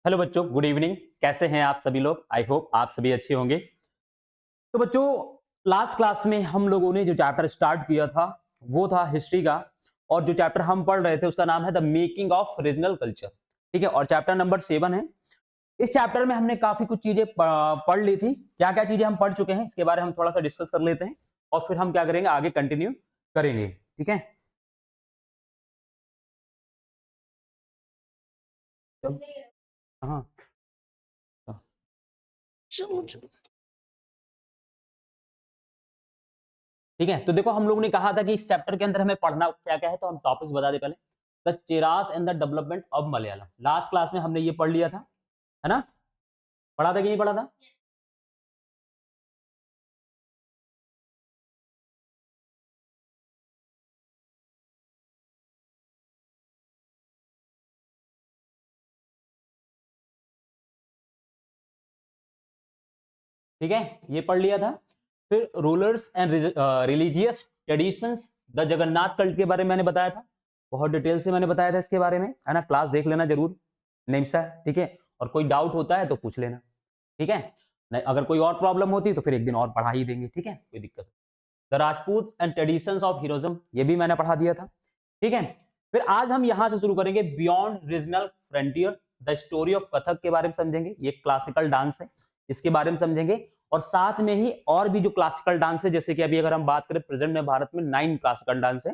Hello बच्चों, good evening. कैसे हैं आप सभी लोग? आई होप आप सभी अच्छे होंगे। तो बच्चों, लास्ट क्लास में हम लोगों ने जो चैप्टर स्टार्ट किया था वो था हिस्ट्री का। और जो चैप्टर हम पढ़ रहे थे उसका नाम है the making of regional culture. ठीक है, और चैप्टर नंबर 7 है। इस चैप्टर में हमने काफी कुछ चीजें पढ़ ली थी। क्या क्या चीजें हम पढ़ चुके हैं इसके बारे में हम थोड़ा सा डिस्कस कर लेते हैं, और फिर हम क्या करेंगे, आगे कंटिन्यू करेंगे। ठीक है, चलो। हाँ, चलो चलो। ठीक है, तो देखो हम लोगों ने कहा था कि इस चैप्टर के अंदर हमें पढ़ना क्या क्या है, तो हम टॉपिक्स बता दे पहले। The Cheras and the development of Malayalam. Last class में हमने ये पढ़ लिया था, है ना? पढ़ा था कि नहीं पढ़ा था? ठीक है, ये पढ़ लिया था। फिर rulers and religious traditions, the Jagannath cult के बारे में मैंने बताया था। बहुत डिटेल से मैंने बताया था इसके बारे में, है ना? क्लास देख लेना जरूर, निम्सा। ठीक है, और कोई डाउट होता है तो पूछ लेना। ठीक है, नहीं अगर कोई और प्रॉब्लम होती तो फिर एक दिन और पढ़ा ही देंगे। ठीक है, कोई दिक्कत। The Rajput and traditions of heroism, ये भी मैंने पढ़ा दिया था। ठीक है, फिर आज हम यहां से शुरू करेंगे beyond regional frontier, the story of Kathak के बारे में समझेंगे। ये क्लासिकल डांस है, इसके बारे में समझेंगे। और साथ में ही और भी जो क्लासिकल डांस है, जैसे कि अभी अगर हम बात करें प्रेजेंट में भारत में 9 क्लासिकल डांस है,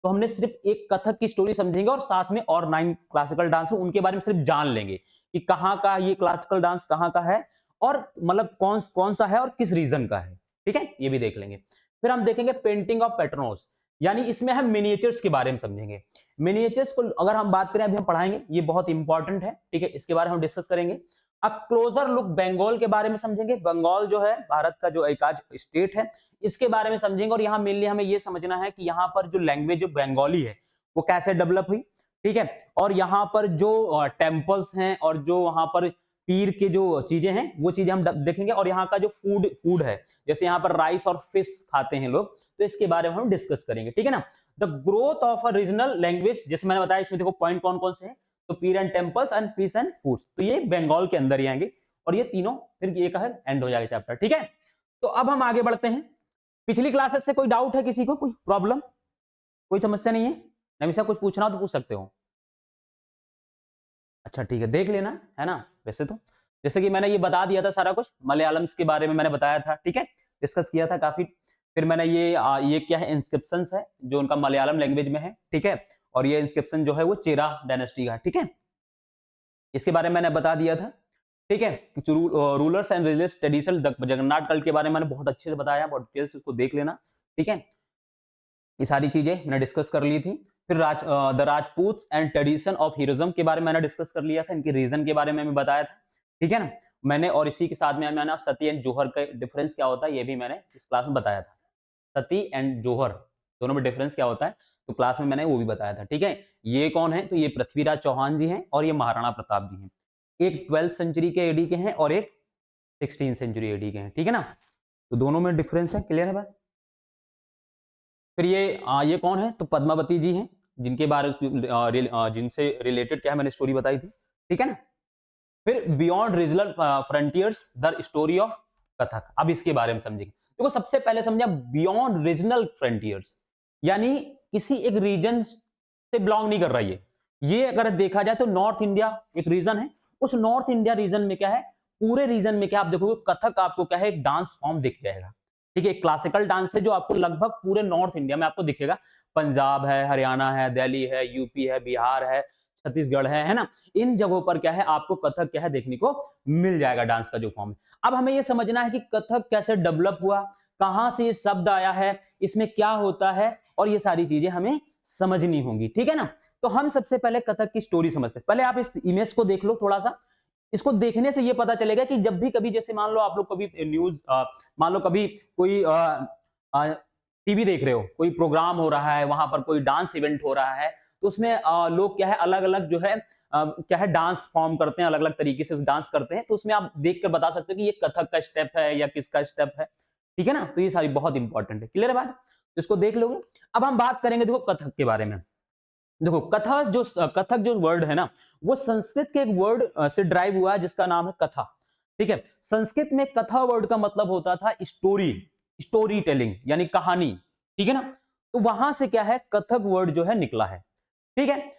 तो हमने सिर्फ एक कथक की स्टोरी समझेंगे और साथ में और 9 क्लासिकल डांस है उनके बारे में सिर्फ जान लेंगे कि कहाँ का ये क्लासिकल डांस कहाँ का है, और मतलब कौन कौन सा है और किस रीजन का है। ठीक है, ये भी देख लेंगे। फिर हम देखेंगे पेंटिंग ऑफ पेट्रोनोस, यानी इसमें हम मिनिएचर्स के बारे में समझेंगे। मिनिएचर्स को अगर हम बात करें, अभी हम पढ़ाएंगे, ये बहुत इंपॉर्टेंट है। ठीक है, इसके बारे में हम डिस्कस करेंगे। अब क्लोजर लुक बंगाल के बारे में समझेंगे। बंगाल जो है भारत का जो एक आज स्टेट है, इसके बारे में समझेंगे। और यहाँ मेनली हमें ये समझना है कि यहाँ पर जो लैंग्वेज जो बंगाली है वो कैसे डेवलप हुई। ठीक है, और यहाँ पर जो टेम्पल्स हैं और जो वहां पर पीर के जो चीजें हैं वो चीजें हम देखेंगे। और यहाँ का जो फूड फूड है, जैसे यहाँ पर राइस और फिश खाते हैं लोग, तो इसके बारे में हम डिस्कस करेंगे। ठीक है ना? The growth of a regional language, जैसे मैंने बताया, इसमें देखो पॉइंट कौन कौन से हैं। तो पीर and temples and fish and food, तो ये बंगाल के अंदर ही आएंगे। और ये तीनों फिर ये का एंड हो जाएगा चैप्टर। ठीक है, तो अब हम आगे बढ़ते हैं। पिछली क्लासेस से कोई डाउट है किसी को, कोई प्रॉब्लम, कोई समस्या नहीं है? नमीसा कुछ पूछना हो तो पूछ सकते हो। अच्छा ठीक है, देख लेना, है ना? वैसे तो जैसे कि मैंने ये बता दिया था सारा कुछ, मलयालम्स के बारे में मैंने बताया था। ठीक है, डिस्कस किया था काफी। फिर मैंने ये क्या है, इंस्क्रिप्शंस है जो उनका मलयालम लैंग्वेज में है। ठीक है, और ये इंस्क्रिप्शन जो है वो चेरा डायनेस्टी का है। ठीक है, इसके बारे में मैंने बता दिया था। ठीक है, rulers and religious tradition, Jagannath cult के बारे में मैंने बहुत अच्छे से बताया, बहुत डिटेल से उसको देख लेना। ठीक है, ये सारी चीजें मैंने डिस्कस कर ली थी। फिर the Rajput and tradition of heroism के बारे में मैंने डिस्कस कर लिया था, इनके रीजन के बारे में मैं बताया था। ठीक है ना? मैंने और इसी के साथ में मैंने सती एंड जोहर का डिफरेंस क्या होता है ये भी मैंने इस क्लास में बताया था। सती एंड जोहर दोनों में डिफरेंस क्या होता है, तो क्लास में मैंने वो भी बताया था। ठीक है, ये कौन है, तो ये पृथ्वीराज चौहान जी हैं और ये महाराणा प्रताप जी हैं। एक 12th सेंचुरी के एडी के हैं और एक 16th सेंचुरी एडी के हैं। ठीक है ना? तो दोनों में डिफरेंस है। क्लियर है बात? फिर ये कौन है, तो पद्मावती जी हैं, जिनके बारे जिनसे रिलेटेड क्या है मैंने स्टोरी बताई थी। ठीक है ना? फिर beyond regional frontiers, the story of Kathak. अब इसके बारे में समझेंगे। देखो सबसे पहले समझा बियॉन्ड रीजनल फ्रंटियर्स, यानी किसी एक रीजन से बिलोंग नहीं कर रहा ये अगर देखा जाए तो नॉर्थ इंडिया एक रीजन है। उस नॉर्थ इंडिया रीजन में क्या है, पूरे रीजन में क्या आप देखोगे, कथक आपको क्या है, एक डांस फॉर्म दिख जाएगा। ठीक है, क्लासिकल डांस है जो आपको लगभग पूरे नॉर्थ इंडिया में आपको दिखेगा। पंजाब है, हरियाणा है, दिल्ली है, यूपी है, बिहार है, छत्तीसगढ़ है ना? इन जगहों पर क्या है, आपको कथक क्या है देखने को मिल जाएगा, डांस का जो फॉर्म है। अब हमें यह समझना है कि कथक कैसे डेवलप हुआ, कहां से ये शब्द आया है, इसमें क्या होता है, और ये सारी चीजें हमें समझनी होंगी। ठीक है ना? तो हम सबसे पहले कथक की स्टोरी समझते हैं। पहले आप इस इमेज को देख लो थोड़ा सा। इसको देखने से ये पता चलेगा कि जब भी कभी, जैसे मान लो आप लोग कभी न्यूज, मान लो कभी कोई टीवी देख रहे हो, कोई प्रोग्राम हो रहा है, वहां पर कोई डांस इवेंट हो रहा है, तो उसमें लोग क्या है अलग अलग जो है क्या है डांस फॉर्म करते हैं, अलग अलग तरीके से डांस करते हैं। तो उसमें आप देख कर बता सकते हो कि ये कथक का स्टेप है या किसका स्टेप है। ठीक है ना? तो ये सारी बहुत इंपॉर्टेंट है। क्लियर है बात? तो इसको देख लोगे। अब हम बात करेंगे देखो कथक के बारे में। देखो कथक जो वर्ड है ना, वो संस्कृत के एक वर्ड से ड्राइव हुआ है जिसका नाम है कथा। ठीक है, संस्कृत में कथा वर्ड का मतलब होता था स्टोरी टेलिंग, यानी कहानी। ठीक है ना, तो वहां से क्या है, कथक वर्ड जो है निकला है। ठीक है,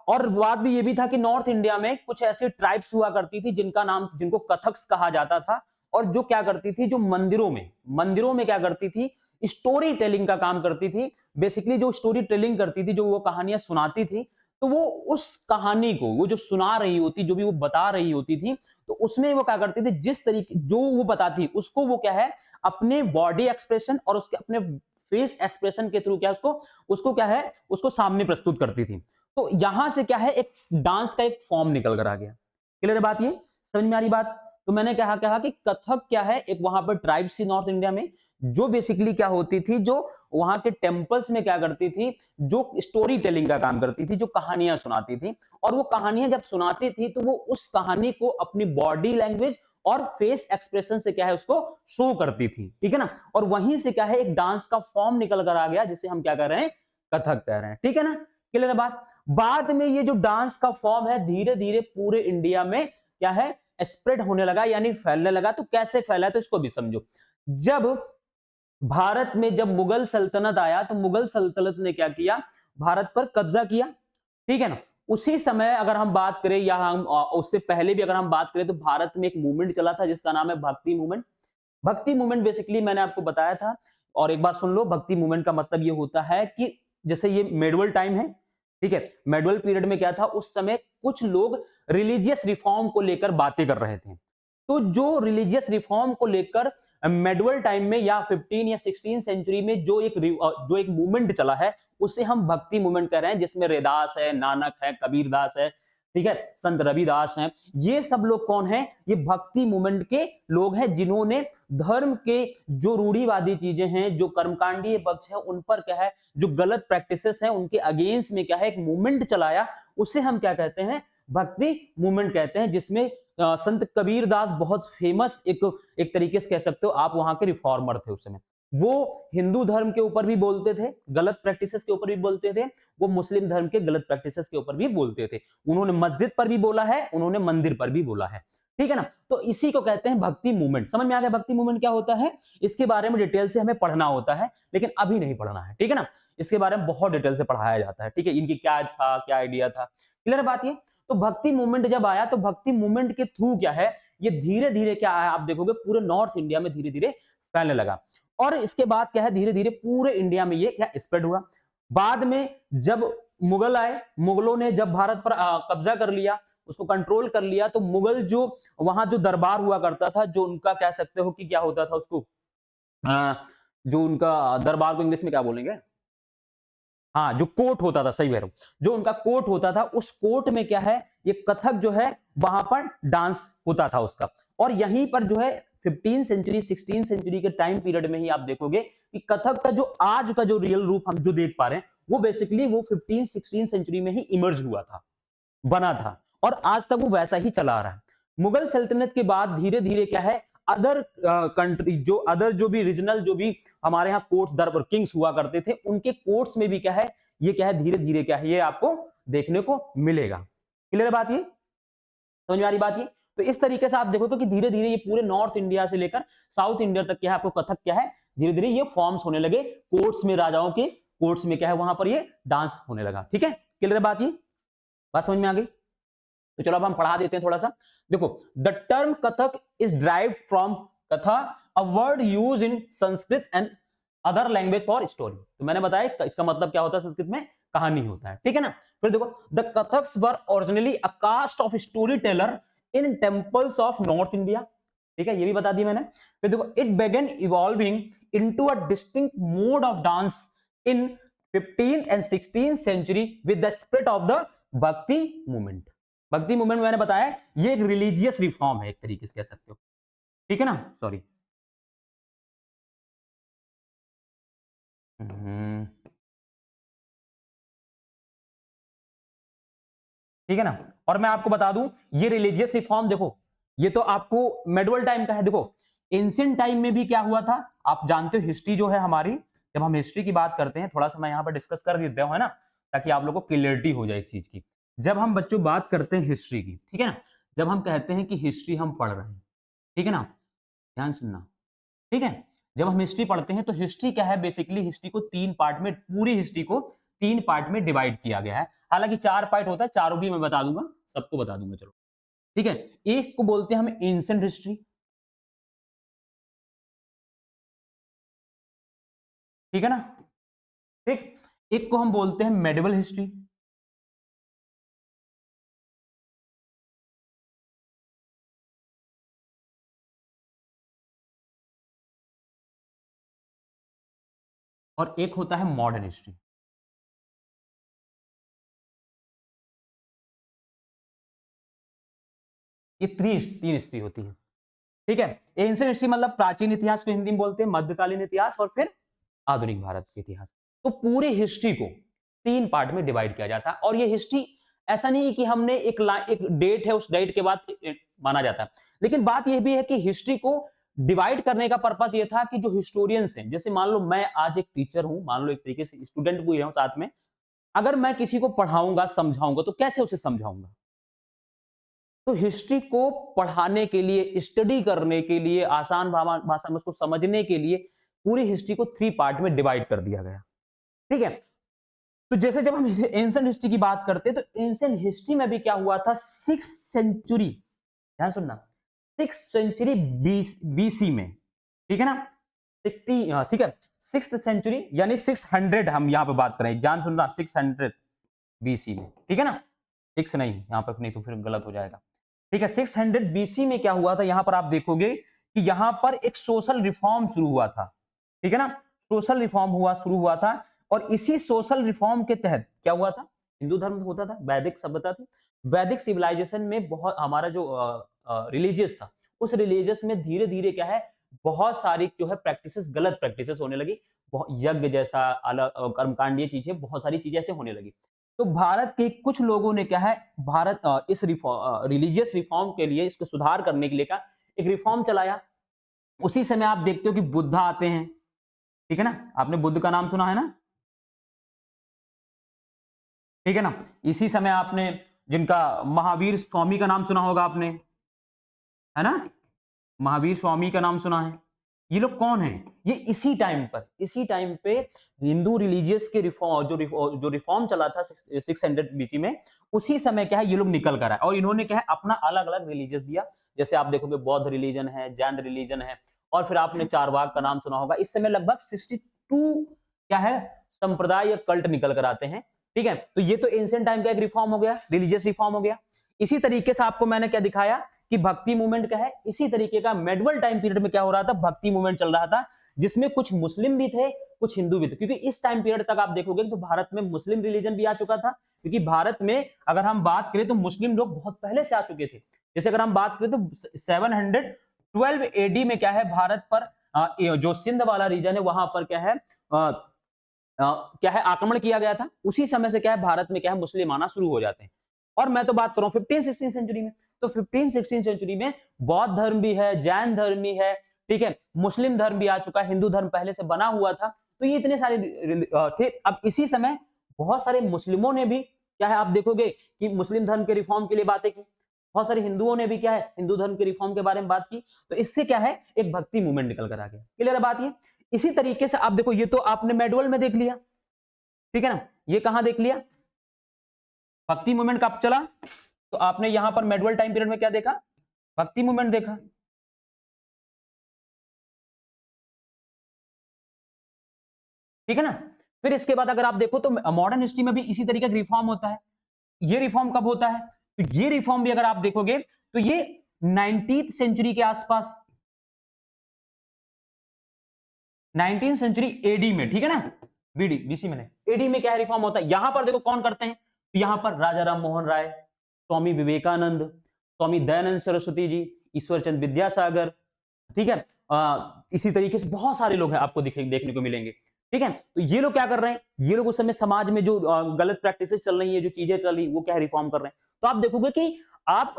और बात भी ये भी था कि नॉर्थ इंडिया में कुछ ऐसी ट्राइब्स हुआ करती थी जिनको कथक्स कहा जाता था, और जो क्या करती थी, जो मंदिरों में क्या करती थी, स्टोरी टेलिंग का काम करती थी। बेसिकली जो स्टोरी टेलिंग करती थी, जो वो कहानियां सुनाती थी, तो वो उस कहानी को, वो जो सुना रही होती, जो भी वो बता रही होती थी, तो उसमें वो क्या करती थी, जिस तरीके जो वो बताती, उसको वो क्या है, अपने बॉडी एक्सप्रेशन और उसके अपने फेस एक्सप्रेशन के थ्रू क्या उसको क्या है, उसको सामने प्रस्तुत करती थी। तो यहां से क्या है, एक डांस का एक फॉर्म निकल कर आ गया। क्लियर है बात, ये समझ में आ रही बात? तो मैंने कहा कि कथक क्या है, एक वहां पर ट्राइब थी नॉर्थ इंडिया में, जो बेसिकली क्या होती थी, जो वहां के टेम्पल्स में क्या करती थी, जो स्टोरी टेलिंग का काम करती थी, जो कहानियां सुनाती थी। और वो कहानियां जब सुनाती थी, तो वो उस कहानी को अपनी बॉडी लैंग्वेज और फेस एक्सप्रेशन से क्या है, उसको शो करती थी। ठीक है ना, और वहीं से क्या है, एक डांस का फॉर्म निकल कर आ गया, जिसे हम क्या कर रहे हैं, कथक कह रहे हैं। ठीक है ना, क्लियर है बात? बाद में ये जो डांस का फॉर्म है, धीरे धीरे पूरे इंडिया में क्या है, स्प्रेड होने लगा, यानी फैलने लगा। तो कैसे फैला है, तो इसको भी समझो। जब भारत में जब मुगल सल्तनत आया, तो मुगल सल्तनत ने क्या किया, भारत पर कब्जा किया। ठीक है ना, उसी समय अगर हम बात करें, या हम उससे पहले भी अगर हम बात करें, तो भारत में एक मूवमेंट चला था जिसका नाम है भक्ति मूवमेंट। भक्ति मूवमेंट बेसिकली मैंने आपको बताया था, और एक बार सुन लो, भक्ति मूवमेंट का मतलब ये होता है कि जैसे ये मेडवल टाइम है, ठीक है, मेडवल पीरियड में क्या था, उस समय कुछ लोग रिलीजियस रिफॉर्म को लेकर बातें कर रहे थे। तो जो रिलीजियस रिफॉर्म को लेकर मेडवल टाइम में या 15 या 16 सेंचुरी में जो एक मूवमेंट चला है, उसे हम भक्ति मूवमेंट कह रहे हैं, जिसमें रैदास है, नानक है, कबीरदास है, ठीक है, संत रविदास हैं। ये सब लोग कौन हैं, ये भक्ति मूवमेंट के लोग हैं, जिन्होंने धर्म के जो रूढ़िवादी चीजें हैं, जो कर्मकांडीय पक्ष है, उन पर क्या है, जो गलत प्रैक्टिसेस हैं, उनके अगेंस्ट में क्या है, एक मूवमेंट चलाया। उसे हम क्या कहते हैं, भक्ति मूवमेंट कहते हैं, जिसमें संत कबीरदास बहुत फेमस एक तरीके से कह सकते हो आप, वहां के रिफॉर्मर थे उस समय। वो हिंदू धर्म के ऊपर भी बोलते थे, गलत प्रैक्टिसेस के ऊपर भी बोलते थे, वो मुस्लिम धर्म के गलत प्रैक्टिसेस के ऊपर भी बोलते थे। उन्होंने मस्जिद पर भी बोला है, उन्होंने मंदिर पर भी बोला है। ठीक है ना, तो इसी को कहते हैं भक्ति मूवमेंट। समझ में आ गया भक्ति मूवमेंट क्या होता है? इसके बारे में डिटेल से हमें पढ़ना होता है, लेकिन अभी नहीं पढ़ना है। ठीक है ना, इसके बारे में बहुत डिटेल से पढ़ाया जाता है। ठीक है, इनकी क्या था, क्या आइडिया था, क्लियर बात ये। तो भक्ति मूवमेंट जब आया, तो भक्ति मूवमेंट के थ्रू क्या है, ये धीरे धीरे क्या है, आप देखोगे पूरे नॉर्थ इंडिया में धीरे धीरे फैलने लगा। और इसके बाद क्या है, धीरे धीरे पूरे इंडिया में ये क्या स्प्रेड हुआ। बाद में जब मुगल आए, मुगलों ने जब भारत पर कब्जा कर लिया, उसको कंट्रोल कर लिया, तो मुगल जो वहां जो दरबार हुआ करता था, जो उनका कह सकते हो कि क्या होता था उसको, जो उनका दरबार को इंग्लिश में क्या बोलेंगे, हाँ, जो कोर्ट होता था, सही कह रहा हूं, जो उनका कोर्ट होता था, उस कोर्ट में क्या है, ये कथक जो है, वहां पर डांस होता था उसका। और यहीं पर जो है 15 सेंचुरी 16 सेंचुरी के टाइम पीरियड में ही आप देखोगे कि कथक का जो आज का जो रियल रूप हम जो देख पा रहे हैं, वो बेसिकली वो 15 16 सेंचुरी में ही इमर्ज हुआ था, बना था, और आज तक वो वैसा ही चला आ रहा है। मुगल सल्तनत के बाद धीरे धीरे क्या है, अदर कंट्री जो भी रीजनल जो भी हमारे यहाँ कोर्ट्स दरबार किंग्स हुआ करते थे, उनके कोर्ट्स में भी क्या है, ये क्या है, धीरे धीरे क्या है, ये आपको देखने को मिलेगा। क्लियर है बात ये, समझ में आ रही बात ये? तो इस तरीके से आप देखोगे कि धीरे धीरे ये पूरे नॉर्थ इंडिया से लेकर साउथ इंडिया तक क्या है, आपको कथक क्या है, धीरे धीरे ये फॉर्म्स होने लगे। कोर्ट्स में, राजाओं के कोर्ट्स में क्या है, वहां पर ये डांस होने लगा। ठीक है, क्लियर है बात ये, बात समझ में आ गई? तो चलो अब हम पढ़ा देते हैं थोड़ा सा। देखो, the term Kathak is derived from katha, a word use in Sanskrit and other language for story. तो मैंने बताया इसका मतलब क्या होता है, संस्कृत में कहानी होता है। ठीक है ना, फिर देखो, the Kathaks were originally a caste of story teller in temples of north India. ठीक है, ये भी बता दी मैंने। फिर देखो, it began evolving into a distinct mode of dance in 15 and 16 century with the spirit of the Bhakti movement. Bhakti movement मैंने बताया, ये एक रिलीजियस रिफॉर्म है, एक तरीके से कह सकते हो। ठीक है ना, सॉरी। ठीक है ना, और मैं आपको बता दूं, ये रिलीजियस रिफॉर्म देखो, ये तो आपको मेडवल टाइम का है। देखो, एंशिएंट टाइम में भी क्या हुआ था, आप जानते हो, हिस्ट्री जो है हमारी, जब हम हिस्ट्री की बात करते हैं, थोड़ा सा मैं यहां पर डिस्कस कर देता हूं, है ना। ताकि आप लोगों को क्लियरिटी हो जाए एक चीज की। जब हम बच्चों बात करते हैं हिस्ट्री की, ठीक है ना, जब हम कहते हैं कि हिस्ट्री हम पढ़ रहे हैं, ठीक है ना, ध्यान सुनना, ठीक है, जब हम हिस्ट्री पढ़ते हैं तो हिस्ट्री क्या है, बेसिकली हिस्ट्री को तीन पार्ट में, पूरी हिस्ट्री को तीन पार्ट में डिवाइड किया गया है। हालांकि चार पार्ट होता है, चारों भी मैं बता दूंगा, सबको बता दूंगा, चलो ठीक है। एक को बोलते हैं हम एंशिएंट हिस्ट्री, ठीक है ना, ठीक। एक को हम बोलते हैं मेडिवल हिस्ट्री, और एक होता है मॉडर्न हिस्ट्री। ये तीन हिस्ट्री होती है, ठीक है। एंशिएंट हिस्ट्री मतलब प्राचीन इतिहास को हिंदी में बोलते हैं, मध्यकालीन इतिहास और फिर आधुनिक भारत के इतिहास। तो पूरी हिस्ट्री को तीन पार्ट में डिवाइड किया जाता है, और ये हिस्ट्री ऐसा नहीं है कि हमने एक डेट है, उस डेट के बाद माना जाता है। लेकिन बात यह भी है कि हिस्ट्री को डिवाइड करने का पर्पस ये था कि जो हिस्टोरियंस हैं, जैसे मान लो मैं आज एक टीचर हूं, मान लो एक तरीके से स्टूडेंट भी हूं साथ में, अगर मैं किसी को पढ़ाऊंगा समझाऊंगा तो कैसे उसे समझाऊंगा। तो हिस्ट्री को पढ़ाने के लिए, स्टडी करने के लिए, आसान भाषा में उसको समझने के लिए पूरी हिस्ट्री को थ्री पार्ट में डिवाइड कर दिया गया, ठीक है। तो जैसे जब हम एंशिएंट हिस्ट्री की बात करते हैं तो एंशिएंट हिस्ट्री में भी क्या हुआ था, 6th सेंचुरी, ध्यान सुनना, 6th सेंचुरी बीसी में, ठीक है ना, 60, ठीक है, 6th सेंचुरी यानी 600, हम यहां पे बात करें, ध्यान सुनना, 600 बीसी में, ठीक है ना, 6 नहीं यहां पर, नहीं तो फिर गलत हो जाएगा, ठीक है। 600 बीसी में क्या हुआ था, यहां पर आप देखोगे कि यहां पर एक सोशल रिफॉर्म शुरू हुआ था, ठीक है ना, सोशल रिफॉर्म शुरू हुआ था। और इसी सोशल रिफॉर्म के तहत क्या हुआ था, हिंदू धर्म होता था, वैदिक सभ्यता थी, वैदिक सिविलाइजेशन में बहुत हमारा जो रिलीजियस था, उस रिलीजियस में धीरे धीरे क्या है, बहुत सारी जो है प्रैक्टिसेस, गलत प्रैक्टिसेस होने लगी, यज्ञ जैसा अलग कर्मकांडीय चीजें, बहुत सारी चीजें ऐसे होने लगी। तो भारत के कुछ लोगों ने क्या है, इस रिलीजियस रिफॉर्म के लिए, इसको सुधार करने के लिए का एक रिफॉर्म चलाया। उसी समय आप देखते हो कि बुद्धा आते हैं, ठीक है ना, आपने बुद्ध का नाम सुना है ना, ठीक है ना। इसी समय आपने जिनका महावीर स्वामी का नाम सुना होगा आपने, है ना, महावीर स्वामी का नाम सुना है। ये लोग कौन हैं, ये इसी टाइम पे हिंदू रिलीजियस के रिफॉर्म, जो रिफॉर्म चला था 600 बीसी में, उसी समय क्या है, ये लोग निकल कर आए और इन्होंने क्या है, अपना अलग अलग रिलीजियस दिया। जैसे आप देखोगे बौद्ध रिलीजन है, जैन रिलीजन है, और फिर आपने चारवाक का नाम सुना होगा। इस समय लगभग 62 क्या है, संप्रदाय या कल्ट निकल कर आते हैं, ठीक है। तो ये तो एंशिएंट टाइम का एक रिफॉर्म हो गया, रिलीजियस रिफॉर्म हो गया। इसी तरीके से आपको मैंने क्या दिखाया कि भक्ति मूवमेंट क्या है, इसी तरीके का मेडवल टाइम पीरियड में क्या हो रहा था, भक्ति मूवमेंट चल रहा था, जिसमें कुछ मुस्लिम भी थे, कुछ हिंदू भी थे, क्योंकि इस टाइम पीरियड तक आप देखोगे तो भारत में मुस्लिम रिलीजन भी आ चुका था, क्योंकि भारत में अगर हम बात करें तो मुस्लिम लोग बहुत पहले से आ चुके थे। जैसे अगर हम बात करें तो 712 एडी में क्या है, भारत पर जो सिंध वाला रीजन है वहां पर क्या है, क्या है, आक्रमण किया गया था। उसी समय से क्या है, भारत में क्या है, मुस्लिम आना शुरू हो जाते हैं। और मैं तो बात कर रहा हूं 15-16 सेंचुरी में, तो 15-16 सेंचुरी में बौद्ध धर्म भी है, जैन धर्म भी है, ठीक है, मुस्लिम धर्म भी आ चुका है, हिंदू धर्म पहले से बना हुआ था। तो ये इतने सारे थे। अब इसी समय बहुत सारे मुस्लिमों ने भी क्या है, आप देखोगे कि मुस्लिम धर्म के रिफॉर्म के लिए बातें की, बहुत सारे हिंदुओं ने भी क्या है, हिंदू धर्म के रिफॉर्म के बारे में बात की। तो इससे क्या है, एक भक्ति मूवमेंट निकल कर आ गया। क्लियर है बात ये। इसी तरीके से आप देखो, ये तो आपने मेडवल में देख लिया, ठीक है ना, ये कहां देख लिया, भक्ति मूवमेंट कब चला, तो आपने यहां पर मेडवल टाइम पीरियड में क्या देखा, भक्ति मूवमेंट देखा, ठीक है ना। फिर इसके बाद अगर आप देखो तो मॉडर्न हिस्ट्री में भी इसी तरीके का रिफॉर्म होता है। ये रिफॉर्म कब होता है, तो ये रिफॉर्म भी अगर आप देखोगे तो ये 19th सेंचुरी के आसपास, 19th सेंचुरी एडी में, ठीक है ना, बीडी बीसी में नहीं, एडी में क्या रिफॉर्म होता है। यहां पर देखो कौन करते हैं, तो यहां पर राजा राम मोहन राय, स्वामी विवेकानंद, स्वामी दयानंद सरस्वती जी, ईश्वरचंद विद्यासागर, ठीक है, इसी तरीके से बहुत सारे लोग हैं आपको देखने को मिलेंगे, ठीक है। तो ये लोग क्या कर रहे हैं, ये लोग उस समय समाज में जो गलत प्रैक्टिसेस चल रही है, जो चीजें चल रही, वो क्या है, रिफॉर्म कर रहे हैं। तो आप देखोगे कि आप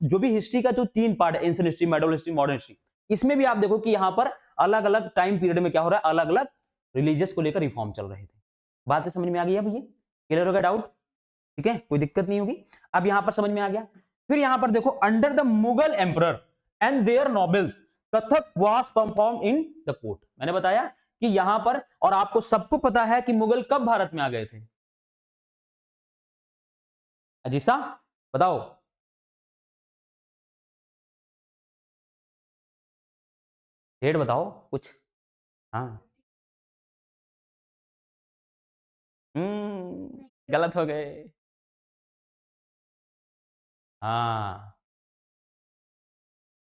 जो भी हिस्ट्री का जो तीन पार्ट है, ancient history, medieval history, modern history, इसमें भी आप देखो कि यहाँ पर अलग अलग टाइम पीरियड में क्या हो रहा है, अलग अलग रिलीजियस को लेकर रिफॉर्म चल रहे थे। बात समझ में आ गई अब ये। क्लियर हो गया डाउट? ठीक है, कोई दिक्कत नहीं होगी। अब यहां पर समझ में आ गया। फिर यहां पर देखो, under the Mughal emperor and their nobles Kathak was perform in the court. मैंने बताया कि यहां पर, और आपको सबको पता है कि मुगल कब भारत में आ गए थे। अजीसा बताओ। डेट बताओ कुछ। हाँ। गलत हो गए। हाँ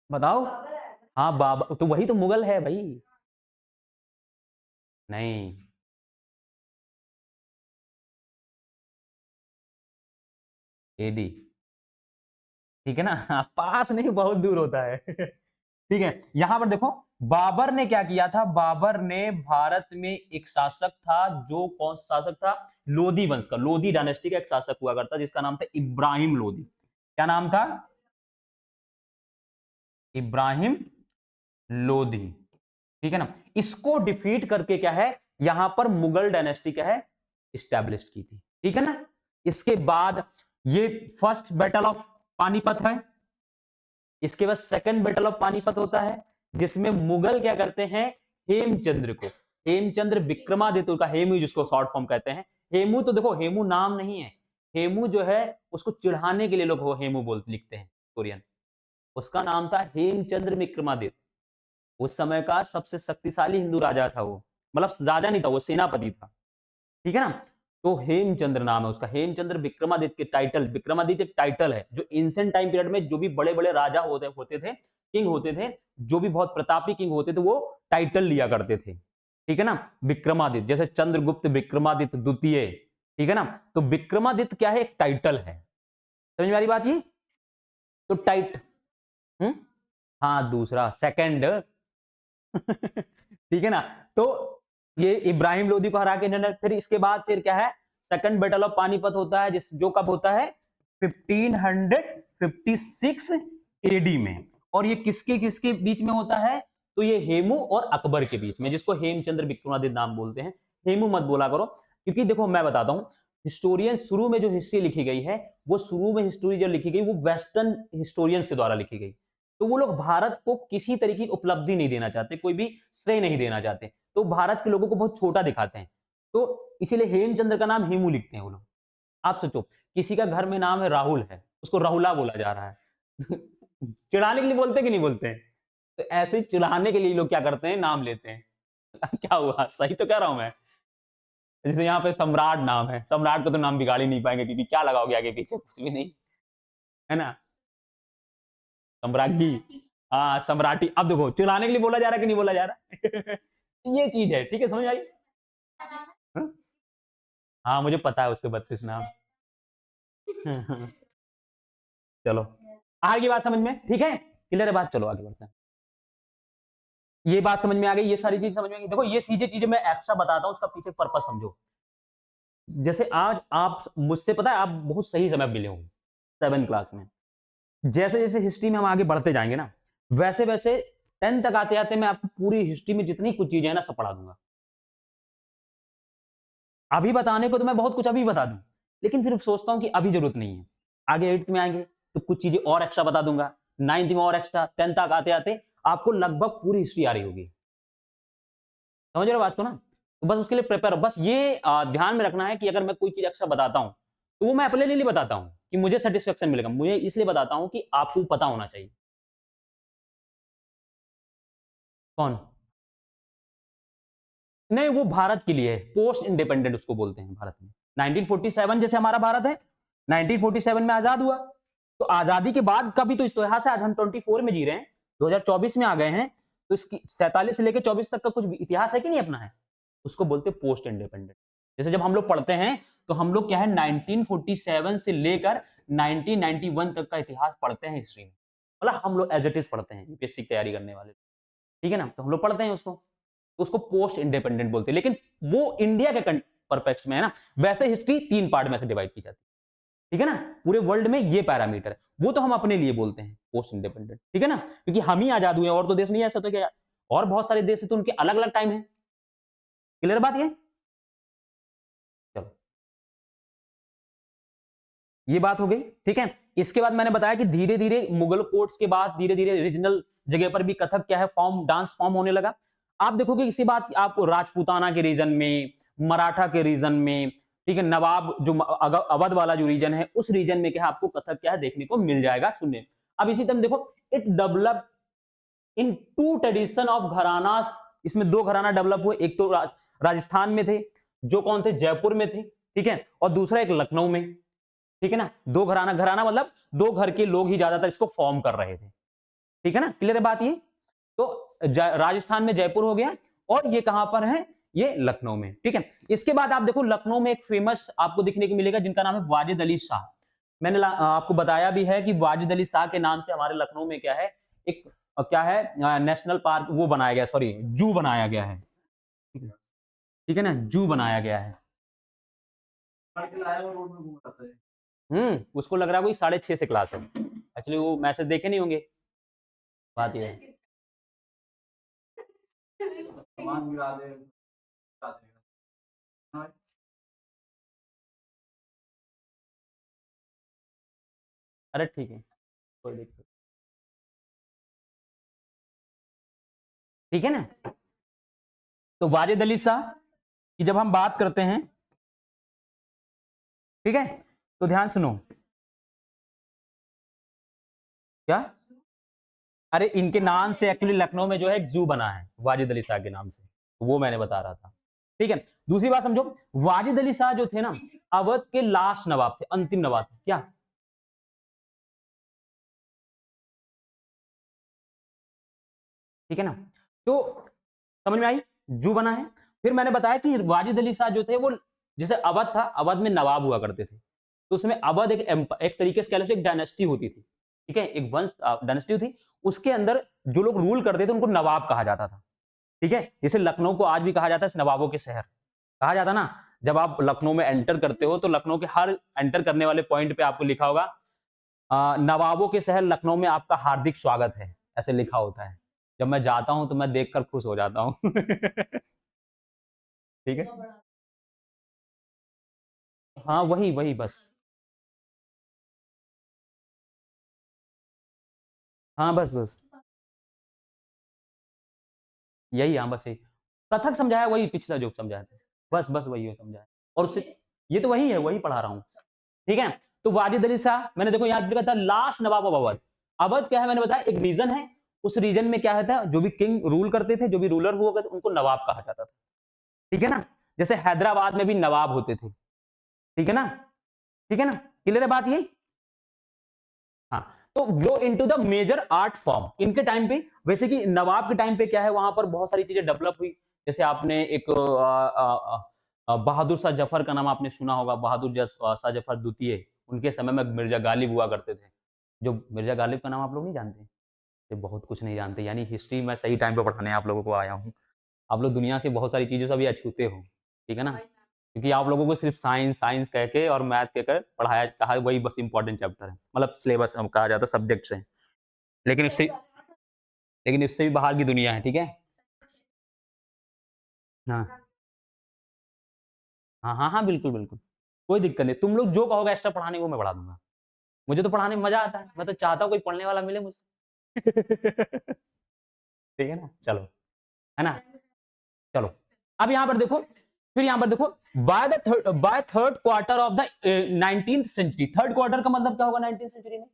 बताओ। हाँ बाबा, तो वही तो मुगल है भाई। नहीं, एडी। ठीक है ना। पास नहीं, बहुत दूर होता है। ठीक है, यहां पर देखो, बाबर ने क्या किया था। बाबर ने भारत में एक शासक था, जो कौन सा शासक था, लोधी वंश का, लोधी डायनेस्टी का एक शासक हुआ करता, जिसका नाम था इब्राहिम लोधी। क्या नाम था? इब्राहिम लोधी। ठीक है ना। इसको डिफीट करके क्या है, यहां पर मुगल डायनेस्टी क्या है, स्टैब्लिश की थी। ठीक है ना। इसके बाद ये फर्स्ट बैटल ऑफ पानीपत है। इसके बाद सेकंड बैटल ऑफ पानीपत होता है, जिसमें मुगल क्या करते हैं, हेमचंद्र को, हेमचंद्र विक्रमादित्य का, हेमू जिसको शॉर्ट फॉर्म कहते हैं। हेमू तो देखो, हेमू नाम नहीं है। हेमू जो है, उसको चिढ़ाने के लिए लोग वो हेमू बोलते लिखते हैं कोरियन। उसका नाम था हेमचंद्र विक्रमादित्य। उस समय का सबसे शक्तिशाली हिंदू राजा था वो, मतलब राजा नहीं था वो, सेनापति था। ठीक है ना। तो हेमचंद्र नाम है उसका, हेमचंद्र विक्रमादित्य के टाइटल, विक्रमादित्य टाइटल है, जो एंशिएंट टाइम पीरियड में जो भी बड़े बड़े राजा होते थे, किंग होते थे, जो भी बहुत प्रतापी किंग होते थे, वो टाइटल लिया करते थे। ठीक है ना। विक्रमादित्य, जैसे चंद्रगुप्त विक्रमादित्य द्वितीय। ठीक है ना। तो विक्रमादित्य क्या है, एक टाइटल है। समझ में आ रही बात ये? तो हम्म हाँ, दूसरा सेकंड। ठीक है ना। तो ये इब्राहिम लोदी को हरा के इन्होंने, फिर इसके बाद फिर क्या है, सेकंड बैटल ऑफ पानीपत होता है, जिस जो कब होता है, 1556 एडी में। और ये किसके किसके बीच में होता है, तो ये हेमू और अकबर के बीच में, जिसको हेमचंद्र विक्रमादित्य नाम बोलते हैं। हेमू मत बोला करो, क्योंकि देखो मैं बताता हूं, हिस्टोरियन शुरू में जो हिस्ट्री लिखी गई है, वो शुरू में हिस्ट्री जो लिखी गई, वो वेस्टर्न हिस्टोरियंस के द्वारा लिखी गई। तो वो लोग भारत को किसी तरीके की उपलब्धि नहीं देना चाहते, कोई भी श्रेय नहीं देना चाहते, तो भारत के लोगों को बहुत छोटा दिखाते हैं। तो इसीलिए हेमचंद्र का नाम हेमू लिखते हैं वो लोग। आप सोचो, किसी का घर में नाम है राहुल है, उसको राहुला बोला जा रहा है। चिढ़ाने के लिए बोलते कि नहीं बोलते हैं? तो ऐसे ही चिढ़ाने के लिए लोग क्या करते हैं, नाम लेते हैं। क्या हुआ, सही तो कह रहा हूं मैं? जैसे यहाँ पे सम्राट नाम है, सम्राट को तो नाम बिगाड़ ही नहीं पाएंगे, क्योंकि क्या लगाओगे आगे पीछे, कुछ भी नहीं, है ना। सम्राज्ञी। हाँ सम्राटी। अब देखो, चिढ़ाने के लिए बोला जा रहा है कि नहीं बोला जा रहा? ये चीज है, ठीक है, समझ आई? हाँ। हाँ, मुझे पता है उसके 32 नाम। चलो, आगे बात समझ में, ठीक है, क्लियर है बात, चलो आगे बढ़ते हैं। ये बात समझ में आ गई, ये सारी चीज समझ में आ गई। देखो, ये सीधे चीजें मैं एक्स्ट्रा बताता हूँ, उसका पीछे पर्पस समझो। जैसे आज आप मुझसे, पता है, आप बहुत सही समय मिले हो 7th क्लास में। जैसे जैसे हिस्ट्री में हम आगे बढ़ते जाएंगे ना, वैसे वैसे 10 तक आते आते मैं आपको पूरी हिस्ट्री में जितनी कुछ चीजें हैं ना, सब पढ़ा दूंगा। अभी बताने को तो मैं बहुत कुछ अभी बता दूं, लेकिन फिर सोचता हूं कि अभी जरूरत नहीं है। आगे 8th में आएंगे तो कुछ चीजें और एक्स्ट्रा बता दूंगा, 9th में और एक्स्ट्रा, 10th तक आते आते आपको लगभग पूरी हिस्ट्री आ रही होगी। समझ रहे हो बात को ना? तो बस उसके लिए प्रिपेयर, बस ये ध्यान में रखना है कि अगर मैं कोई चीज एक्स्ट्रा बताता हूं, तो वो मैं अपने लिए नहीं बताता हूं कि मुझे सेटिस्फेक्शन मिलेगा, मुझे इसलिए बताता हूं कि आपको पता होना चाहिए। कौन? नहीं, वो भारत के लिए है, पोस्ट इंडिपेंडेंट उसको बोलते हैं भारत में। 1947 जैसे हमारा भारत है, 1947 में आजाद हुआ, तो आजादी के बाद का भी तो इतिहास है। आज हम 24 में जी रहे हैं, 2024 में आ गए हैं, तो इसकी 47 से लेकर 24 तक का कुछ इतिहास है कि नहीं अपना है, उसको बोलते हैं पोस्ट इंडिपेंडेंट। जैसे जब हम लोग पढ़ते हैं, तो हम लोग क्या है, 1947 से लेकर 1991 तक का इतिहास पढ़ते हैं हिस्ट्री में, मतलब हम लोग एज इट इज पढ़ते हैं, यूपीएससी की तैयारी करने वाले। ठीक है ना, तो हम लोग पढ़ते हैं उसको, तो उसको पोस्ट इंडिपेंडेंट बोलते हैं, लेकिन वो इंडिया के परपेक्स में है ना। वैसे हिस्ट्री 3 पार्ट में से डिवाइड की जाती है। ठीक है ना। पूरे वर्ल्ड में ये पैरामीटर है, वो तो हम अपने लिए बोलते हैं पोस्ट इंडिपेंडेंट। ठीक है ना, क्योंकि हम ही आजाद हुए, और तो देश नहीं ऐसा तो क्या, और बहुत सारे देश है, तो उनके अलग अलग टाइम है। क्लियर बात ये? चलो, ये बात हो गई, ठीक है। इसके बाद मैंने बताया कि धीरे धीरे मुगल कोर्ट्स के बाद धीरे धीरे रीजनल जगह पर भी कथक क्या है फॉर्म, डांस फॉर्म होने लगा। आप देखोगे इसी बात आपको राजपूताना के रीजन में, मराठा के रीजन में, ठीक है, नवाब जो अवध वाला जो रीजन है उस रीजन में क्या है आपको कथक क्या है देखने को मिल जाएगा सुनने। अब इसी तरह देखो it develop into tradition of gharanas, इसमें दो घराना डेवलप हुए, एक तो राजस्थान में थे जो कौन थे, जयपुर में थे, ठीक है, और दूसरा एक लखनऊ में, ठीक है ना। दो घराना, घराना मतलब दो घर के लोग ही ज्यादातर इसको फॉर्म कर रहे थे, ठीक है ना, क्लियर है बात ये। तो राजस्थान में जयपुर हो गया और ये कहां पर है, ये लखनऊ में, ठीक है। इसके बाद आप देखो लखनऊ में एक फेमस आपको दिखने को मिलेगा जिनका नाम है वाजिद अली शाह। मैंने आपको बताया भी है कि वाजिद अली शाह के नाम से हमारे लखनऊ में क्या है, एक क्या है नेशनल पार्क वो बनाया गया, सॉरी जू बनाया गया है, ठीक है ना, जू बनाया गया है। उसको लग रहा है कोई 6:30 से क्लास है, एक्चुअली वो मैसेज देखे नहीं होंगे, बात ये है। अरे ठीक है, कोई दिक्कत, ठीक है ना। तो वाजिद अली शाह की जब हम बात करते हैं, ठीक है, तो ध्यान सुनो क्या, अरे इनके नाम से एक्चुअली लखनऊ में जो है एक जू बना है वाजिद अली शाह के नाम से, वो मैंने बता रहा था, ठीक है। दूसरी बात समझो, वाजिद अली शाह जो थे ना अवध के लास्ट नवाब थे, अंतिम नवाब थे, क्या, ठीक है ना। तो समझ में आई, जू बना है। फिर मैंने बताया कि वाजिद अली शाह जो थे वो जैसे अवध था, अवध में नवाब हुआ करते थे, तो उसमें अवध एक तरीके से कह लो एक डायनेस्टी होती थी, ठीक है, एक वंश डायनेस्टी थी, उसके अंदर जो लोग रूल करते थे उनको नवाब कहा जाता था, ठीक है। जैसे लखनऊ को आज भी कहा जाता है नवाबों के शहर कहा जाता ना। जब आप लखनऊ में एंटर करते हो तो लखनऊ के हर एंटर करने वाले पॉइंट पे आपको लिखा होगा नवाबों के शहर लखनऊ में आपका हार्दिक स्वागत है, ऐसे लिखा होता है। जब मैं जाता हूं तो मैं देखकर खुश हो जाता हूं ठीक है, हाँ वही वही बस, हाँ बस बस यही, हाँ बस यही कथक समझाया, वही पिछला जो समझाया था, बस बस वही हो समझाया, और उससे ये तो वही है, वही पढ़ा रहा हूँ, ठीक है। तो वाजिद अली शाह मैंने देखो यहाँ लिखा था last Nawab of Awadh. Awadh क्या है मैंने बताया एक रीजन है, उस रीजन में क्या है जो भी किंग रूल करते थे, जो भी रूलर हुआ करते उनको नवाब कहा जाता था, ठीक है ना। जैसे हैदराबाद में भी नवाब होते थे, ठीक है ना, ठीक है ना, क्लियर है बात ये। हाँ, तो grow into the major art form इनके टाइम पे, वैसे कि नवाब के टाइम पे क्या है वहां पर बहुत सारी चीजें डेवलप हुई। जैसे आपने एक बहादुर शाह जफर का नाम आपने सुना होगा, बहादुर शाह जफर द्वितीय, उनके समय में मिर्जा गालिब हुआ करते थे। जो मिर्जा गालिब का नाम आप लोग नहीं जानते, ये बहुत कुछ नहीं जानते, यानी हिस्ट्री मैं सही टाइम पे पढ़ाने आप लोगों को आया हूँ। आप लोग दुनिया की बहुत सारी चीजों से अभी अछूते हो, ठीक है ना, क्योंकि आप लोगों को सिर्फ साइंस साइंस कह के और मैथ कहकर पढ़ाया कहा, वही बस इंपॉर्टेंट चैप्टर है, मतलब सिलेबस कहा जाता है सब्जेक्ट्स हैं, लेकिन इससे भी बाहर की दुनिया है, ठीक है। हाँ हाँ हाँ हाँ बिल्कुल बिल्कुल, कोई दिक्कत नहीं, तुम लोग जो कहोगे एक्स्ट्रा पढ़ाने को मैं पढ़ा दूंगा, मुझे तो पढ़ाने में मजा आता है, मैं तो चाहता हूँ कोई पढ़ने वाला मिले मुझसे ठीक है ना, चलो, है ना, चलो। अब यहाँ पर देखो, फिर यहाँ पर देखो by third quarter of the 19th century, third quarter का मतलब क्या होगा 19th सेंचुरी में,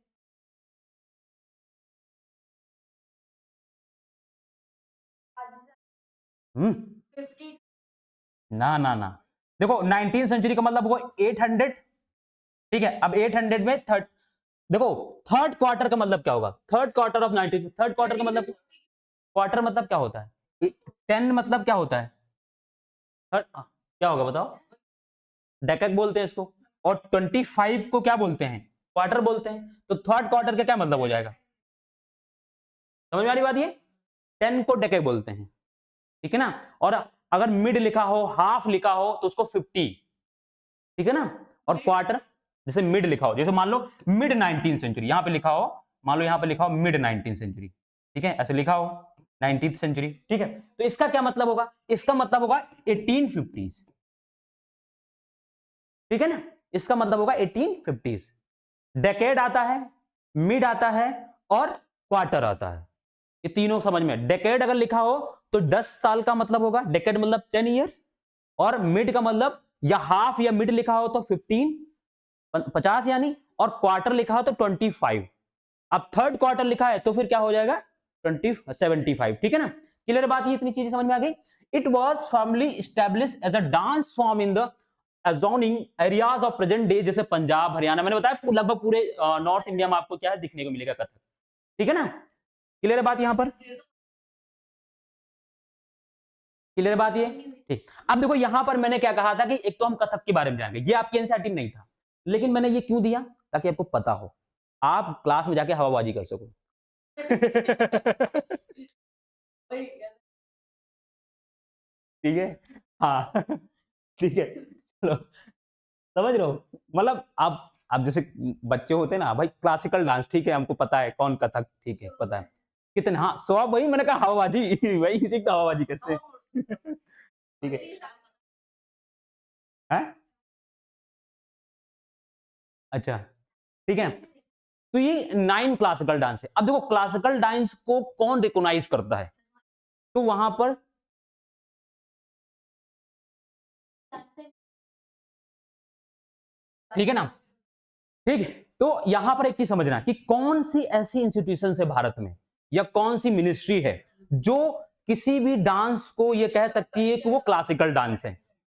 हम्म, ना ना ना, देखो 19th सेंचुरी का मतलब होगा 800, ठीक है। अब 800 में थर्ड, देखो थर्ड क्वार्टर का मतलब क्या होगा, third quarter of 19, third quarter का मतलब, क्वार्टर मतलब क्या होता है, 10 मतलब क्या होता है, थर्ड क्या होगा बताओ, डेकेड बोलते हैं इसको, और 25 को क्या बोलते हैं, क्वार्टर बोलते हैं, तो थर्ड क्वार्टर का क्या मतलब हो जाएगा, समझ में आ रही बात ये, 10 को डेकेड बोलते हैं, ठीक है ना। और अगर मिड लिखा हो, हाफ लिखा हो तो उसको 50, ठीक है ना, और क्वार्टर जैसे मिड लिखा हो, जैसे मान लो मिड 19 सेंचुरी यहां पे लिखा हो, मान लो यहां पे लिखा हो मिड 19 सेंचुरी, ठीक है, ऐसे लिखा हो 19th सेंचुरी, ठीक है, तो इसका क्या मतलब होगा, इसका मतलब होगा 1850s, ठीक है ना, इसका मतलब होगा 1850s, डेकेड आता है, मिड आता है और क्वार्टर आता है। ये तीनों समझ में। डेकेड अगर लिखा हो तो 10 साल का मतलब होगा, डेकेड मतलब 10 ईयर्स, और मिड का मतलब या हाफ या मिड लिखा हो तो 15 50 यानी, और क्वार्टर लिखा हो तो 25। अब थर्ड क्वार्टर लिखा है तो फिर क्या हो जाएगा 75। ठीक है ना, क्लियर बात, ये इतनी चीजें समझ में आ गई। It was formally established as a dance form in the adjoining areas of present day, जैसे पंजाब हरियाणा, मैंने बताया लगभग पूरे नॉर्थ इंडिया में आपको क्या है दिखने को मिलेगा कथक। ठीक है ना, क्लियर बात यहां पर, क्लियर बात ये। ठीक, अब देखो यहां पर मैंने क्या कहा था कि एक तो हम कथक के बारे में जाएंगे, ये आपके एनसीईआरटी में नहीं था, लेकिन मैंने ये क्यों दिया ताकि आपको पता हो, आप क्लास में जाके हवाबाजी कर सको। ठीक है, हाँ। ठीक है, चलो, समझ रहे हो, मतलब आप जैसे बच्चे होते हैं ना भाई, क्लासिकल डांस ठीक है हमको पता है, कौन कथक ठीक है पता है, कितने, हाँ सो वही मैंने कहा हवाबाजी। वही इसी को हवाबाजी कहते हैं। ठीक है, हैं? अच्छा, ठीक है, तो ये 9 क्लासिकल डांस है। अब देखो क्लासिकल डांस को कौन रिकॉग्नाइज करता है, तो वहां पर, ठीक है ना, ठीक है, तो यहां पर एक चीज समझना कि कौन सी ऐसी इंस्टीट्यूशन है भारत में या कौन सी मिनिस्ट्री है जो किसी भी डांस को ये कह सकती है कि वो क्लासिकल डांस है।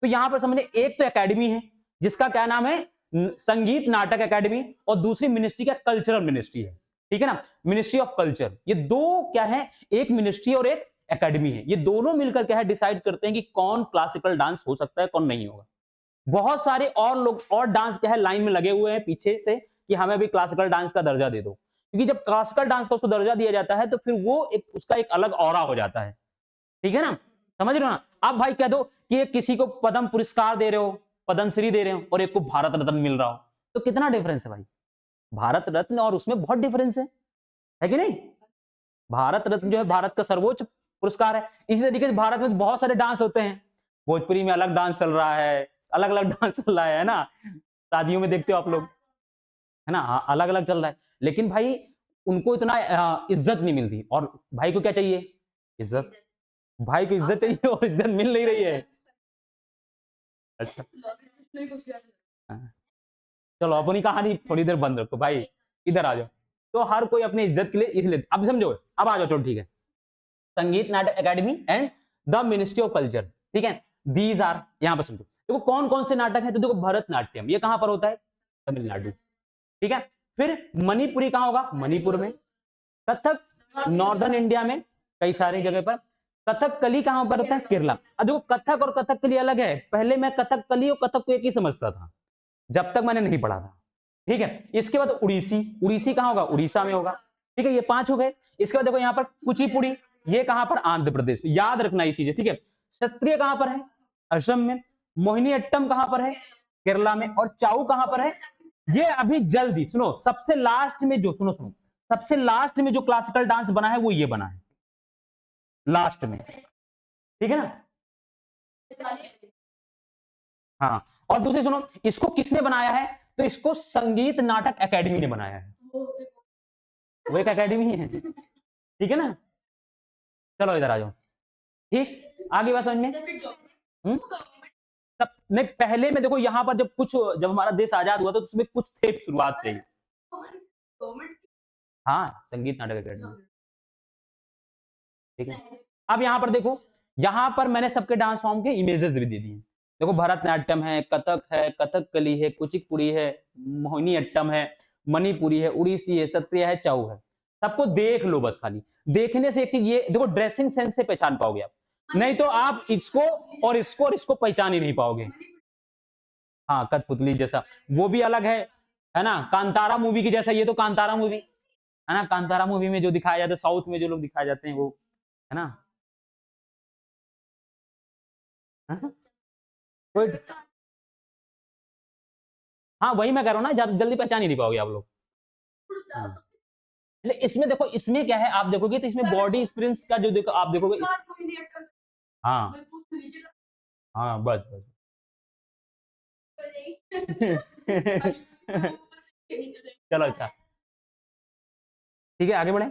तो यहां पर समझने, एक तो एकेडमी है जिसका क्या नाम है, संगीत नाटक एकेडमी, और दूसरी मिनिस्ट्री क्या, कल्चरल मिनिस्ट्री है। ठीक है ना, मिनिस्ट्री ऑफ कल्चर, ये दो क्या है, एक मिनिस्ट्री और एक एकेडमी है, ये दोनों मिलकर क्या है डिसाइड करते हैं कि कौन क्लासिकल डांस हो सकता है कौन नहीं होगा। बहुत सारे और लोग और डांस क्या है लाइन में लगे हुए हैं पीछे से कि हमें भी क्लासिकल डांस का दर्जा दे दो, क्योंकि जब क्लासिकल डांस का उसको दर्जा दिया जाता है तो फिर वो एक उसका एक अलग ऑरा हो जाता है। ठीक है ना, समझ रहे हो ना, आप भाई कह दो कि एक किसी को पद्म पुरस्कार दे रहे हो, पद्मश्री दे रहे हो, और एक को भारत रत्न मिल रहा हो, तो कितना डिफरेंस है भाई, भारत रत्न और उसमें बहुत डिफरेंस है कि नहीं। भारत रत्न जो है भारत का सर्वोच्च पुरस्कार है। इसी तरीके से भारत में बहुत सारे डांस होते हैं, भोजपुरी में अलग डांस चल रहा है, अलग अलग डांस चल रहा है ना, शादियों में देखते हो आप लोग, है ना, हाँ अलग अलग चल रहा है, लेकिन भाई उनको इतना इज्जत नहीं मिलती, और भाई को क्या चाहिए, इज्जत, भाई को इज्जत चाहिए और इज्जत मिल नहीं रही है। अच्छा, हाँ। चलो अपनी कहानी थोड़ी देर बंद रखो भाई, इधर आ जाओ। तो हर कोई अपनी इज्जत के लिए इसलिए, अब समझो, अब आ जाओ, चलो ठीक है, संगीत नाटक academy and the ministry of culture. ठीक है, दीज आर, यहां पर समझो, देखो कौन कौन से नाटक हैं, तो देखो भरतनाट्यम ये कहां पर होता है, तमिलनाडु। ठीक है, फिर मणिपुरी कहां होगा, मणिपुर में। कथक नॉर्दर्न इंडिया में कई सारी जगह पर। कथकली कहां पर होता है, केरला। अब देखो कथक और कथकली अलग है, पहले मैं कथकली और कथक को एक ही समझता था जब तक मैंने नहीं पढ़ा था। ठीक है, इसके बाद उड़ीसी, उड़ीसी कहां होगा, उड़ीसा में होगा। ठीक है, ये 5 हो गए। इसके बाद देखो यहां पर कुचिपुड़ी, ये कहां पर, आंध्र प्रदेश में, याद रखना ये चीजें। ठीक है, क्षत्रिय कहां पर है, असम में। मोहिनी अट्टम कहां पर है, केरला में। और चाऊ कहां पर है, ये अभी जल्दी सुनो, सबसे लास्ट में जो, सुनो सुनो, सबसे लास्ट में जो क्लासिकल डांस बना है वो ये बना है लास्ट में। ठीक है ना, हाँ, और दूसरी सुनो, इसको किसने बनाया है, तो इसको संगीत नाटक एकेडमी ने बनाया है, वो एक एकेडमी है। ठीक है ना, चलो इधर आ जाओ। ठीक, आगे बात समझ में। तब नहीं, पहले में देखो यहाँ पर जब कुछ, जब हमारा देश आजाद हुआ तो उसमें कुछ थे शुरुआत से ही। हाँ, संगीत नाटक अकेडमी। ठीक है, अब यहाँ पर देखो, यहाँ पर मैंने सबके डांस फॉर्म के इमेजेस भी दे दिए। देखो भरतनाट्यम है, कथक है, कथकली है, कुचिपुड़ी है, मोहिनी अट्टम है, मणिपुरी है, उड़ीसी है, सत्रिया है, चाऊ है। सबको देख लो बस, खाली देखने से एक चीज ये देखो, ड्रेसिंग सेंस से पहचान पाओगे आप, नहीं तो आप इसको और इसको पहचान ही नहीं पाओगे। हाँ, कठपुतली जैसा, वो भी अलग है ना, कांतारा मूवी की जैसा, ये तो कांतारा मूवी है ना, कांतारा मूवी में जो दिखाया जाता है, साउथ में जो लोग दिखाए जाते हैं वो, है ना। हाँ? कोई, हाँ वही मैं कह रहा हूँ ना, जल्दी पहचान ही नहीं पाओगे आप लोग। हाँ। इसमें देखो, इसमें क्या है, आप देखोगे तो इसमें बॉडी स्प्रिंग्स का जो देखो आप देखोगे हाँ, हाँ बस बस। चलो अच्छा, ठीक है आगे बढ़े।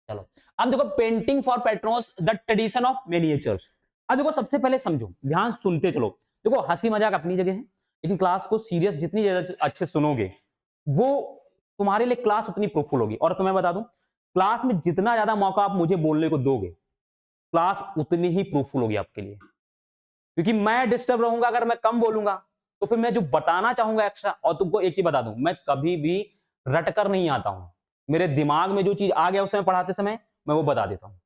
चलो अब देखो, painting for Petros the tradition of miniatures. अब देखो सबसे पहले समझो, ध्यान सुनते चलो। देखो हंसी मजाक अपनी जगह है, लेकिन क्लास को सीरियस जितनी ज्यादा अच्छे सुनोगे, वो तुम्हारे लिए क्लास उतनी फ्रूटफुल होगी। और तुम्हें बता दूं, क्लास में जितना ज्यादा मौका आप मुझे बोलने को दोगे, क्लास उतनी ही फ्रूटफुल होगी आपके लिए। क्योंकि मैं डिस्टर्ब रहूंगा अगर मैं कम बोलूंगा, तो फिर मैं जो बताना चाहूंगा एक्स्ट्रा। और तुमको एक चीज बता दूं, मैं कभी भी रट कर नहीं आता हूं। मेरे दिमाग में जो चीज आ गया उस समय पढ़ाते समय, मैं वो बता देता हूं।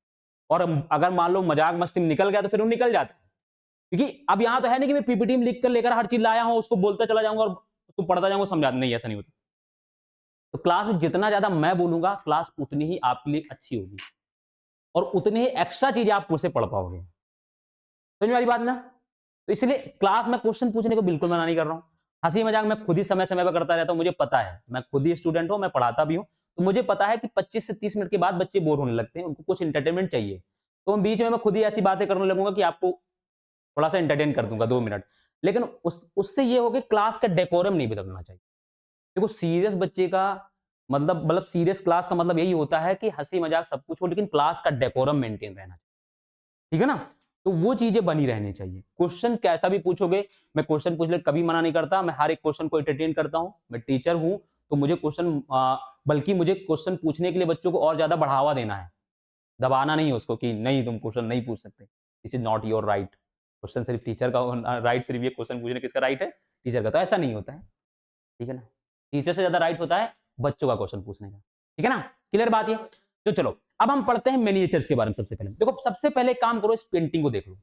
और अगर मान लो मजाक मस्ती में निकल गया, तो फिर वो निकल जाता है। क्योंकि अब यहां तो है नहीं कि मैं पीपीटी में लिख कर लेकर हर चीज लाया हूं, उसको बोलता चला जाऊंगा और उसको पढ़ता जाऊंगा, समझा नहीं, ऐसा नहीं होता। तो क्लास में जितना ज्यादा मैं बोलूंगा, क्लास उतनी ही आपके लिए अच्छी होगी और उतनी ही एक्स्ट्रा चीजें आप मुझसे पढ़ पाओगे। समझ में वाली बात ना? तो इसलिए क्लास में क्वेश्चन पूछने को बिल्कुल मना नहीं कर रहा हूं। हंसी मजाक मैं खुद ही समय समय पर करता रहता हूं, मुझे पता है, मैं खुद ही स्टूडेंट हूं, मैं पढ़ाता भी हूं। तो मुझे पता है कि 25 से 30 मिनट के बाद बच्चे बोर होने लगते हैं, उनको कुछ इंटरटेनमेंट चाहिए। तो बीच में मैं खुद ही ऐसी बातें करने लगूंगा कि आपको थोड़ा सा एंटरटेन कर दूंगा 2 मिनट। लेकिन उससे ये हो कि क्लास का डेकोरम नहीं बदलना चाहिए। देखो सीरियस बच्चे का मतलब सीरियस क्लास का मतलब यही होता है कि हंसी मजाक सब कुछ हो, लेकिन क्लास का डेकोरम मेंटेन रहना चाहिए। ठीक है ना? तो वो चीजें बनी रहनी चाहिए। क्वेश्चन कैसा भी पूछोगे, मैं क्वेश्चन पूछने कभी मना नहीं करता, मैं हर एक क्वेश्चन को एंटरटेन करता हूं। मैं टीचर हूं, तो मुझे बल्कि मुझे क्वेश्चन पूछने के लिए बच्चों को और ज्यादा बढ़ावा देना है, दबाना नहीं है उसको कि नहीं तुम क्वेश्चन नहीं पूछ सकते। This is not your right. Question सिर्फ टीचर का राइट, सिर्फ ये क्वेश्चन पूछने किसका राइट है? टीचर का। तो ऐसा नहीं होता है, ठीक है ना? टीचर से ज्यादा राइट होता है बच्चों का क्वेश्चन पूछने का। ठीक है ना? क्लियर बात ये? तो चलो अब हम पढ़ते हैं मिनिएचर्स के बारे में। सबसे पहले देखो, सबसे पहले काम करो, इस पेंटिंग को देख लो।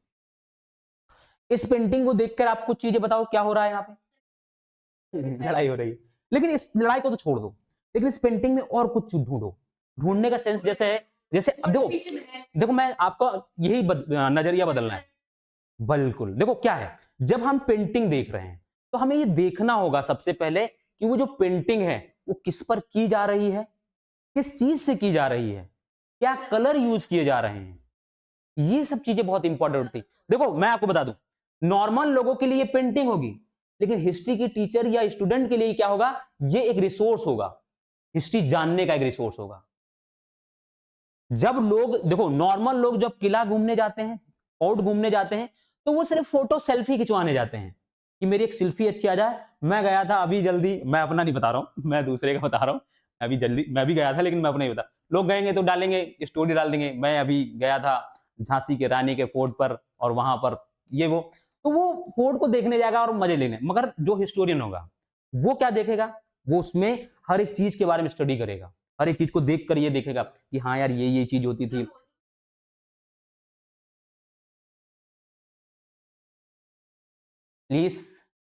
इस पेंटिंग को देखकर आप कुछ चीजें बताओ, क्या हो रहा है यहाँ पे? लड़ाई हो रही है। लेकिन इस लड़ाई को तो छोड़ दो, लेकिन इस पेंटिंग में और कुछ ढूंढो। ढूंढने का सेंस जैसे है, जैसे अब देखो, देखो मैं आपका यही नजरिया बदलना है। बिल्कुल, देखो क्या है, जब हम पेंटिंग देख रहे हैं, तो हमें ये देखना होगा सबसे पहले कि वो जो पेंटिंग है, वो किस पर की जा रही है, किस चीज से की जा रही है, क्या कलर यूज किए जा रहे हैं। ये सब चीजें बहुत इंपॉर्टेंट होती। देखो मैं आपको बता दूं, नॉर्मल लोगों के लिए पेंटिंग होगी, लेकिन हिस्ट्री की टीचर या स्टूडेंट के लिए क्या होगा? ये एक रिसोर्स होगा, हिस्ट्री जानने का एक रिसोर्स होगा। जब लोग देखो, नॉर्मल लोग जब किला घूमने जाते हैं, फोर्ट घूमने जाते हैं, तो वो सिर्फ फोटो सेल्फी खिंचवाने जाते हैं कि मेरी एक सेल्फी अच्छी आ जाए। मैं गया था अभी जल्दी, मैं अपना नहीं बता रहा हूं, मैं दूसरे का बता रहा हूं। अभी जल्दी मैं भी गया था, लेकिन मैं अपना नहीं बता। लोग गएंगे तो डालेंगे, स्टोरी डाल देंगे, मैं अभी गया था झांसी के रानी के फोर्ट पर, और वहां पर ये वो। तो वो फोर्ट को देखने जाएगा और मजे लेने। मगर जो हिस्टोरियन होगा, वो क्या देखेगा? वो उसमें हर एक चीज के बारे में स्टडी करेगा, हर एक चीज को देख कर ये देखेगा कि हाँ यार ये चीज होती थी। प्लीज,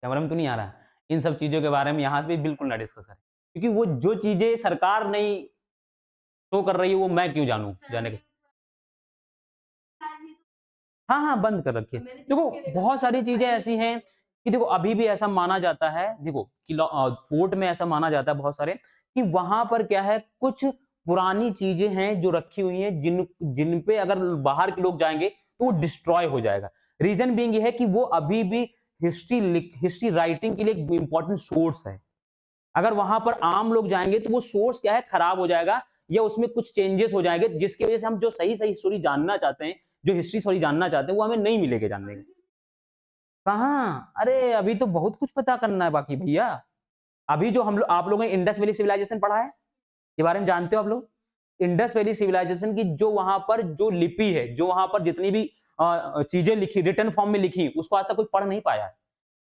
कैमरा में तो नहीं आ रहा। इन सब चीजों के बारे में यहाँ पे बिल्कुल ना डिस्कस करें, क्योंकि वो जो चीजें सरकार नहीं शो कर रही है, वो मैं क्यों जानू जाने के। हाँ हाँ, बंद कर रखिए। देखो बहुत सारी चीजें ऐसी हैं कि देखो अभी भी ऐसा माना जाता है, देखो किला फोर्ट में ऐसा माना जाता है बहुत सारे, कि वहां पर क्या है, कुछ पुरानी चीजें हैं जो रखी हुई हैं, जिन जिन पे अगर बाहर के लोग जाएंगे तो वो डिस्ट्रॉय हो जाएगा। रीजन बीइंग ये है कि वो अभी भी हिस्ट्री राइटिंग के लिए एक इंपॉर्टेंट सोर्स है। अगर वहां पर आम लोग जाएंगे तो वो सोर्स क्या है, खराब हो जाएगा, या उसमें कुछ चेंजेस हो जाएंगे, जिसकी वजह से हम जो सही सही स्टोरी जानना चाहते हैं, जो हिस्ट्री सॉरी जानना चाहते हैं, वो हमें नहीं मिलेगा जानने को। कहाँ? अरे अभी तो बहुत कुछ पता करना है बाकी भैया। अभी जो हम लोग आप लोगों ने इंडस वैली सिविलाइजेशन पढ़ा है, के बारे में जानते हो आप लोग? इंडस वैली सिविलाइजेशन की जो वहां पर जो लिपि है, जो वहां पर जितनी भी चीजें लिखी, रिटर्न फॉर्म में लिखी, उसको आज तक कोई पढ़ नहीं पाया है।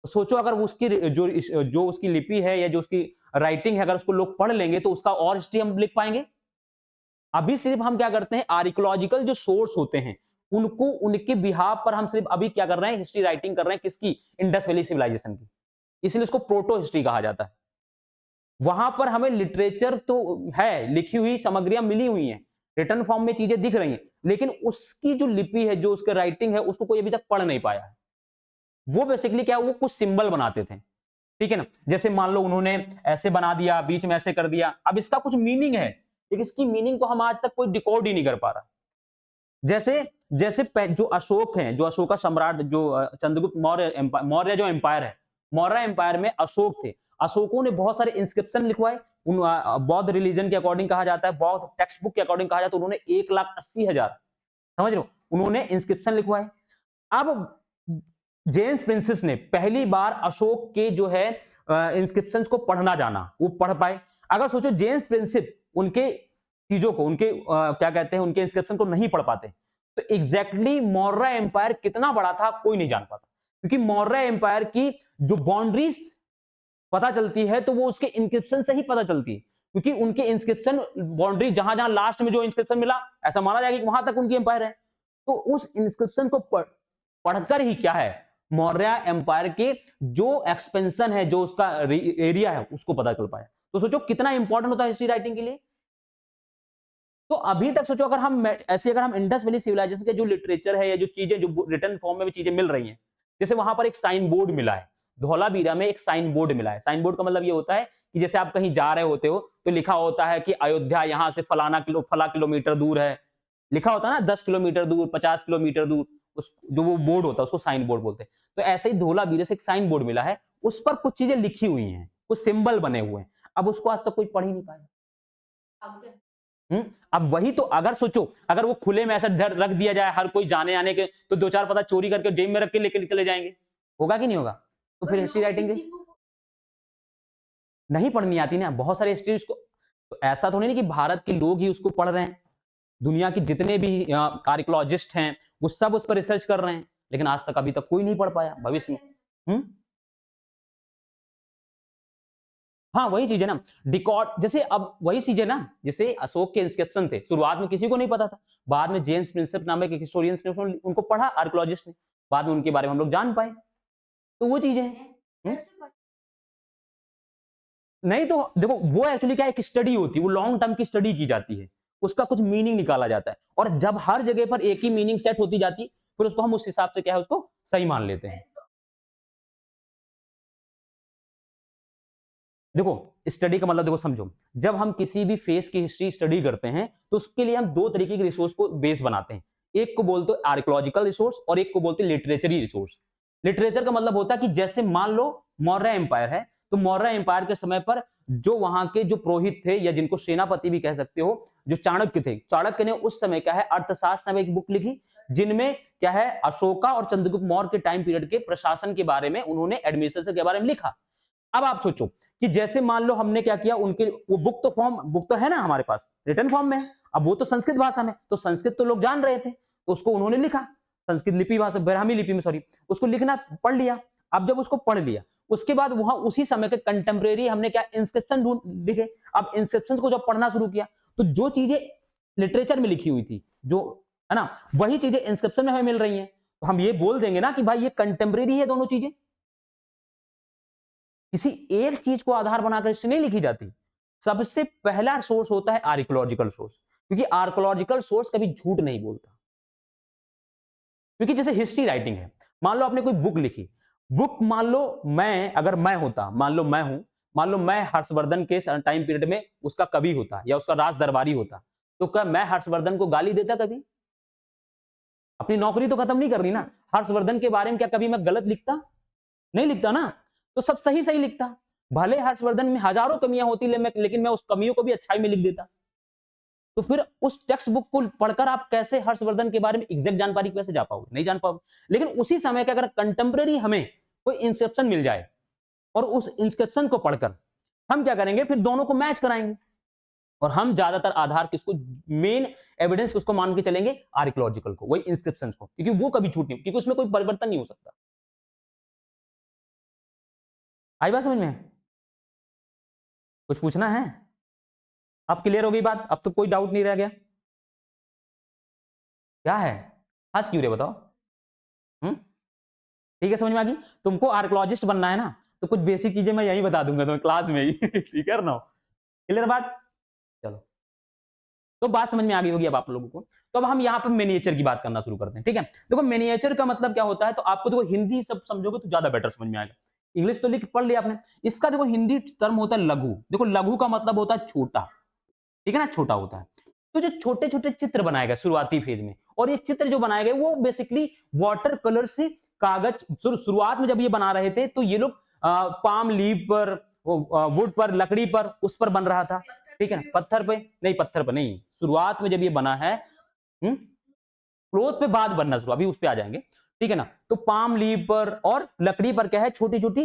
तो सोचो अगर उसकी जो उसकी लिपि है या जो उसकी राइटिंग है, अगर उसको लोग पढ़ लेंगे, तो उसका और हिस्ट्री हम लिख पाएंगे। अभी सिर्फ हम क्या करते हैं, आर्कियोलॉजिकल जो सोर्स होते हैं, उनको उनके बिहाफ पर हम सिर्फ अभी क्या कर रहे हैं, हिस्ट्री राइटिंग कर रहे हैं। किसकी? इंडस वैली सिविलाइजेशन की। इसलिए इसको प्रोटो हिस्ट्री कहा जाता है। वहां पर हमें लिटरेचर तो है, लिखी हुई सामग्रियां मिली हुई हैं, रिटर्न फॉर्म में चीजें दिख रही हैं, लेकिन उसकी जो लिपि है, जो उसके राइटिंग है, उसको कोई अभी तक पढ़ नहीं पाया है। वो बेसिकली क्या, वो कुछ सिंबल बनाते थे, ठीक है ना? जैसे मान लो उन्होंने ऐसे बना दिया, बीच में ऐसे कर दिया, अब इसका कुछ मीनिंग है, लेकिन इसकी मीनिंग को हम आज तक कोई डिकोड ही नहीं कर पा रहा। जैसे जैसे जो अशोक हैं, जो अशोका सम्राट, जो चंद्रगुप्त मौर्य जो एम्पायर है, मौर्य एम्पायर में अशोक थे। अशोकों ने बहुत सारे इंस्क्रिप्शन लिखवाए, उन बौद्ध रिलीजन के अकॉर्डिंग कहा जाता है, बौद्ध टेक्स्ट बुक के अकॉर्डिंग कहा जाता है, उन्होंने 1,80,000, समझ रहे हो, उन्होंने इंस्क्रिप्शन लिखवाए। अब जेम्स प्रिंसेस ने पहली बार अशोक के जो है इंस्क्रिप्शन को पढ़ना जाना, वो पढ़ पाए। अगर सोचो जेम्स प्रिंसेप उनके चीजों को, उनके क्या कहते हैं, उनके इंस्क्रिप्शन को नहीं पढ़ पाते, तो एग्जैक्टली मौर्य एम्पायर कितना बड़ा था कोई नहीं जान पाता, क्योंकि मौर्य एम्पायर की जो बाउंड्रीज पता चलती है तो वो उसके इंस्क्रिप्शन से ही पता चलती है, क्योंकि उनके इंस्क्रिप्शन बाउंड्री जहां जहां लास्ट में जो इंस्क्रिप्शन मिला, ऐसा माना जाएगा कि वहां तक उनकी एम्पायर है। तो उस इंस्क्रिप्शन को पढ़कर ही क्या है, मौर्य एम्पायर के जो एक्सपेंशन है, जो उसका एरिया है, उसको पता चल पाया। तो सोचो कितना इंपॉर्टेंट होता है हिस्ट्री राइटिंग के लिए। तो अभी तक सोचो अगर हम इंडस वैली सिविलाइजेशन के जो लिटरेचर है या जो चीजें जो रिटन फॉर्म में भी चीजें मिल रही हैं, जैसे वहां पर एक साइन बोर्ड मिला है, धौलावीरा में एक साइन बोर्ड मिला है। साइन बोर्ड का मतलब ये होता है कि जैसे आप कहीं जा रहे होते हो तो लिखा होता है कि अयोध्या यहां से फला किलोमीटर दूर है, लिखा होता है ना, 10 किलोमीटर दूर, 50 किलोमीटर दूर, उस जो वो बोर्ड होता है उसको साइन बोर्ड बोलते हैं। तो ऐसे ही धौलावीरा से एक साइन बोर्ड मिला है, उस पर कुछ चीजें लिखी हुई हैं, कुछ सिंबल बने हुए हैं। अब उसको आज तक कोई पढ़ ही नहीं पाया। अब वही तो, अगर सोचो अगर वो खुले में ऐसा रख दिया जाए हर कोई जाने आने के, तो दो चार पता चोरी करके जेब में रख के लेके चले जाएंगे, होगा कि नहीं होगा? तो फिर हिस्ट्री राइटिंग नहीं पढ़नी आती ना, बहुत सारे हिस्ट्री उसको, तो ऐसा तो नहीं कि भारत के लोग ही उसको पढ़ रहे हैं, दुनिया के जितने भी आर्कियोलॉजिस्ट हैं वो सब उस पर रिसर्च कर रहे हैं, लेकिन आज तक अभी तक कोई नहीं पढ़ पाया। भविष्य में हाँ वही चीज है ना, डिकॉर्ड, जैसे अब वही चीज है ना, जैसे अशोक के इंस्क्रिप्शन थे, शुरुआत में किसी को नहीं पता था, बाद में जेम्स प्रिंसेप नामक एक हिस्टोरियंस ने उनको पढ़ा, आर्कियोलॉजिस्ट ने, बाद में उनके बारे में हम लोग जान पाए। तो वो चीजें हैं। नहीं तो देखो वो एक्चुअली क्या, एक स्टडी होती है, वो लॉन्ग टर्म की स्टडी की जाती है, उसका कुछ मीनिंग निकाला जाता है, और जब हर जगह पर एक ही मीनिंग सेट होती जाती है, फिर उसको हम उस हिसाब से क्या है उसको सही मान लेते हैं। देखो स्टडी का मतलब देखो समझो, जब हम किसी भी फेस की हिस्ट्री स्टडी करते हैं तो उसके लिए हम दो तरीके के रिसोर्स को बेस बनाते हैं, एक को बोलते हैं आर्कियोलॉजिकल रिसोर्स और एक को बोलते हैं लिटरेचरी रिसोर्स। लिटरेचर का मतलब होता है कि जैसे मान लो मौर्य एम्पायर है, तो मौर्य एम्पायर के समय पर जो वहां के जो पुरोहित थे या जिनको सेनापति भी कह सकते हो, जो चाणक्य थे, चाणक्य ने उस समय क्या है अर्थशास्त्र नामक एक बुक लिखी, जिनमें क्या है अशोका और चंद्रगुप्त मौर्य के टाइम पीरियड के प्रशासन के बारे में उन्होंने एडमिनिस्ट्रेशन के बारे में लिखा। अब आप सोचो कि जैसे मान लो हमने क्या किया, उनके वो बुक तो है ना हमारे पास रिटन फॉर्म में, अब वो तो संस्कृत भाषा में, तो संस्कृत तो लोग जान रहे थे, तो उसको उन्होंने लिखा संस्कृत लिपि भाषा, ब्राह्मी लिपि में, सॉरी, उसको लिखना पढ़ लिया। अब जब उसको पढ़ लिया उसके बाद वहां उसी समय के कंटेम्प्रेरी हमने क्या इंस्क्रिप्शन लिखे। अब इंस्क्रिप्शन को जब पढ़ना शुरू किया तो जो चीजें लिटरेचर में लिखी हुई थी, जो है ना, वही चीजें इंस्क्रिप्शन में हमें मिल रही हैं, तो हम ये बोल देंगे ना कि भाई ये कंटेम्प्रेरी है दोनों चीजें, किसी एक चीज को आधार बनाकर हिस्ट्री नहीं लिखी जाती। सबसे पहला सोर्स होता है आर्कियोलॉजिकल सोर्स, क्योंकि आर्कियोलॉजिकल सोर्स कभी झूठ नहीं बोलता। क्योंकि जैसे हिस्ट्री राइटिंग है, मान लो आपने कोई बुक लिखी, बुक मान लो अगर मैं होता, मान लो मैं हर्षवर्धन के टाइम पीरियड में उसका कवि होता या उसका राज दरबारी होता, तो क्या मैं हर्षवर्धन को गाली देता कभी? अपनी नौकरी तो खत्म नहीं करनी ना। हर्षवर्धन के बारे में क्या कभी मैं गलत लिखता? नहीं लिखता ना, तो सब सही सही लिखता। भले हर्षवर्धन में हजारों कमियां होती, लेकिन मैं उस कमियों को भी अच्छाई में लिख देता। तो फिर उस टेक्स्ट बुक को पढ़कर आप कैसे हर्षवर्धन के बारे में एग्जैक्ट जानकारी कैसे जा पाओगे? नहीं जान पाओगे। लेकिन उसी समय के अगर कंटेम्प्रेरी हमें कोई इंस्क्रिप्शन मिल जाए और उस इंस्क्रिप्शन को पढ़कर हम क्या करेंगे, फिर दोनों को मैच कराएंगे, और हम ज्यादातर आधार किसको, मेन एविडेंस किसको मान के चलेंगे, आर्कियोलॉजिकल को, वही इंस्क्रिप्शन को, क्योंकि वो कभी छूट नहीं, क्योंकि उसमें कोई परिवर्तन नहीं हो सकता। आई बात समझ में? कुछ पूछना है? अब क्लियर हो गई बात, अब तो कोई डाउट नहीं रह गया। क्या है, हंस क्यों रे बताओ? ठीक है, समझ में आ गई। तुमको आर्कियोलॉजिस्ट बनना है ना, तो कुछ बेसिक चीजें मैं यही बता दूंगा तुम्हें क्लास में ही ठीक है ना? क्लियर बात? चलो, तो बात समझ में आ गई होगी अब आप लोगों को। तो अब हम यहाँ पर मिनिएचर की बात करना शुरू करते हैं, ठीक है? देखो मिनिएचर का मतलब क्या होता है, तो आपको देखो हिंदी सब समझोगे तो ज्यादा बेटर समझ में आएगा। इंग्लिश तो लिख पढ़ लिया आपने, इसका देखो हिंदी टर्म होता है लघु। देखो लघु का मतलब होता है छोटा, ठीक है ना, छोटा होता है। तो जो छोटे छोटे चित्र बनाए गए शुरुआती फेज में, और ये चित्र जो बनाए गए वो बेसिकली वाटर कलर से कागज, शुरुआत में जब ये बना रहे थे तो ये लोग पाम लीफ पर वो वुड पर, लकड़ी पर, उस पर बन रहा था, ठीक है ना, पत्थर पे नहीं, पत्थर पर नहीं, शुरुआत में जब ये बना है, क्लोथ पे बाद बनना शुरू, अभी उस पे आ जाएंगे, ठीक है ना। तो पाम लीव पर और लकड़ी पर क्या है, छोटी छोटी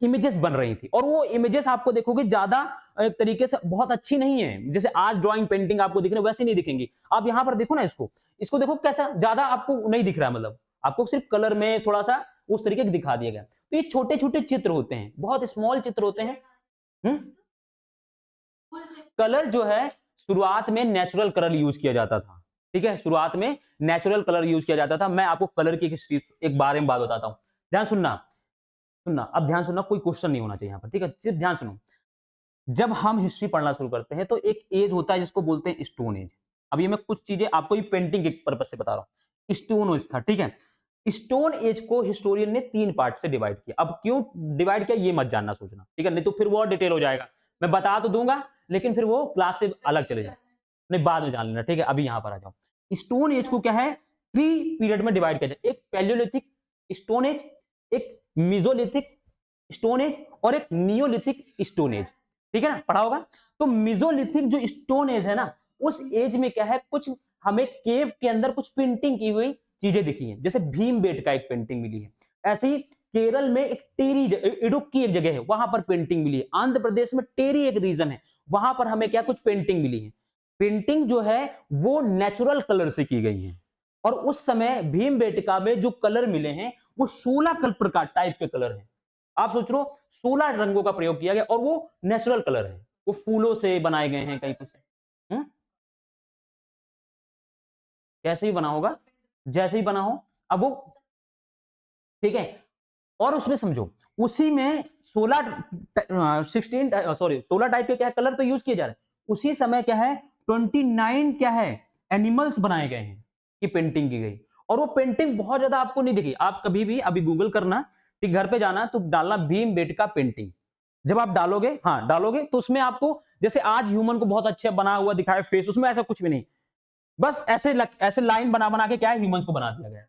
इमेजेस बन रही थी, और वो इमेजेस आपको देखोगे ज्यादा एक तरीके से बहुत अच्छी नहीं है, जैसे आज ड्राइंग पेंटिंग आपको दिख रहे वैसे नहीं दिखेंगी। आप यहां पर देखो ना, इसको देखो कैसा ज्यादा आपको नहीं दिख रहा, मतलब आपको सिर्फ कलर में थोड़ा सा उस तरीके से दिखा दिया गया। तो ये छोटे छोटे चित्र होते हैं, बहुत स्मॉल चित्र होते हैं। कलर जो है शुरुआत में नेचुरल कलर यूज किया जाता था, ठीक है, शुरुआत में नेचुरल कलर यूज किया जाता था। मैं आपको कलर की एक बारे में बात बताता हूं, ध्यान सुनना, अब ध्यान सुनना, कोई क्वेश्चन नहीं होना चाहिए यहाँ पर, ठीक है, सिर्फ ध्यान सुनो। जब हम हिस्ट्री पढ़ना शुरू करते हैं तो एक एज होता है जिसको बोलते हैं स्टोन एज। अब ये मैं कुछ चीजें आपको ये पेंटिंग के पर्पज से बता रहा हूँ। स्टोन एज था, ठीक है। स्टोन एज को हिस्टोरियन ने 3 पार्ट से डिवाइड किया। अब क्यों डिवाइड किया ये मत जानना सोचना, ठीक है, नहीं तो फिर वो और डिटेल हो जाएगा। मैं बता तो दूंगा लेकिन फिर वो क्लास से अलग चले जाए, नहीं बाद में जान लेना, ठीक है। अभी यहां पर आ जाओ। स्टोन एज को क्या है, 3 पीरियड में डिवाइड किया जाए, एक पैलियोलिथिक स्टोन एज, एक मिजोलिथिक स्टोन एज और एक नियोलिथिक स्टोन एज, ठीक है ना, पढ़ा होगा। तो मिजोलिथिक जो स्टोन एज है ना, उस एज में क्या है, कुछ हमें केव के अंदर कुछ पेंटिंग की हुई चीजें दिखी हैं, जैसे भीमबेटका एक पेंटिंग मिली है। ऐसे ही केरल में एक टेरी, इडुक्की एक जगह है, वहां पर पेंटिंग मिली है। आंध्र प्रदेश में टेरी एक रीजन है, वहां पर हमें क्या कुछ पेंटिंग मिली है। पेंटिंग जो है वो नेचुरल कलर से की गई है, और उस समय भीमबेटका में जो कलर मिले हैं वो 16 कलर प्रकार टाइप के कलर हैं। आप सोच लो 16 रंगों का प्रयोग किया गया, और वो नेचुरल कलर है, वो फूलों से बनाए गए हैं कहीं कुछ। कैसे ही बना होगा, जैसे ही बना हो, अब वो, ठीक है। और उसमें समझो उसी में 16 टाइप के क्या कलर तो यूज किए जा रहे हैं। उसी समय क्या है 29 क्या है एनिमल्स बनाए गए हैं कि पेंटिंग की गई, और वो पेंटिंग बहुत ज्यादा आपको नहीं दिखी। आप कभी भी अभी गूगल करना, ठीक, घर पे जाना तो डालना भीमबेटका पेंटिंग। जब आप डालोगे, हाँ डालोगे, तो उसमें आपको जैसे आज ह्यूमन को बहुत अच्छा बना हुआ दिखाए फेस, उसमें ऐसा कुछ भी नहीं, बस ऐसे लाइन बना बना के क्या है ह्यूमंस को बना दिया गया है।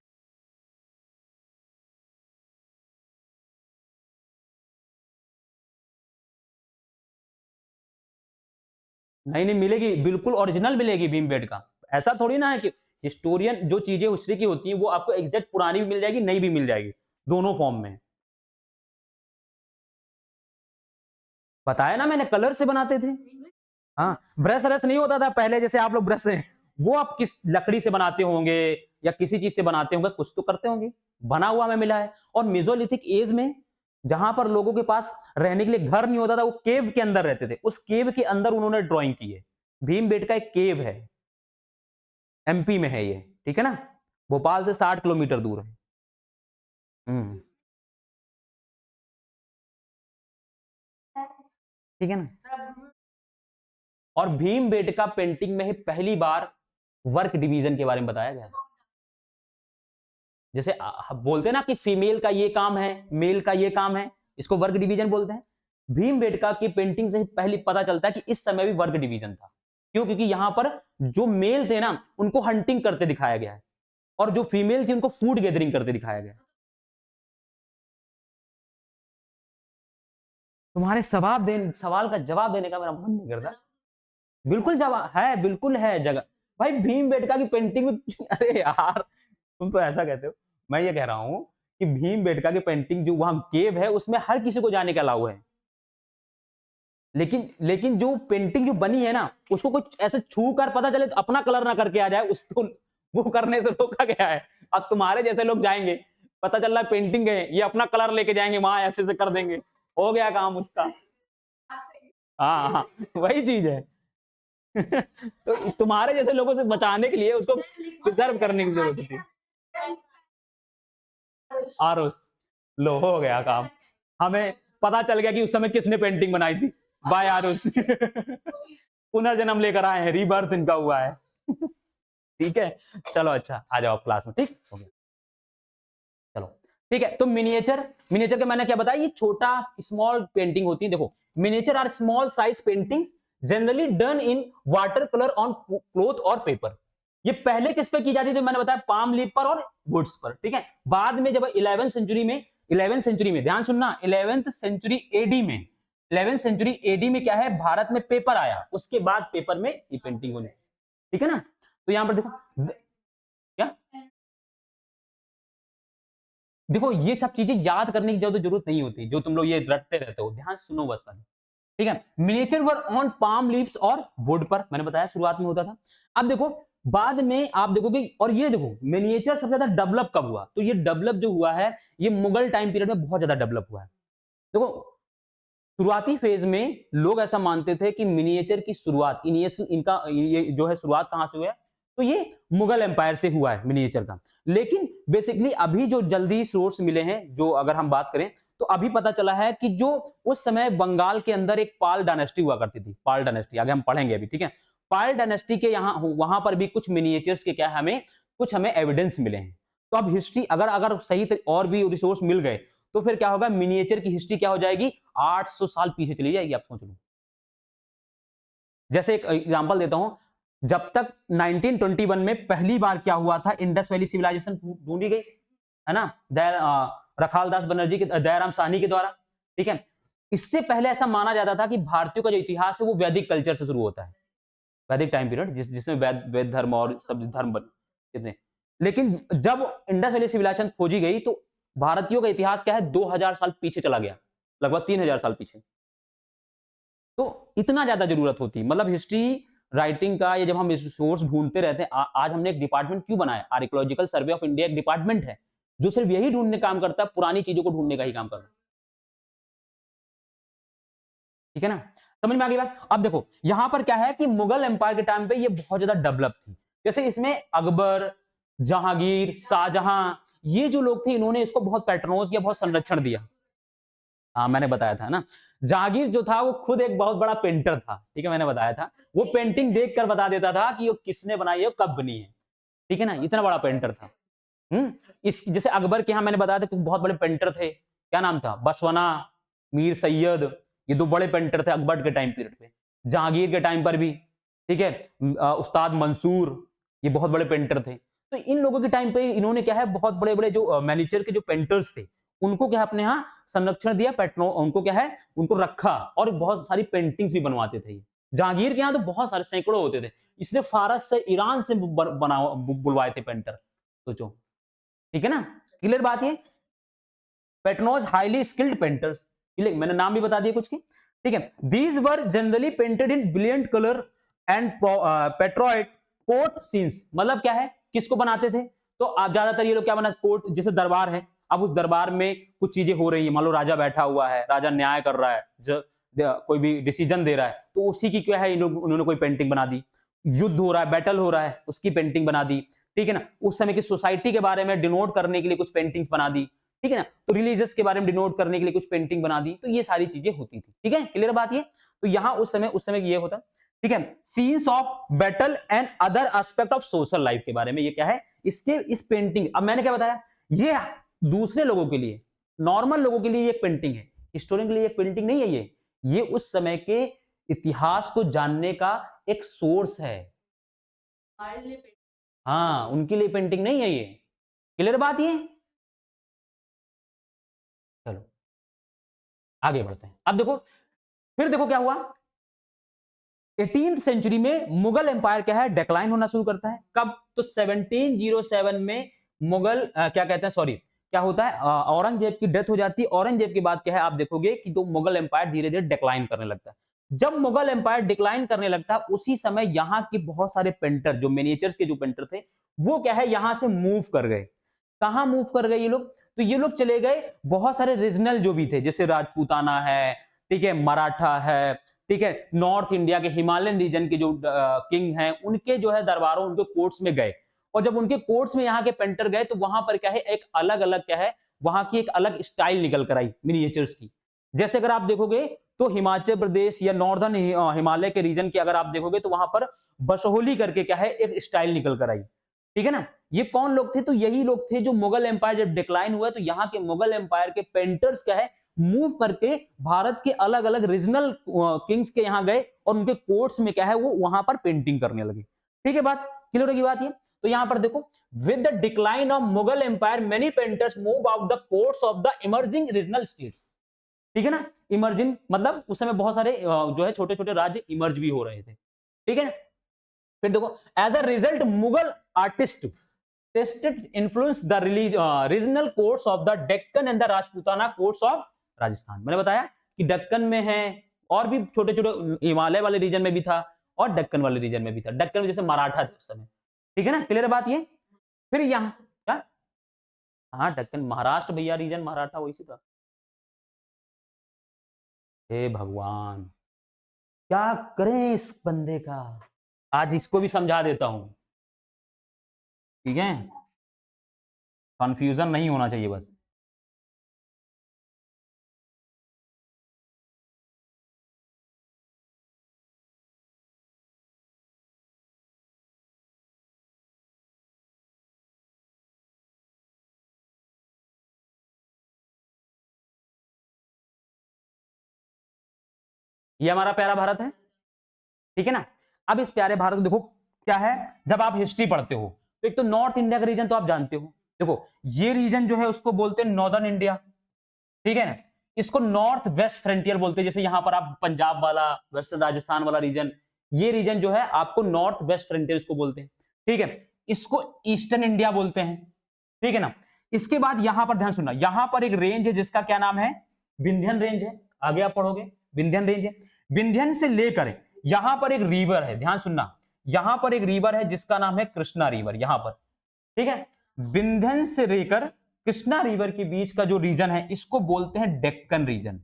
नहीं नहीं मिलेगी, बिल्कुल ओरिजिनल मिलेगी भीमबेटका। ऐसा थोड़ी ना है कि हिस्टोरियन जो चीजें हिस्ट्री की होती हैं वो आपको एग्जैक्ट पुरानी भी मिल जाएगी, नई भी मिल जाएगी, दोनों फॉर्म में। बताया ना मैंने, कलर से बनाते थे। हाँ, ब्रश रस नहीं होता था पहले, जैसे आप लोग ब्रश हैं वो आप किस लकड़ी से बनाते होंगे या किसी चीज से बनाते होंगे, कुछ तो करते होंगे, बना हुआ हमें मिला है। और मेसोलिथिक एज में जहां पर लोगों के पास रहने के लिए घर नहीं होता था, वो केव के अंदर रहते थे, उस केव के अंदर उन्होंने ड्राइंग की है। भीमबेटका एक केव है, एमपी में है ये, ठीक है ना, भोपाल से 60 किलोमीटर दूर है। हम्म, ठीक है ना। और भीमबेटका पेंटिंग में ही पहली बार वर्क डिवीजन के बारे में बताया गया। जैसे बोलते हैं ना कि फीमेल का ये काम है, मेल का ये काम है, इसको वर्क डिवीजन बोलते हैं। भीमबेटका की पेंटिंग से ही पहले पता चलता है कि इस समय भी वर्क डिवीजन था। क्यों? क्योंकि यहां पर जो मेल थे ना उनको हंटिंग करते दिखाया गया है, और जो फीमेल थी उनको फूड गैदरिंग करते दिखाया गया है। तुम्हारे सवाल का जवाब देने का मेरा मन नहीं करता। बिल्कुल जवाब है, बिल्कुल है जगह। भाई भीमबेटका की पेंटिंग में अरे यार तुम तो ऐसा कहते हो। मैं ये कह रहा हूं कि भीमबेटका की पेंटिंग जो वहां केव है उसमें हर किसी को जाने का अलाउ है, लेकिन लेकिन जो पेंटिंग जो बनी है ना उसको कुछ ऐसे छू कर पता चले तो अपना कलर ना करके आ जाए, उसको वो करने से रोका गया है। अब तुम्हारे जैसे लोग जाएंगे, पता चल रहा है पेंटिंग है, ये अपना कलर लेके जाएंगे वहां ऐसे से कर देंगे, हो गया काम उसका। हाँ हाँ वही चीज है। तो तुम्हारे जैसे लोगों से बचाने के लिए उसको प्रिजर्व करने की जरूरत थी। आरोस, लो हो गया काम, हमें पता चल गया कि उस समय किसने पेंटिंग बनाई थी। बाय आरुष। पुनर्जन्म लेकर आए हैं, रीबर्थ इनका हुआ है। ठीक है, चलो अच्छा आ जाओ क्लास में, ठीक हो गया, चलो ठीक है। तो मिनिएचर, मिनिएचर के मैंने क्या बताया, ये छोटा स्मॉल पेंटिंग होती है। देखो miniature are small size paintings generally done in water colour on cloth और पेपर। ये पहले किस पे की जाती थी मैंने बताया, पाम लीफ पर और वुड्स पर, ठीक है। बाद में जब 11th सेंचुरी में, 11th सेंचुरी में ध्यान सुनना, 11th सेंचुरी एडी में 11वीं सेंचुरी एडी में क्या है, भारत में पेपर आया, उसके बाद पेपर में ये पेंटिंग होनी, ठीक है ना। तो यहां पर देखो क्या, देखो ये सब चीजें याद करने की जरूरत नहीं होती, जो तुम लोग ये रटते रहते हो, ध्यान सुनो बस खाली, ठीक है। Miniature were on palm leaves और वुड पर, मैंने बताया शुरुआत में होता था। अब देखो बाद में आप देखोगे, और ये देखो मिनिएचर सबसे ज्यादा डेवलप कब हुआ, तो ये डेवलप जो हुआ है ये मुगल टाइम पीरियड में बहुत ज्यादा डेवलप हुआ है। देखो शुरुआती फेज में लोग ऐसा मानते थे कि मिनिएचर की शुरुआत इनका ये जो है शुरुआत कहां से हुआ है, तो ये मुगल एम्पायर से हुआ है मिनिएचर का। लेकिन बेसिकली अभी जो जल्दी सोर्स मिले हैं, जो अगर हम बात करें तो अभी पता चला है कि जो उस समय बंगाल के अंदर एक पाल डायनेस्टी हुआ करती थी, पाल डायनेस्टी आगे हम पढ़ेंगे अभी, ठीक है। पाल डायनेस्टी के यहाँ वहां पर भी कुछ मिनिएचर्स के क्या हमें कुछ हमें एविडेंस मिले हैं। तो अब हिस्ट्री अगर अगर सही और भी रिसोर्स मिल गए तो फिर क्या होगा, मिनिएचर की हिस्ट्री क्या हो जाएगी, 800 साल पीछे चली जाएगी, आप सोच लो। जैसे एक एग्जांपल देता हूं, जब तक 1921 में पहली बार क्या हुआ था, इंडस वैली सिविलाइजेशन ढूंढी गई, है ना, रखालदास बनर्जी के दयाराम साहनी के द्वारा, ठीक है। इससे पहले ऐसा माना जाता था कि भारतीयों का जो इतिहास है वो वैदिक कल्चर से शुरू होता है, वैदिक टाइम पीरियड जिसमें वैद धर्म और सब धर्म कितने। लेकिन जब इंडस वैली सिविलाइजेशन खोजी गई तो भारतीयों का इतिहास क्या है, 2000 साल पीछे चला गया, लगभग 3000 साल पीछे। तो इतना ज्यादा जरूरत होती, मतलब हिस्ट्री राइटिंग का, ये जब हम सोर्स ढूंढते रहते हैं, आज हमने एक डिपार्टमेंट क्यों बनाया, आर्कियोलॉजिकल सर्वे ऑफ इंडिया एक डिपार्टमेंट है जो सिर्फ यही ढूंढने का काम करता है, पुरानी चीजों को ढूंढने का ही काम करता है, ठीक है ना। समझ में आ गई बात। अब देखो यहां पर क्या है कि मुगल एम्पायर के टाइम पे ये बहुत ज्यादा डेवलप थी, जैसे इसमें अकबर, जहांगीर, शाहजहां, ये जो लोग थे इन्होंने इसको बहुत पैट्रोनाइज किया, बहुत संरक्षण दिया। हाँ मैंने बताया था ना, जहांगीर जो था वो खुद एक बहुत बड़ा पेंटर था, ठीक है, मैंने बताया था, वो पेंटिंग देखकर बता देता था कि वो किसने बनाई है, कब बनी है, ठीक है ना, इतना बड़ा पेंटर था। इस जैसे अकबर के यहाँ मैंने बताया था कि बहुत बड़े पेंटर थे, क्या नाम था, बसवना, मीर सैयद, ये दो बड़े पेंटर थे अकबर के टाइम पीरियड पे। जहांगीर के टाइम पर भी, ठीक है, उस्ताद मंसूर, ये बहुत बड़े पेंटर थे। तो इन लोगों के टाइम पे इन्होंने क्या है, बहुत बड़े बड़े जो मैनेजर के जो पेंटर्स थे उनको क्या है अपने यहाँ संरक्षण दिया, उनको क्या है उनको रखा, और बहुत सारी पेंटिंग्स भी बनवाते थे। जहांगीर के यहाँ तो बहुत सारे सैकड़ों होते थे, इसने फारस से, ईरान से बुलवाए थे पेंटर, सोचो, ठीक है ना, क्लियर बात ये। पेट्रोनोज हाईली स्किल्ड पेंटर्स, मैंने नाम भी बता दिए कुछ की, ठीक है। These were generally painted in brilliant colour and portrayed court scenes, मतलब क्या है, किसको बनाते थे, तो आप ज्यादातर ये लोग क्या बना, कोर्ट जैसे दरबार है, अब उस दरबार में कुछ चीजें हो रही है, मान लो राजा बैठा हुआ है, राजा न्याय कर रहा है, कोई भी डिसीजन दे रहा है, तो उसी की क्या है उन्होंने कोई पेंटिंग बना दी। युद्ध हो रहा है, बैटल हो रहा है, उसकी पेंटिंग बना दी, ठीक है ना। उस समय की सोसाइटी के बारे में डिनोट करने के लिए कुछ पेंटिंग्स बना दी, ठीक है ना। तो रिलीजियस के बारे में डिनोट करने के लिए कुछ पेंटिंग बना दी, तो ये सारी चीजें होती थी, ठीक है, क्लियर बात ये। तो यहाँ उस समय ये होता, ठीक है। Scenes of battle and other aspect of social life के बारे में ये क्या है, इसके इस पेंटिंग, अब मैंने क्या बताया, ये दूसरे लोगों के लिए, नॉर्मल लोगों के लिए एक पेंटिंग है, हिस्टोरियन के लिए एक पेंटिंग नहीं है, ये उस समय के इतिहास को जानने का एक सोर्स है। हाँ उनके लिए पेंटिंग नहीं है ये, क्लियर बात ये। चलो आगे बढ़ते हैं। अब देखो फिर देखो क्या हुआ, 18th सेंचुरी में मुगल एम्पायर क्या है, डिक्लाइन होना शुरू करता है, कब, तो 1707 में मुगल क्या कहते हैं, सॉरी क्या होता है, औरंगजेब की डेथ हो जाती है। औरंगजेब के बाद क्या है, आप देखोगे कि तो मुगल एम्पायर धीरे धीरे डिक्लाइन करने लगता है। जब मुगल एम्पायर डिक्लाइन करने लगता है उसी समय यहाँ के बहुत सारे पेंटर, जो मिनिएचर्स के जो पेंटर थे, वो क्या है यहां से मूव कर गए। कहां मूव कर गए ये लोग, तो ये लोग चले गए बहुत सारे रीजनल जो भी थे, जैसे राजपूताना है, ठीक है, मराठा है, ठीक है, नॉर्थ इंडिया के हिमालयन रीजन के जो किंग हैं उनके जो है दरबारों, उनके कोर्ट्स में गए, और जब उनके कोर्ट्स में यहाँ के पेंटर गए तो वहां पर क्या है, एक अलग अलग क्या है, वहां की एक अलग स्टाइल निकल कर आई मिनिएचर्स की। जैसे अगर आप देखोगे तो हिमाचल प्रदेश या नॉर्दर्न हिमालय के रीजन के अगर आप देखोगे तो वहां पर बसोहली करके क्या है एक स्टाइल निकल कर आई, ठीक है ना। ये कौन लोग थे, तो यही लोग थे जो मुगल एम्पायर जब डिक्लाइन हुआ तो यहाँ के मुगल एम्पायर के पेंटर्स क्या है मूव करके भारत के अलग अलग रीजनल किंग्स के यहाँ गए, और उनके कोर्ट्स में क्या है वो वहां पर पेंटिंग करने लगे, ठीक है, बात क्लियर होगी बात ये। तो यहां पर देखो, with the decline of Mughal empire many painters move out the courts of the emerging regional states, ठीक है ना। इमर्जिंग, मतलब उस समय बहुत सारे जो है छोटे छोटे राज्य इमर्ज भी हो रहे थे, ठीक है। फिर देखो, as a result Mughal artist tested influence the regional courts of the Deccan and the Rajputana courts of Rajasthan. मैंने बताया कि दक्कन में है और भी छोटे छोटे हिमालय वाले रीजन में भी था और दक्कन वाले रीजन में भी था। दक्कन में जैसे मराठा थे उस समय, ठीक है ना, क्लियर बात ये। फिर यहाँ क्या, हाँ दक्कन महाराष्ट्र भैया, रीजन मराठा वही था। हे भगवान, क्या करें इस बंदे का, आज इसको भी समझा देता हूं, ठीक है, कंफ्यूजन नहीं होना चाहिए बस। ये हमारा प्यारा भारत है, ठीक है ना। अब इस प्यारे भारत को देखो क्या है, जब आप हिस्ट्री पढ़ते हो तो एक तो नॉर्थ इंडिया का रीजन तो आप जानते हो, देखो ये रीजन जो है उसको बोलते हैं नॉर्दर्न इंडिया, ठीक है ना। इसको नॉर्थ वेस्ट फ्रंटियर बोलते हैं, जैसे यहां पर आप पंजाब वाला, वेस्टर्न राजस्थान वाला रीजन, ये रीजन जो है आपको नॉर्थ वेस्ट फ्रंटियर इसको बोलते हैं, ठीक है। इसको ईस्टर्न इंडिया बोलते हैं, ठीक है ना। इसके बाद यहां पर ध्यान सुनना, यहां पर एक रेंज है जिसका क्या नाम है, विंध्यन रेंज है, आगे आप पढ़ोगे विंध्यन रेंज है। विंध्यन से लेकर यहां पर एक रिवर है, ध्यान सुनना, यहां पर एक रिवर है जिसका नाम है कृष्णा रिवर, यहां पर, ठीक है। विंध्यन से लेकर कृष्णा रिवर के बीच का जो रीजन है इसको बोलते हैं डेक्कन रीजन,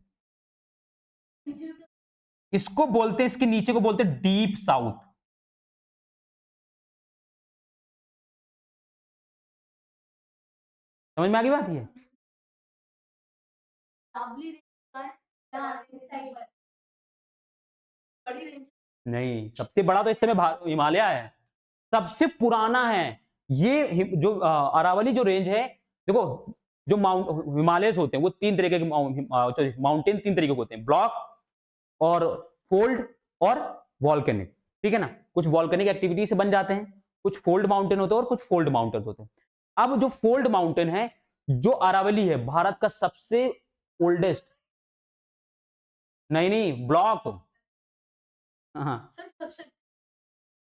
इसको बोलते हैं, इसके नीचे को बोलते हैं डीप साउथ। समझ में आ गई बात ये, नहीं सबसे बड़ा तो इस समय हिमालय है, सबसे पुराना है ये जो अरावली जो रेंज है, देखो जो हिमालयस होते हैं वो तीन तरीके के माउंटेन, तीन तरीके के होते हैं, ब्लॉक और फोल्ड और वॉल्केनिक, ठीक है ना। कुछ वॉल्केनिक एक्टिविटी से बन जाते हैं, कुछ फोल्ड माउंटेन होते हैं और कुछ फोल्ड माउंटेन होते हैं। अब जो फोल्ड माउंटेन है, जो अरावली है भारत का सबसे ओल्डेस्ट, नहीं नहीं ब्लॉक, हाँ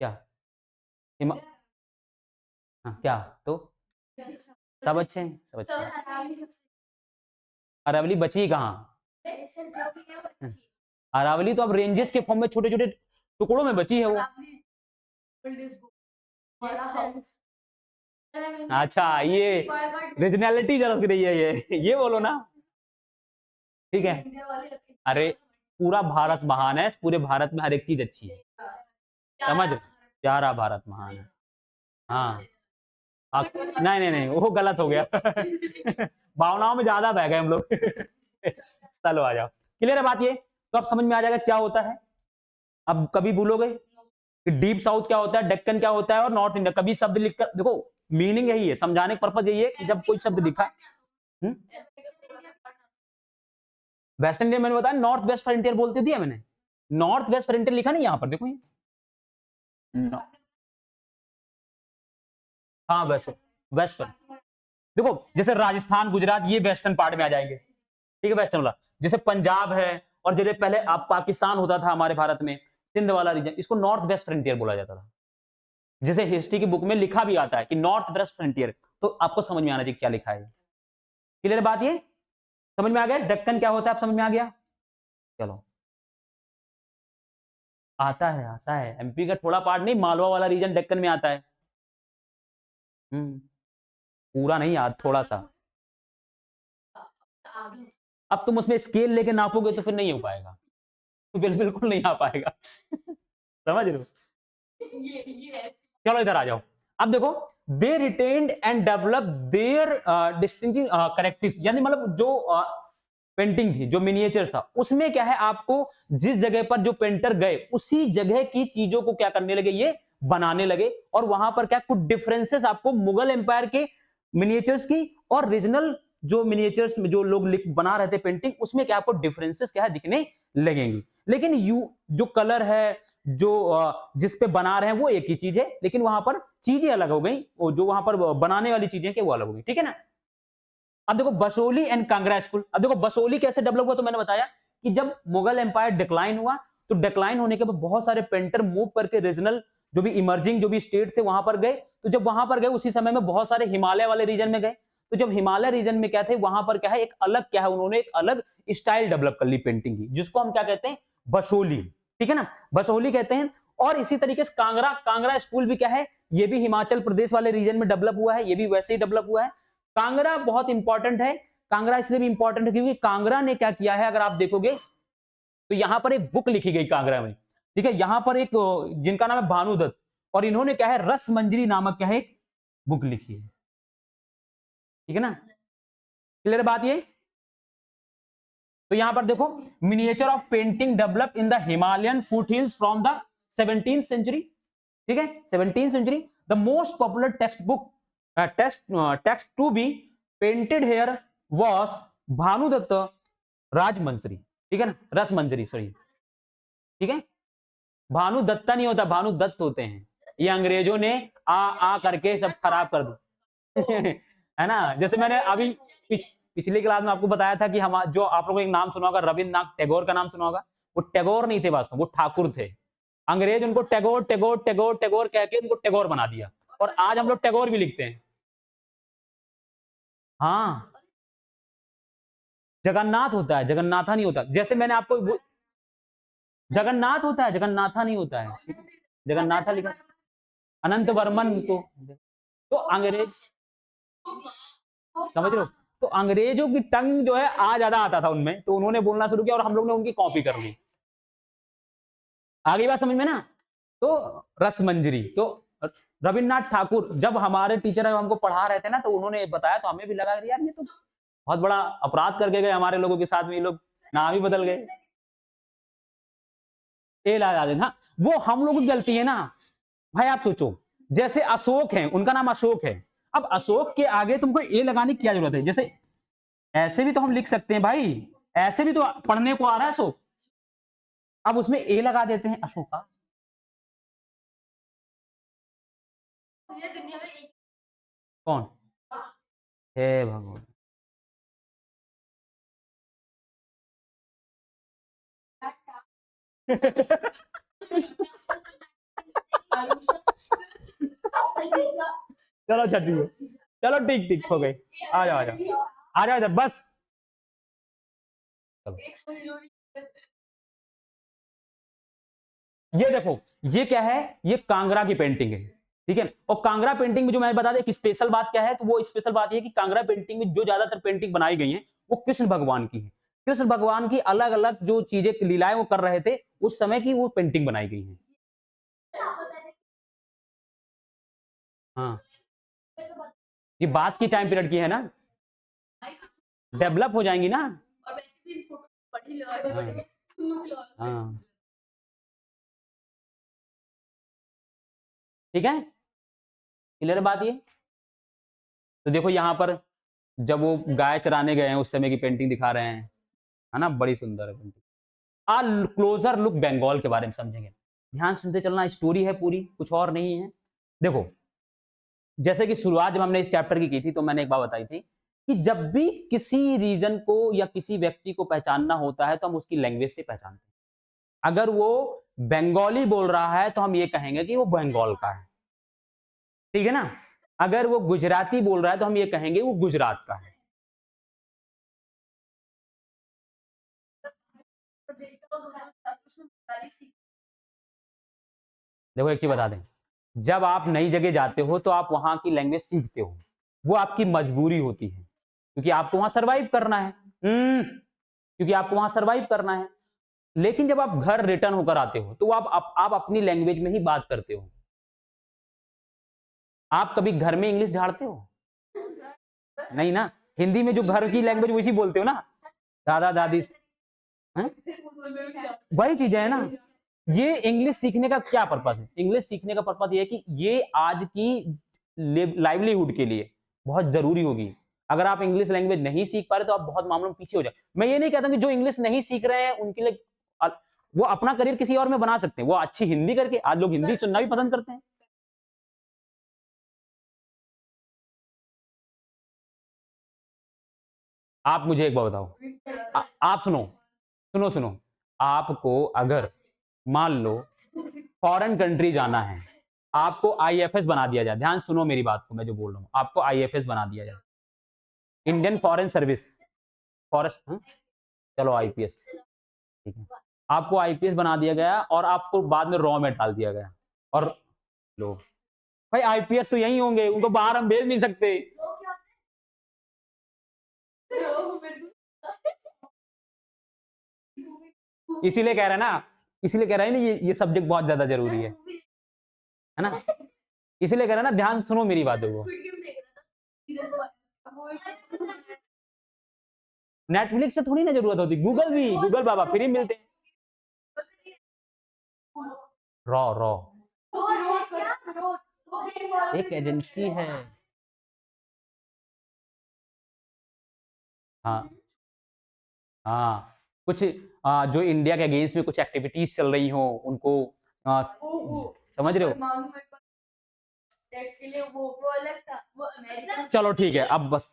क्या, हाँ क्या, तो सब अच्छे हैं, सब अच्छे हैं। अरावली बची कहाँ, अरावली तो अब रेंजेस के फॉर्म में छोटे छोटे टुकड़ों में बची है वो। अच्छा ये रीजनैलिटी जरा सी रही है ये बोलो ना, ठीक है। अरे पूरा भारत महान है, पूरे भारत में हर एक चीज अच्छी है, समझ, प्यारा भारत महान है, हाँ। नहीं नहीं नहीं वो गलत हो गया भावनाओं में ज्यादा बह गए हम लोग चलो आ जाओ, क्लियर है बात ये, तो अब समझ में आ जाएगा क्या होता है। अब कभी भूलोगे कि डीप साउथ क्या होता है, डेक्कन क्या होता है और नॉर्थ इंडिया, कभी शब्द लिखकर देखो, मीनिंग यही है, समझाने का पर्पज यही है कि जब कोई शब्द लिखा, वेस्ट इंडिया मैंने बताया, नॉर्थ वेस्ट फ्रंटियर बोलते दिया मैंने, नॉर्थ वेस्ट फ्रंटियर लिखा नहीं यहाँ पर, देखो ये हाँ वेस्ट, वेस्ट, देखो जैसे राजस्थान गुजरात ये वेस्टर्न पार्ट में आ जाएंगे, ठीक है, वेस्टर्न वाला, जैसे पंजाब है, और जैसे पहले आप पाकिस्तान होता था हमारे भारत में, सिंध वाला रीजन, इसको नॉर्थ वेस्ट फ्रंटियर बोला जाता था, जैसे हिस्ट्री की बुक में लिखा भी आता है कि नॉर्थ वेस्ट फ्रंटियर, तो आपको समझ में आना चाहिए क्या लिखा है, क्लियर बात ये, समझ में आ गया, दक्कन क्या होता है आप समझ में आ गया, चलो आता है एमपी का थोड़ा पार्ट नहीं, मालवा वाला रीजन दक्कन में आता है, पूरा नहीं याद, थोड़ा सा, अब तुम उसमें स्केल लेके नापोगे तो फिर नहीं हो पाएगा, बिल्कुल नहीं आ पाएगा समझ रहे हो, चलो इधर आ जाओ, अब देखो, they retained and develop their distinctive characteristics, यानी मतलब जो पेंटिंग थी, जो मिनिएचर था, उसमें क्या है, आपको जिस जगह पर जो पेंटर गए उसी जगह की चीजों को क्या करने लगे, ये बनाने लगे, और वहां पर क्या कुछ डिफरेंसेस आपको मुगल एम्पायर के मिनिएचर्स की और रीजनल जो मिनिएचर्स में जो लोग बना रहे थे पेंटिंग, उसमें क्या आपको डिफरेंसेस क्या है दिखने लगेंगी, लेकिन जो कलर है, जो जिस पे बना रहे हैं वो एक ही चीज है, लेकिन वहां पर चीजें अलग हो गई, जो वहां पर बनाने वाली चीजें क्या वो अलग हो गई, ठीक है ना। अब देखो बसोली एंड कांगड़ा स्कूल, अब देखो बसोली कैसे डेवलप हुआ, तो मैंने बताया कि जब मुगल एम्पायर डिक्लाइन हुआ तो डिक्लाइन होने के बाद बहुत सारे पेंटर मूव करके रीजनल जो भी इमर्जिंग जो भी स्टेट थे वहां पर गए। तो जब वहां पर गए उसी समय में बहुत सारे हिमालय वाले रीजन में गए। तो जब हिमालय रीजन में क्या थे वहां पर क्या है एक अलग क्या है उन्होंने एक अलग स्टाइल डेवलप कर ली पेंटिंग की, जिसको हम क्या कहते हैं बसोली, ठीक है ना, बसोली कहते हैं। और इसी तरीके से कांगड़ा, कांगड़ा स्कूल भी क्या है ये भी हिमाचल प्रदेश वाले रीजन में डेवलप हुआ है, ये भी वैसे ही डेवलप हुआ है। कांगड़ा बहुत इंपॉर्टेंट है, कांगड़ा इसलिए भी इंपॉर्टेंट है क्योंकि कांगड़ा ने क्या किया है अगर आप देखोगे तो यहां पर एक बुक लिखी गई कांगड़ा में, ठीक है, यहां पर एक जिनका नाम है भानुदत्त, और इन्होंने क्या है रस मंजरी नामक क्या है एक बुक लिखी है, ठीक है ना, क्लियर बात ये। तो यहां पर देखो miniature of painting develop in the Himalayan foot hills from the 17th century, ठीक है 17th century. The most popular text book text to be painted here was Bhanudatta Rasamanjari, ठीक है ना, रसमंजरी सॉरी, ठीक है, भानु दत्ता नहीं होता, भानु दत्त होते हैं, ये अंग्रेजों ने आ करके सब खराब कर दिया है ना। जैसे मैंने अभी पिछली क्लास में आपको बताया था कि हम जो आप लोगों को एक नाम सुना होगा रविन्द्रनाथ टैगोर का नाम सुना होगा, वो टैगोर नहीं थे वास्तव वो ठाकुर थे, अंग्रेज उनको टैगोर टैगोर टैगोर टैगोर कह के उनको टैगोर बना दिया, और आज हम लोग टैगोर भी लिखते हैं। हाँ जगन्नाथ होता है, जगन्नाथा नहीं होता, जैसे मैंने आपको जगन्नाथ होता है, जगन्नाथा नहीं होता है, जगन्नाथा लिखा अनंत वर्मन तो अंग्रेज समझ रहे हो, तो अंग्रेजों की टंग जो है आ ज्यादा आता था उनमें, तो उन्होंने बोलना शुरू किया और हम लोग ने उनकी कॉपी कर ली, आगे बात समझ में ना। तो रसमंजरी, तो रविन्द्रनाथ ठाकुर जब हमारे टीचर हमको पढ़ा रहे थे ना तो उन्होंने बताया तो हमें भी लगा यार ये तो बहुत बड़ा अपराध करके गए हमारे लोगों के साथ में, ये लोग नाम ही बदल गए, ए ला देना, वो हम लोगों की गलती है ना भाई। आप सोचो जैसे अशोक है, उनका नाम अशोक है, अब अशोक के आगे तुमको ए लगाने की क्या जरूरत है, जैसे ऐसे भी तो हम लिख सकते हैं भाई, ऐसे भी तो पढ़ने को आ रहा है अशोक, अब उसमें ए लगा देते हैं अशोका। कौन हे भगवान चलो अच्छा ठीक है, चलो ठीक ठीक हो गई, आ जाओ आ जाओ आ जाओ इधर बस, चलो ये देखो ये क्या है, ये कांगड़ा की पेंटिंग है, ठीक है, और कांगड़ा पेंटिंग में जो मैंने बता दिया कि स्पेशल बात क्या है, तो वो स्पेशल बात ये है कि कांगड़ा पेंटिंग में जो ज्यादातर पेंटिंग बनाई गई है वो कृष्ण भगवान की है, कृष्ण भगवान की अलग अलग जो चीजें लीलाएं वो कर रहे थे उस समय की वो पेंटिंग बनाई गई है। हाँ ये बात की टाइम पीरियड की है ना, डेवलप हो जाएंगी ना। हाँ हाँ ठीक है, क्लियर बात ये। तो देखो यहाँ पर जब वो गाय चराने गए हैं उस समय की पेंटिंग दिखा रहे हैं, है ना, बड़ी सुंदर है पेंटिंग। आ क्लोजर लुक बंगाल के बारे में समझेंगे, ध्यान सुनते चलना, स्टोरी है पूरी कुछ और नहीं है। देखो जैसे कि शुरुआत जब हमने इस चैप्टर की थी तो मैंने एक बात बताई थी कि जब भी किसी रीजन को या किसी व्यक्ति को पहचानना होता है तो हम उसकी लैंग्वेज से पहचानते हैं, अगर वो बंगाली बोल रहा है तो हम ये कहेंगे कि वो बंगाल का है, ठीक है ना, अगर वो गुजराती बोल रहा है तो हम ये कहेंगे वो गुजरात का है। देखो एक चीज बता दें, जब आप नई जगह जाते हो तो आप वहां की लैंग्वेज सीखते हो, वो आपकी मजबूरी होती है क्योंकि आपको वहां सरवाइव करना है, क्योंकि आपको वहां सरवाइव करना है। लेकिन जब आप घर रिटर्न होकर आते हो तो आप अपनी लैंग्वेज में ही बात करते हो। आप कभी घर में इंग्लिश झाड़ते हो नहीं ना, हिंदी में जो घर की लैंग्वेज वैसी बोलते हो ना, दादा दादी, हैं? वही चीज है ना। ये इंग्लिश सीखने का क्या पर्पज है, इंग्लिश सीखने का पर्पज ये है कि ये आज की लाइवलीहुड के लिए बहुत जरूरी होगी। अगर आप इंग्लिश लैंग्वेज नहीं सीख पा रहे तो आप बहुत मामलों में पीछे हो जाए। मैं ये नहीं कहता कि जो इंग्लिश नहीं सीख रहे हैं उनके लिए वो अपना करियर किसी और में बना सकते हैं, वो अच्छी हिंदी करके, आज लोग हिंदी सुनना भी पसंद करते हैं। आप मुझे एक बात बताओ, आप सुनो, सुनो सुनो, आपको अगर मान लो फॉरेन कंट्री जाना है, आपको आईएफएस बना दिया जाए, ध्यान सुनो मेरी बात को, मैं जो बोल रहा हूँ, आपको आईएफएस बना दिया जाए, इंडियन फॉरेन सर्विस, फॉरेस्ट, चलो आईपीएस, ठीक है, आपको आईपीएस बना दिया गया और आपको बाद में रॉ में डाल दिया गया, और लो भाई आईपीएस तो यही होंगे, उनको बाहर हम भेज नहीं सकते। इसीलिए कह रहे हैं ना, इसीलिए कह रहे हैं ना, ये सब्जेक्ट बहुत ज्यादा जरूरी है ना, इसीलिए कह रहे हैं ना, ध्यान से सुनो मेरी बातों को। नेटफ्लिक्स से थोड़ी ना जरूरत होती, गूगल भी, गूगल बाबा फ्री मिलते हैं। रॉ रॉ एक एजेंसी है। हाँ हाँ, कुछ जो इंडिया के अगेंस्ट में कुछ एक्टिविटीज चल रही हो उनको समझ रहे हो। टेस्ट के लिए वो अलग था, वो अमेरिका। चलो ठीक है, अब बस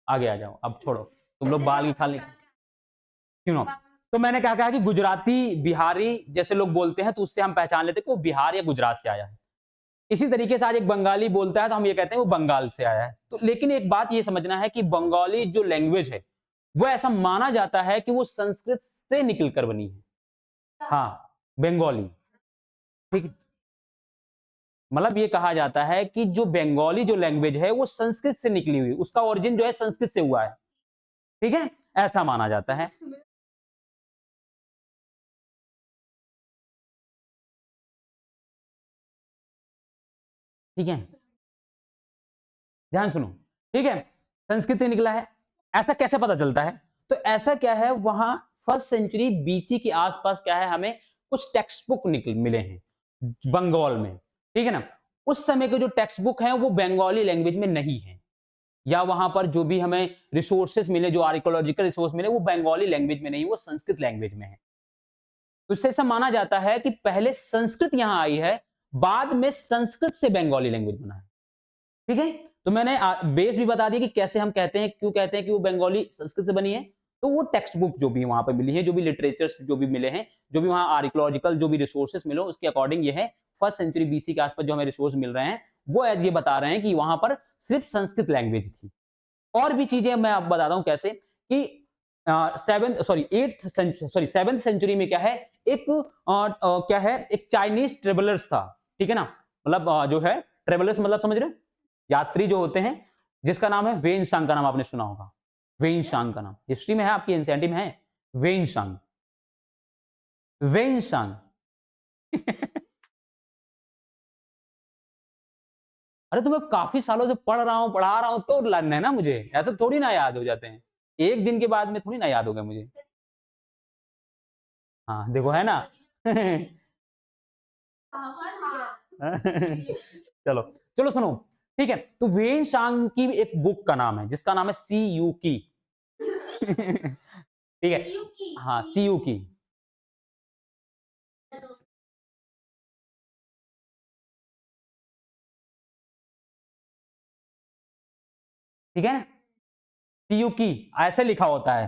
आगे आ जाओ, अब छोड़ो, तुम लोग बाल की खाली क्यों। तो मैंने क्या कहा कि गुजराती बिहारी जैसे लोग बोलते हैं तो उससे हम पहचान लेते हैं कि वो बिहार या गुजरात से आया है। इसी तरीके से आज एक बंगाली बोलता है तो हम ये कहते हैं वो बंगाल से आया है। तो लेकिन एक बात ये समझना है कि बंगाली जो लैंग्वेज है वो ऐसा माना जाता है कि वो संस्कृत से निकलकर बनी है। हाँ, बंगाली, ठीक है, मतलब ये कहा जाता है कि जो बंगाली जो लैंग्वेज है वो संस्कृत से निकली हुई, उसका ओरिजिन जो है संस्कृत से हुआ है, ठीक है, ऐसा माना जाता है। ठीक है, ध्यान सुनो, ठीक है, संस्कृत से निकला है, ऐसा कैसे पता चलता है। तो ऐसा क्या है, वहां फर्स्ट सेंचुरी बीसी के आसपास क्या है, हमें कुछ टेक्स्ट बुक निकल मिले हैं बंगाल में, ठीक है ना। उस समय के जो टेक्स्ट बुक हैं वो बंगाली लैंग्वेज में नहीं है, या वहां पर जो भी हमें रिसोर्सेस मिले, जो आर्कियोलॉजिकल रिसोर्स मिले, वो बंगाली लैंग्वेज में नहीं, वो संस्कृत लैंग्वेज में है। तो इससे ऐसा माना जाता है कि पहले संस्कृत यहां आई है, बाद में संस्कृत से बंगाली लैंग्वेज बना है, ठीक है। तो मैंने बेस भी बता दिया कि कैसे हम कहते हैं, क्यों कहते हैं कि वो बंगाली संस्कृत से बनी है। तो वो टेक्स्ट बुक जो भी वहां पे मिली है, जो भी लिटरेचर्स जो भी मिले हैं, जो भी वहां आर्कियोलॉजिकल जो भी रिसोर्सेस मिले, उसके अकॉर्डिंग ये है फर्स्ट सेंचुरी बीसी के आसपास जो हमें रिसोर्स मिल रहे हैं, वो ये बता रहे हैं कि वहां पर सिर्फ संस्कृत लैंग्वेज थी। और भी चीजें मैं आपको बताता हूं कैसे कि सेवेंथ सेंचुरी में क्या है, एक क्या है, एक चाइनीज ट्रेवलर्स था, ठीक है ना, मतलब जो है ट्रेवलर्स मतलब समझ रहे हो, यात्री जो होते हैं, जिसका नाम है वेन सांग, का नाम आपने सुना होगा, वेन सांग का नाम हिस्ट्री में है, आपकी एनसीईआरटी में है, वेन सांग, वेन सांग। अरे तो मैं काफी सालों से पढ़ रहा हूं, पढ़ा रहा हूं, तो लर्न है ना मुझे, ऐसे थोड़ी ना याद हो जाते हैं, एक दिन के बाद में थोड़ी ना याद हो गया मुझे। हाँ देखो, है ना। चलो चलो सुनो, ठीक है, तो वेन सांग की एक बुक का नाम है जिसका नाम है सी यू की। ठीक है, हाँ सी यू की, ठीक है, सी यू की ऐसे लिखा होता है,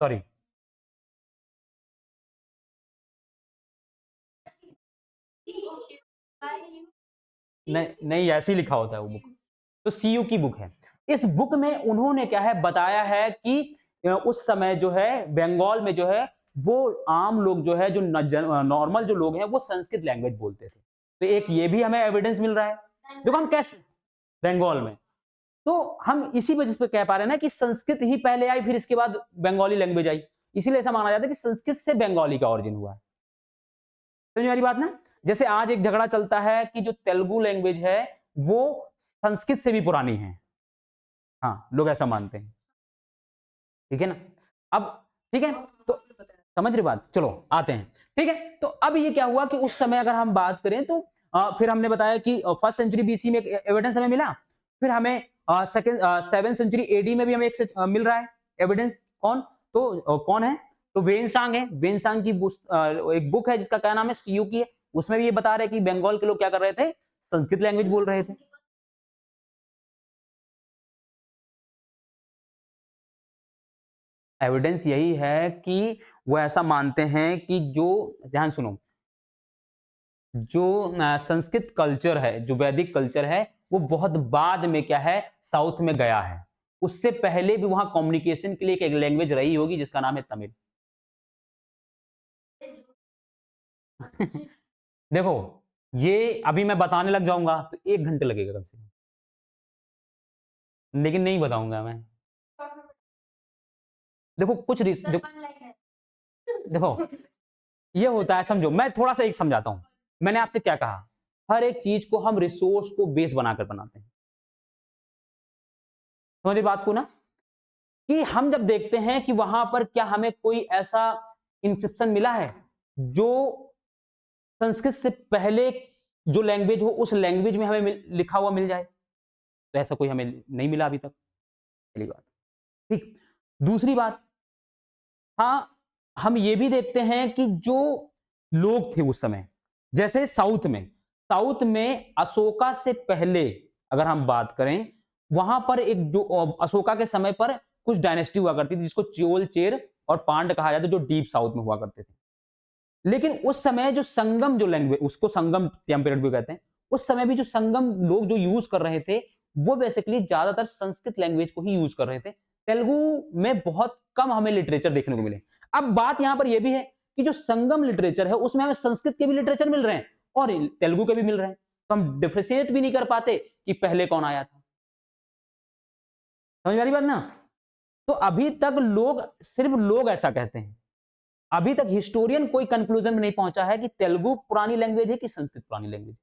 सॉरी, नहीं नहीं ऐसे ही लिखा होता है वो बुक, तो सीयू की बुक है। इस बुक में उन्होंने क्या है बताया है कि उस समय जो है बंगाल में जो है वो आम लोग जो है, जो नॉर्मल जो लोग हैं वो संस्कृत लैंग्वेज बोलते थे। तो एक ये भी हमें एविडेंस मिल रहा है, देखो हम कैसे बंगाल में, तो हम इसी वजह से कह पा रहे हैं ना कि संस्कृत ही पहले आई, फिर इसके बाद बंगाली लैंग्वेज आई, इसीलिए ऐसा माना जाता है कि संस्कृत से बंगाली का ओरिजिन हुआ है। समझ में आ रही बात ना। जैसे आज एक झगड़ा चलता है कि जो तेलुगु लैंग्वेज है वो संस्कृत से भी पुरानी है, हाँ लोग ऐसा मानते हैं, ठीक है ना। अब ठीक है, तो समझ रहे बात, चलो आते हैं, ठीक है। तो अब ये क्या हुआ कि उस समय अगर हम बात करें तो फिर हमने बताया कि फर्स्ट सेंचुरी बीसी में एविडेंस हमें मिला, फिर हमें सेकंड सेवन सेंचुरी एडी में भी हमें मिल रहा है एविडेंस, कौन, तो कौन है, तो वेनसांग है, वेनसांग की एक बुक है जिसका क्या नाम है, सीयू की है, उसमें भी ये बता रहे हैं कि बंगाल के लोग क्या कर रहे थे, संस्कृत लैंग्वेज बोल रहे थे। एविडेंस यही है कि वो ऐसा मानते हैं कि जो ध्यान सुनो, जो संस्कृत कल्चर है, जो वैदिक कल्चर है, वो बहुत बाद में क्या है, साउथ में गया है। उससे पहले भी वहाँ कम्युनिकेशन के लिए एक लैंग्वेज रही होगी जिसका नाम है तमिल। देखो, ये अभी मैं बताने लग जाऊँगा तो 1 घंटे लगेगा कम से कम, लेकिन नहीं बताऊँगा मैं। देखो कुछ रिस देखो, ये होता है, समझो, मैं थोड़ा-सा एक समझाता हूँ। मैंने आपसे क्या कहा? हर एक चीज़ को हम रिसोर्स को बेस बनाकर बनाते हैं। समझे बात को ना? कि हम जब देखते हैं कि वहाँ पर क्या हमें कोई ऐसा इंस्क्रिप्शन मिला है, जो संस्कृत से पहले जो लैंग्वेज हो, उस लैंग्वेज में हमें लिखा हुआ मिल जाए? तो ऐसा कोई हमें नहीं मिला अभी तक, पहली बात। ठीक, दूसरी बात, हाँ, हम ये भी देखते हैं कि जो लोग थे उस समय, जैसे साउथ में अशोका से पहले अगर हम बात करें, वहां पर एक जो अशोका के समय पर कुछ डायनेस्टी हुआ करती थी जिसको चोल, चेर और पांड कहा जाता है, जो डीप साउथ में हुआ करते थे। लेकिन उस समय जो संगम, जो लैंग्वेज, उसको संगम टेम्परेट भी कहते हैं, उस समय भी जो संगम लोग जो यूज कर रहे थे, वो बेसिकली ज्यादातर संस्कृत लैंग्वेज को ही यूज कर रहे थे। तेलुगु में बहुत कम हमें लिटरेचर देखने को मिले। अब बात यहां पर यह भी है कि जो संगम लिटरेचर है उसमें हमें संस्कृत के भी लिटरेचर मिल रहे हैं और तेलुगु के भी मिल रहे हैं, तो हम डिफ्रेंशिएट भी नहीं कर पाते कि पहले कौन आया था। समझ में आ रही बात ना? तो अभी तक लोग, सिर्फ लोग ऐसा कहते हैं, अभी तक हिस्टोरियन कोई कंक्लूजन में नहीं पहुंचा है कि तेलुगु पुरानी लैंग्वेज है कि संस्कृत पुरानी लैंग्वेज है।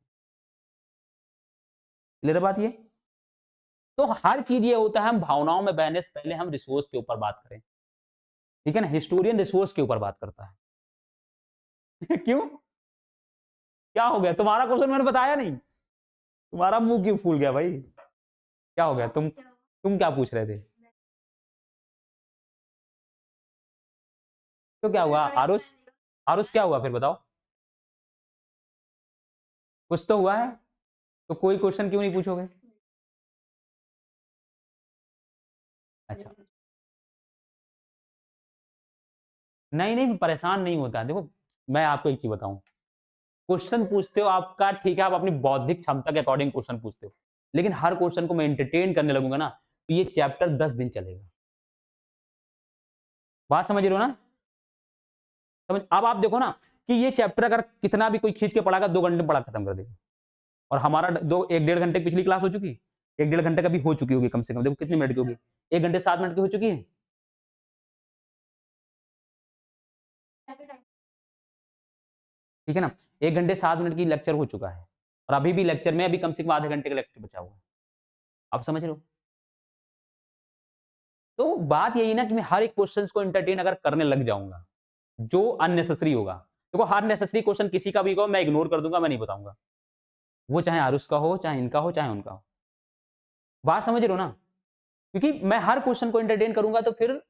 क्लियर बात ये? तो हर चीज ये होता है, हम भावनाओं में बहने से पहले हम रिसोर्स के ऊपर बात करें। ठीक है ना? हिस्टोरियन रिसोर्स के ऊपर बात करता है। क्यों? क्या हो गया? तुम्हारा क्वेश्चन मैंने बताया नहीं, तुम्हारा मुंह क्यों फूल गया भाई? क्या हो गया? तुम क्या पूछ रहे थे? तो क्या हुआ आरुष? आरुष क्या हुआ फिर बताओ? कुछ तो हुआ है, तो कोई क्वेश्चन क्यों नहीं पूछोगे? अच्छा, नहीं नहीं, परेशान नहीं होता। देखो, मैं आपको एक चीज बताऊं, क्वेश्चन पूछते हो आपका ठीक है, आप अपनी बौद्धिक क्षमता के अकॉर्डिंग क्वेश्चन पूछते हो, लेकिन हर क्वेश्चन को मैं एंटरटेन करने लगूंगा ना, तो ये चैप्टर 10 दिन चलेगा। बात समझ रहे हो ना? समझ, अब आप देखो ना कि ये चैप्टर अगर कितना भी कोई खींच के पढ़ागा, 2 घंटे में पढ़ा खत्म कर देगा। और हमारा दो एक 1.5 घंटे की पिछली क्लास हो चुकी, 1 1.5 घंटे का भी हो चुकी होगी कम से कम। देखो कितनी मिनट की होगी, 1 घंटे 7 मिनट की हो चुकी है। ठीक है ना? 1 घंटे 7 मिनट की लेक्चर हो चुका है, और अभी भी लेक्चर में अभी कम से कम आधे घंटे का लेक्चर बचा हुआ है। आप समझ रहे हो? तो बात यही ना कि मैं हर एक क्वेश्चन को एंटरटेन अगर करने लग जाऊंगा, जो अननेसेसरी होगा, देखो हर नेसेसरी क्वेश्चन किसी का भी होगा मैं इग्नोर कर दूंगा, मैं नहीं बताऊंगा। वो चाहे आरुष का हो, चाहे इनका हो, चाहे उनका हो। बात समझ रहे हो ना? क्योंकि मैं हर क्वेश्चन को एंटरटेन करूंगा तो फिर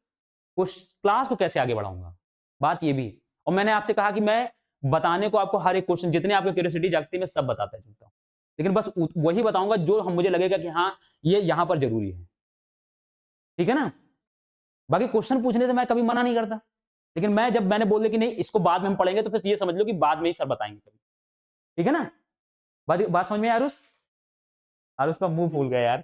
क्लास को कैसे आगे बढ़ाऊंगा? बात ये भी। और मैंने आपसे कहा कि मैं बताने को आपको हर एक क्वेश्चन, जितने आपको क्यूरियोसिटी जागती है, मैं सब बताता चलता हूँ, लेकिन बस वही बताऊंगा जो मुझे लगेगा कि हाँ, ये यहां पर जरूरी है। ठीक है ना? बाकी क्वेश्चन पूछने से मैं कभी मना नहीं करता, लेकिन मैं जब मैंने बोल दिया कि नहीं इसको बाद में हम पढ़ेंगे, तो फिर ये समझ लो कि बाद में ही सर बताएंगे कभी। ठीक है ना? बात समझ में आरुष? आरुष का मुंह फूल गया यार।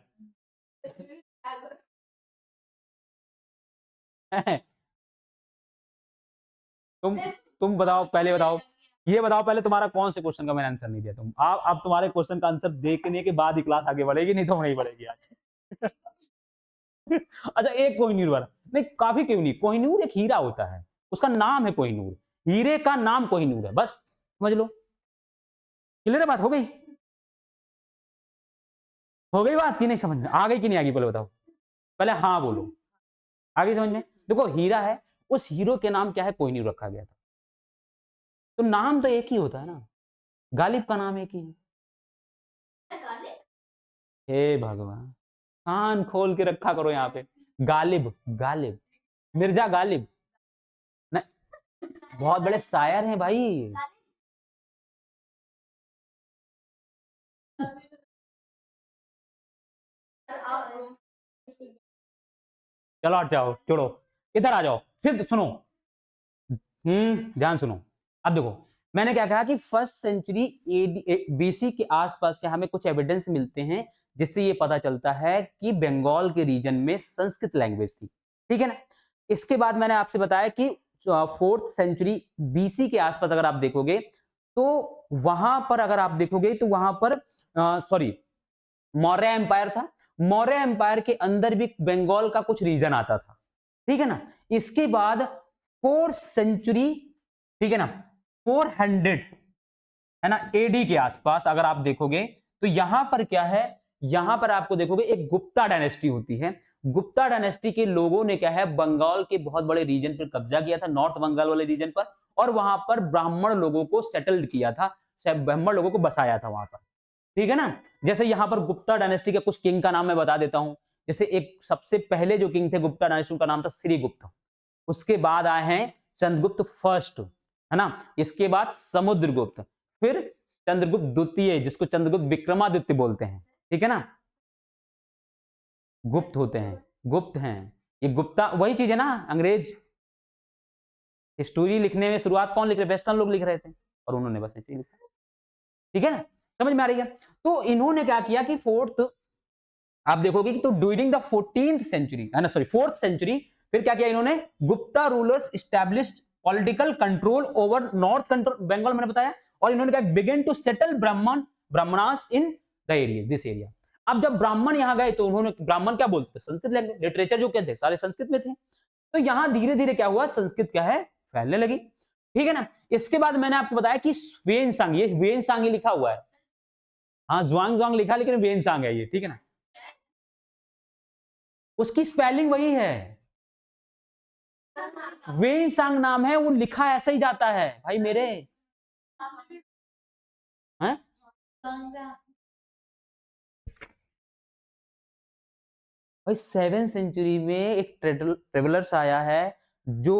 तुम बताओ, पहले बताओ, ये बताओ पहले, तुम्हारा कौन से क्वेश्चन का मैंने आंसर नहीं दिया? तुम आप अब तुम्हारे क्वेश्चन का आंसर देखने के बाद ही क्लास आगे बढ़ेगी, नहीं तो नहीं बढ़ेगी आज। अच्छा, एक कोहिनूर वाला, नहीं काफी, क्यों नहीं, कोहिनूर एक हीरा होता है, उसका नाम है कोहिनूर, हीरे का नाम कोहिनूर है, बस समझ लो। क्लियर बात हो गई? हो गई बात, कि नहीं समझ में आ गई कि नहीं आ गई? बोलो बताओ पहले, हाँ बोलो। आ गई समझ में? देखो हीरा है, उस हीरो के नाम क्या है, कोहिनूर रखा गया था। तो नाम तो एक ही होता है ना, गालिब का नाम एक ही है। हे भगवान, कान खोल के रखा करो यहाँ पे। गालिब, गालिब, मिर्जा गालिब। नहीं, बहुत बड़े शायर हैं भाई। चलो हट जाओ, छोड़ो, इधर आ जाओ, फिर सुनो। ध्यान सुनो। अब देखो मैंने क्या कहा कि फर्स्ट सेंचुरी बीसी के आसपास के हमें कुछ एविडेंस मिलते हैं जिससे ये पता चलता है कि बंगाल के रीजन में संस्कृत लैंग्वेज थी, ठीक है ना। इसके बाद मैंने आपसे बताया कि फोर्थ सेंचुरी बीसी के आसपास अगर आप देखोगे तो वहां पर अगर आप देखोगे तो वहां पर सॉरी मौर्य एम्पायर था। मौर्य एम्पायर के अंदर भी बंगाल का कुछ रीजन आता था, ठीक है ना। इसके बाद 4th सेंचुरी, ठीक है ना, 400 है ना एडी के आसपास अगर आप देखोगे तो यहां पर क्या है, यहां पर आपको देखोगे एक गुप्ता डायनेस्टी होती है। गुप्ता डायनेस्टी के लोगों ने क्या है बंगाल के बहुत बड़े रीजन पर कब्जा किया था, नॉर्थ बंगाल वाले रीजन पर, और वहां पर ब्राह्मण लोगों को सेटल्ड किया था, ब्राह्मण लोगों को बसाया था वहां पर, ठीक है ना। जैसे यहां पर गुप्ता डायनेस्टी के कुछ किंग का नाम मैं बता देता हूं। जैसे एक सबसे पहले जो किंग थे गुप्ता डायनेस्टी का नाम था श्रीगुप्त, उसके बाद आए हैं चंद्रगुप्त फर्स्ट, है ना। इसके बाद समुद्रगुप्त, फिर चंद्रगुप्त द्वितीय जिसको चंद्रगुप्त विक्रमादित्य बोलते हैं, ठीक है ना। गुप्त होते हैं, गुप्त हैं ये, गुप्ता वही चीज है ना। अंग्रेज हिस्टोरी लिखने में शुरुआत कौन लिख रहे, वेस्टर्न लोग लिख रहे थे और उन्होंने बस ऐसे ही लिखा, ठीक है ना। समझ में आ रही है। तो इन्होंने क्या किया कि फोर्थ आप देखोगे कि तो ड्यूरिंग द 14th सेंचुरी है ना, सॉरी 4th सेंचुरी, फिर क्या किया इन्होंने, Gupta rulers established political control over north control Bengal मैंने बताया, और इन्होंने क्या begin to settle Brahmanas in the area, this area. अब जब ब्राह्मण यहां गए तो उन्होंने, ब्राह्मण क्या बोलते थे, संस्कृत लैंग्वेज, लिटरेचर जो क्या थे सारे संस्कृत में थे। तो यहां धीरे धीरे क्या हुआ, संस्कृत क्या है फैलने लगी, ठीक है ना। इसके बाद मैंने आपको बताया कि वेनसांग, ये वेनसांग लिखा हुआ है, हाँ जुआंग जुआंग लिखा लेकिन वेनसांग है ये, ठीक है ना। उसकी स्पेलिंग वही है, वेनसांग नाम है, वो लिखा ऐसा ही जाता है भाई मेरे हैं? भाई 7th सेंचुरी में एक ट्रेवलर्स आया है जो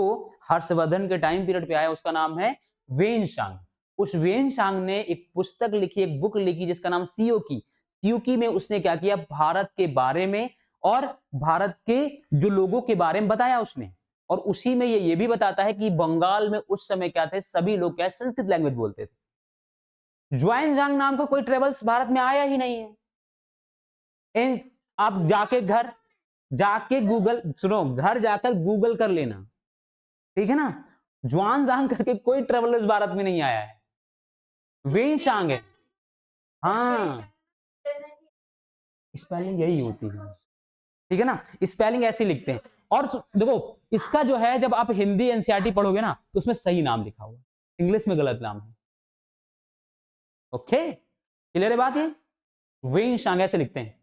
हर्षवर्धन के टाइम पीरियड पे आया, उसका नाम है वेनसांग। उस वेनसांग ने एक पुस्तक लिखी, एक बुक लिखी जिसका नाम सियोकी। सियोकी में उसने क्या किया, भारत के बारे में और भारत के जो लोगों के बारे में बताया उसने, और उसी में ये भी बताता है कि बंगाल में उस समय क्या थे, सभी लोग क्या संस्कृत लैंग्वेज बोलते थे। ज्वाइनजांग नाम का कोई ट्रेवल्स भारत में आया ही नहीं है। आप जाके गूगल सुनो, घर जाकर गूगल कर लेना, ठीक है ना। ज्वान जांग करके कोई ट्रेवलर्स भारत में नहीं आया है, वेनसांग है। हाँ स्पेलिंग यही होती है, ठीक है ना, स्पेलिंग ऐसे लिखते हैं। और देखो इसका जो है, जब आप हिंदी एनसीईआरटी पढ़ोगे ना तो उसमें सही नाम लिखा हुआ, इंग्लिश में गलत नाम है। ओके क्लियर है बात, ये वेनसांग ऐसे लिखते हैं।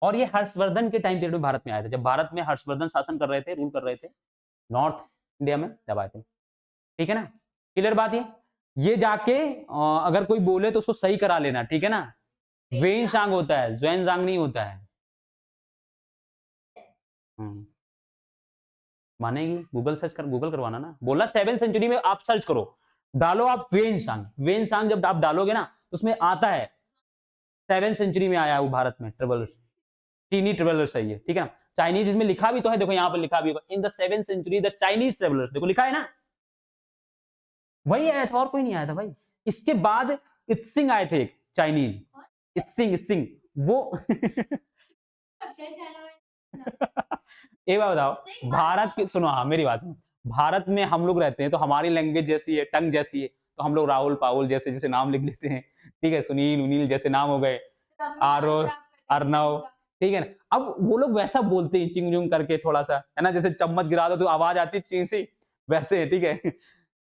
और ये हर्षवर्धन के टाइम पीरियड में भारत में आए थे, जब भारत में हर्षवर्धन शासन कर रहे थे, रूल कर रहे थे नॉर्थ इंडिया में, जब आए थे, ठीक है ना। क्लियर बात ये जाके अगर कोई बोले तो उसको सही करा लेना, ठीक है ना। वेनसांग होता है, ज्वेनजांग नहीं होता है। मानेगी, गूगल सर्च कर, गूगल करवाना ना, बोला 7th सेंचुरी में आप सर्च करो, डालो आप वेनसांग, वेनसांग जब आप डालोगे ना तो उसमें आता है 7th सेंचुरी में आया है वो भारत में ट्रेवलर्स, चीनी ट्रेवलर्स है ये, ठीक है ना। चाइनीज इसमें लिखा भी तो है, देखो यहाँ पर लिखा भी होगा, in the 7th century the Chinese travellers, देखो लिखा है ना, वही आया था और कोई नहीं आया था भाई। इसके बाद इत्सिंग आए थे चाइनीज, इत्सिंग इत्सिंग वो एक बात बताओ, भारत की सुनो, हाँ मेरी बात सुनो, भारत में हम लोग रहते हैं तो हमारी लैंग्वेज जैसी है, टंग जैसी है, तो हम लोग राहुल पाहुल जैसे जैसे नाम लिख लेते हैं, ठीक है, सुनील उनील जैसे नाम हो गए, आरोस अर्नव, ठीक है ना। अब वो लोग वैसा बोलते हैं चिंग जुंग करके थोड़ा सा, है ना, जैसे चम्मच गिरा दो तो आवाज आती है चिंग सी, वैसे है, ठीक है।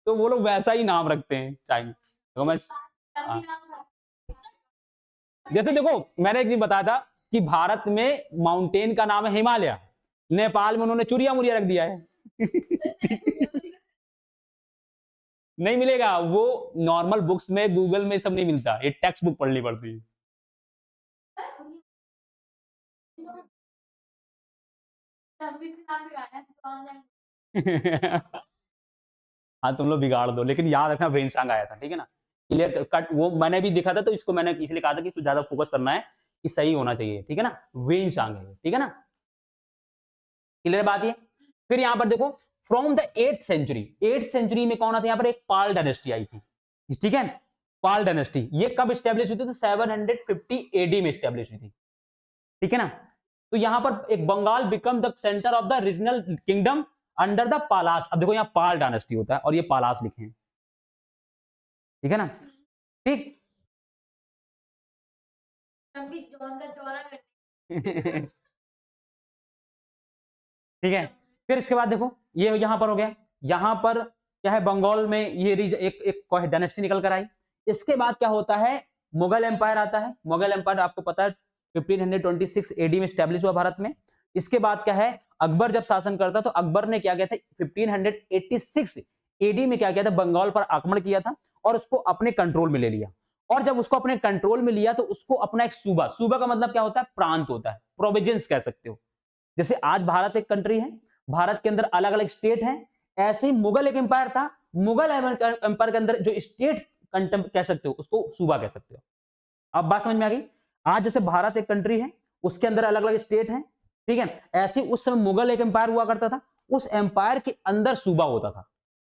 तो वो लोग वैसा ही नाम रखते हैं चाइनीज, तो मैं जैसे देखो मैंने एक दिन बताया था कि भारत में माउंटेन का नाम है हिमालय, नेपाल में उन्होंने चुरिया मुरिया रख दिया है। नहीं मिलेगा वो, नॉर्मल बुक्स में गूगल में सब नहीं मिलता, ये टेक्स्ट बुक पढ़नी पड़ती है। हाँ तुम लोग बिगाड़ दो, लेकिन याद रखना वेनसांग आया था, ठीक है ना। क्लियर कट, वो मैंने भी देखा था तो इसको मैंने इसलिए कहा था कि तू ज्यादा फोकस करना है कि सही होना चाहिए, ठीक है ना। वेनसांग है, ठीक है ना। क्लियर बात ये। फिर यहाँ पर देखो from the 8th century, 8th century में कौन आता है यहाँ पर, एक पाल डायनेस्टी आई थी, ठीक है। पाल डायनेस्टी ये कब स्टैब्लिश हुई थी, तो 750 एडी में स्टैब्लिश हुई थी, ठीक है ना। तो यहां पर एक Bengal become the centre of the regional kingdom under the Palas. अब देखो यहाँ पाल डायनेस्टी होता है और ये पालास लिखे हैं, ठीक है ना, ठीक। ठीक है। फिर इसके बाद देखो ये यहां पर हो गया, यहां पर क्या है, बंगाल में ये एक डायनेस्टी निकल कर आई। इसके बाद क्या होता है, मुगल एम्पायर आता है। मुगल एम्पायर आपको पता है 1526 एडी में स्टैब्लिश हुआ भारत में। इसके बाद क्या है, अकबर जब शासन करता तो अकबर ने क्या किया था, 1586 एडी में क्या किया था, बंगाल पर आक्रमण किया था और उसको अपने कंट्रोल में ले लिया। और जब उसको अपने कंट्रोल में लिया तो उसको अपना एक सूबा, सूबा का मतलब क्या होता है, प्रांत होता है, प्रोविजंस कह सकते हो। जैसे आज भारत एक कंट्री है, भारत के अंदर अलग अलग स्टेट हैं, ऐसे ही मुगल एक एम्पायर था, मुगल एम्पायर के अंदर जो स्टेट कह सकते हो उसको सूबा कह सकते हो। अब बात समझ में आ गई। आज जैसे भारत एक कंट्री है, उसके अंदर अलग अलग स्टेट हैं, ठीक है, ऐसे उस समय मुगल एक एम्पायर हुआ करता था, उस एम्पायर के अंदर सूबा होता था।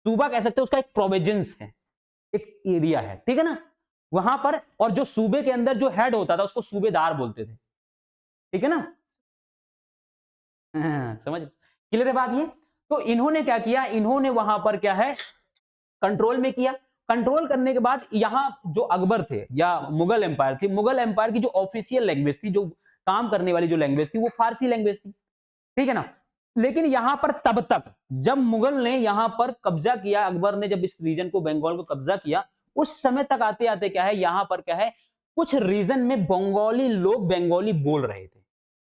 सूबा कह सकते हो, उसका एक प्रोविजंस है, एक एरिया है, ठीक है ना, वहां पर। और जो सूबे के अंदर जो हेड होता था उसको सूबेदार बोलते थे, ठीक है ना। समझ क्लियर है बात ये। तो इन्होंने क्या किया, इन्होंने वहां पर क्या है, कंट्रोल में किया। कंट्रोल करने के बाद यहां जो अकबर थे या मुगल एम्पायर थी, मुगल एम्पायर की जो ऑफिशियल लैंग्वेज थी, जो काम करने वाली जो लैंग्वेज थी, वो फारसी लैंग्वेज थी, ठीक है ना। लेकिन यहां पर तब तक जब मुगल ने यहां पर कब्जा किया, अकबर ने जब इस रीजन को, बंगाल को कब्जा किया, उस समय तक आते आते क्या है, यहां पर क्या है, कुछ रीजन में बंगाली लोग बंगाली बोल रहे थे।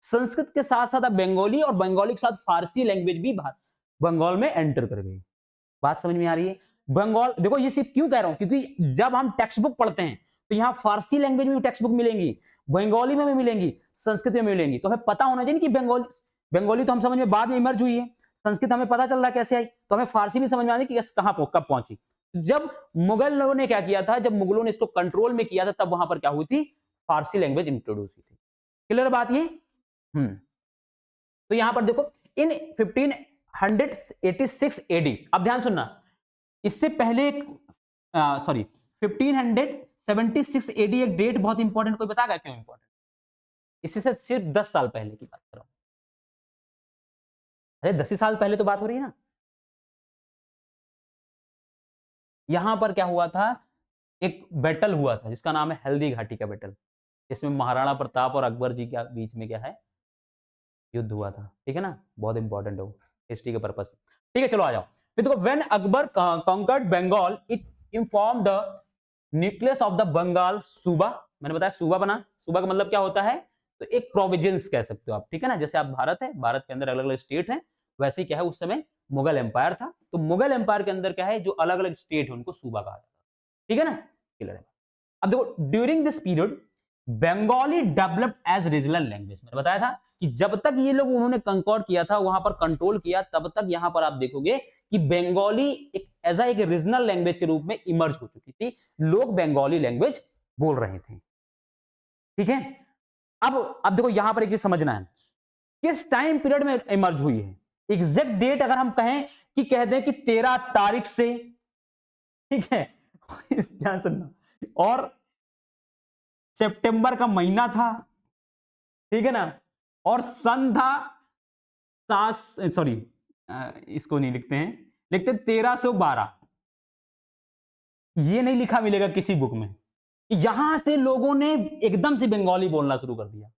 संस्कृत के साथ साथ अब बंगाली और बंगाली के साथ फारसी लैंग्वेज भी बंगाल में एंटर कर गई। बात समझ में आ रही है। बंगाल देखो, ये सिर्फ क्यों कह रहा हूं, क्योंकि जब हम टेक्स्ट बुक पढ़ते हैं तो यहाँ फारसी लैंग्वेज में भी टेक्स्ट बुक मिलेंगी, बंगाली में भी मिलेंगी, संस्कृत में मिलेंगी। तो हमें पता होना चाहिए कि बंगाली, बंगाली तो हम समझ में बाद में इमर्ज हुई है, संस्कृत हमें पता चल रहा है कैसे आई, तो हमें फारसी भी समझ में आनी कि कहां कब पहुंची। जब मुगल लोगों ने क्या किया था, जब मुगलों ने इसको कंट्रोल में किया था, तब वहां पर क्या हुई थी, फारसी लैंग्वेज इंट्रोड्यूस हुई थी। क्लियर बात ये। तो यहां पर देखो इन 1586 एडी, अब ध्यान सुनना, इससे पहले सॉरी 1576 एडी एक डेट बहुत इंपॉर्टेंट, कोई बताएगा क्यों इंपॉर्टेंट? इससे से सिर्फ 10 साल पहले की बात कर रहा हूं। अरे 10 ही साल पहले तो बात हो रही है ना। यहां पर क्या हुआ था, एक बैटल हुआ था जिसका नाम है हल्दी घाटी का बैटल, जिसमें महाराणा प्रताप और अकबर जी के बीच में क्या है, युद्ध हुआ था, ठीक है ना। बहुत इंपॉर्टेंट है वो हिस्ट्री के पर्पज से, ठीक है। चलो आ जाओ। फिर देखो when Akbar conquered Bengal it inform the nucleus of the Bengal suba. मैंने बताया सूबा बना, सूबा का मतलब क्या होता है, तो एक प्रोविजंस कह सकते हो आप, ठीक है ना। जैसे आप भारत है, भारत के अंदर अलग अलग स्टेट है, वैसे ही क्या है, उस समय मुगल एम्पायर था, तो मुगल एम्पायर के अंदर क्या है, जो अलग अलग स्टेट है उनको सूबा कहा जाता है, ठीक है ना। क्लियर है। अब देखो during this period Bengali developed as regional language. मैंने बताया था कि जब तक ये लोग उन्होंने कंकॉर्ड किया था, वहां पर कंट्रोल किया, तब तक यहां पर आप देखोगे कि बंगाली एक एज एक रीजनल लैंग्वेज के रूप में इमर्ज हो चुकी थी, लोग बंगाली लैंग्वेज बोल रहे थे, ठीक है। अब देखो यहां पर एक चीज समझना है, किस टाइम पीरियड में इमर्ज हुई है। एग्जैक्ट डेट अगर हम कहें कि कह दें कि 13 तारीख से, ठीक है, ध्यान सुनना, और सितंबर का महीना था, ठीक है ना, और सन था सॉरी इसको नहीं लिखते हैं, लिखते 1312। ये नहीं लिखा मिलेगा किसी बुक में। यहां से लोगों ने एकदम से बंगाली बोलना शुरू कर दिया।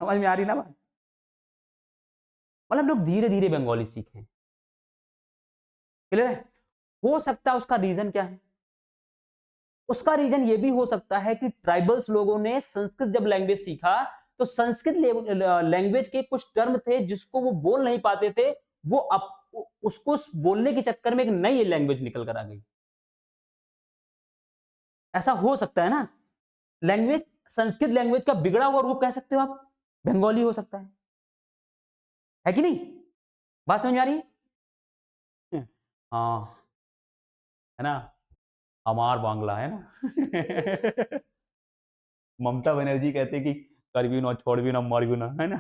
समझ में आ रही ना बात, मतलब लोग धीरे धीरे बंगाली सीखे। क्लियर है। हो सकता है उसका रीजन क्या है, उसका रीजन ये भी हो सकता है कि ट्राइबल्स लोगों ने संस्कृत जब लैंग्वेज सीखा, तो संस्कृत लैंग्वेज के कुछ टर्म थे जिसको वो बोल नहीं पाते थे, वो उसको बोलने के चक्कर में एक नई लैंग्वेज निकल कर आ गई। ऐसा हो सकता है ना। लैंग्वेज, संस्कृत लैंग्वेज का बिगड़ा हुआ रूप कह सकते हो आप, बंगाली हो सकता है कि नहीं। बात समझ में आ रही है। हाँ, है ना, हमार बांग्ला है ना। ममता बनर्जी कहते कि कर भी ना, छोड़ भी ना, मर भी ना, है ना।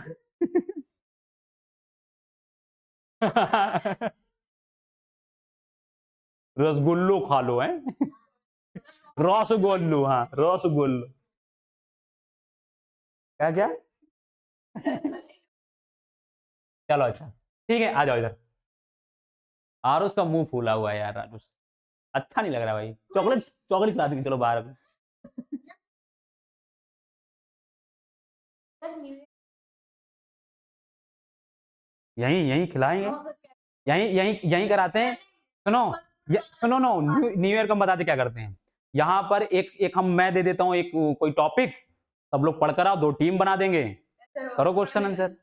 रसगुल्लो खा लो है। रसगुल्लो, हाँ रसगुल्लो। क्या क्या? चलो अच्छा, ठीक है, आ जाओ इधर। आरुष का मुंह फूला हुआ है यार, आरुष अच्छा नहीं लग रहा भाई। चॉकलेट, चॉकलेट खिला देंगे, चलो बाहर। यहीं यहीं खिलाएंगे, यहीं यहीं यहीं कराते हैं। सुनो, सुनो नो, न्यू ईयर का हम बताते क्या करते हैं। यहाँ पर एक एक हम मैं दे देता हूँ एक कोई टॉपिक, सब लोग पढ़कर आओ, 2 टीम बना देंगे, करो क्वेश्चन आंसर।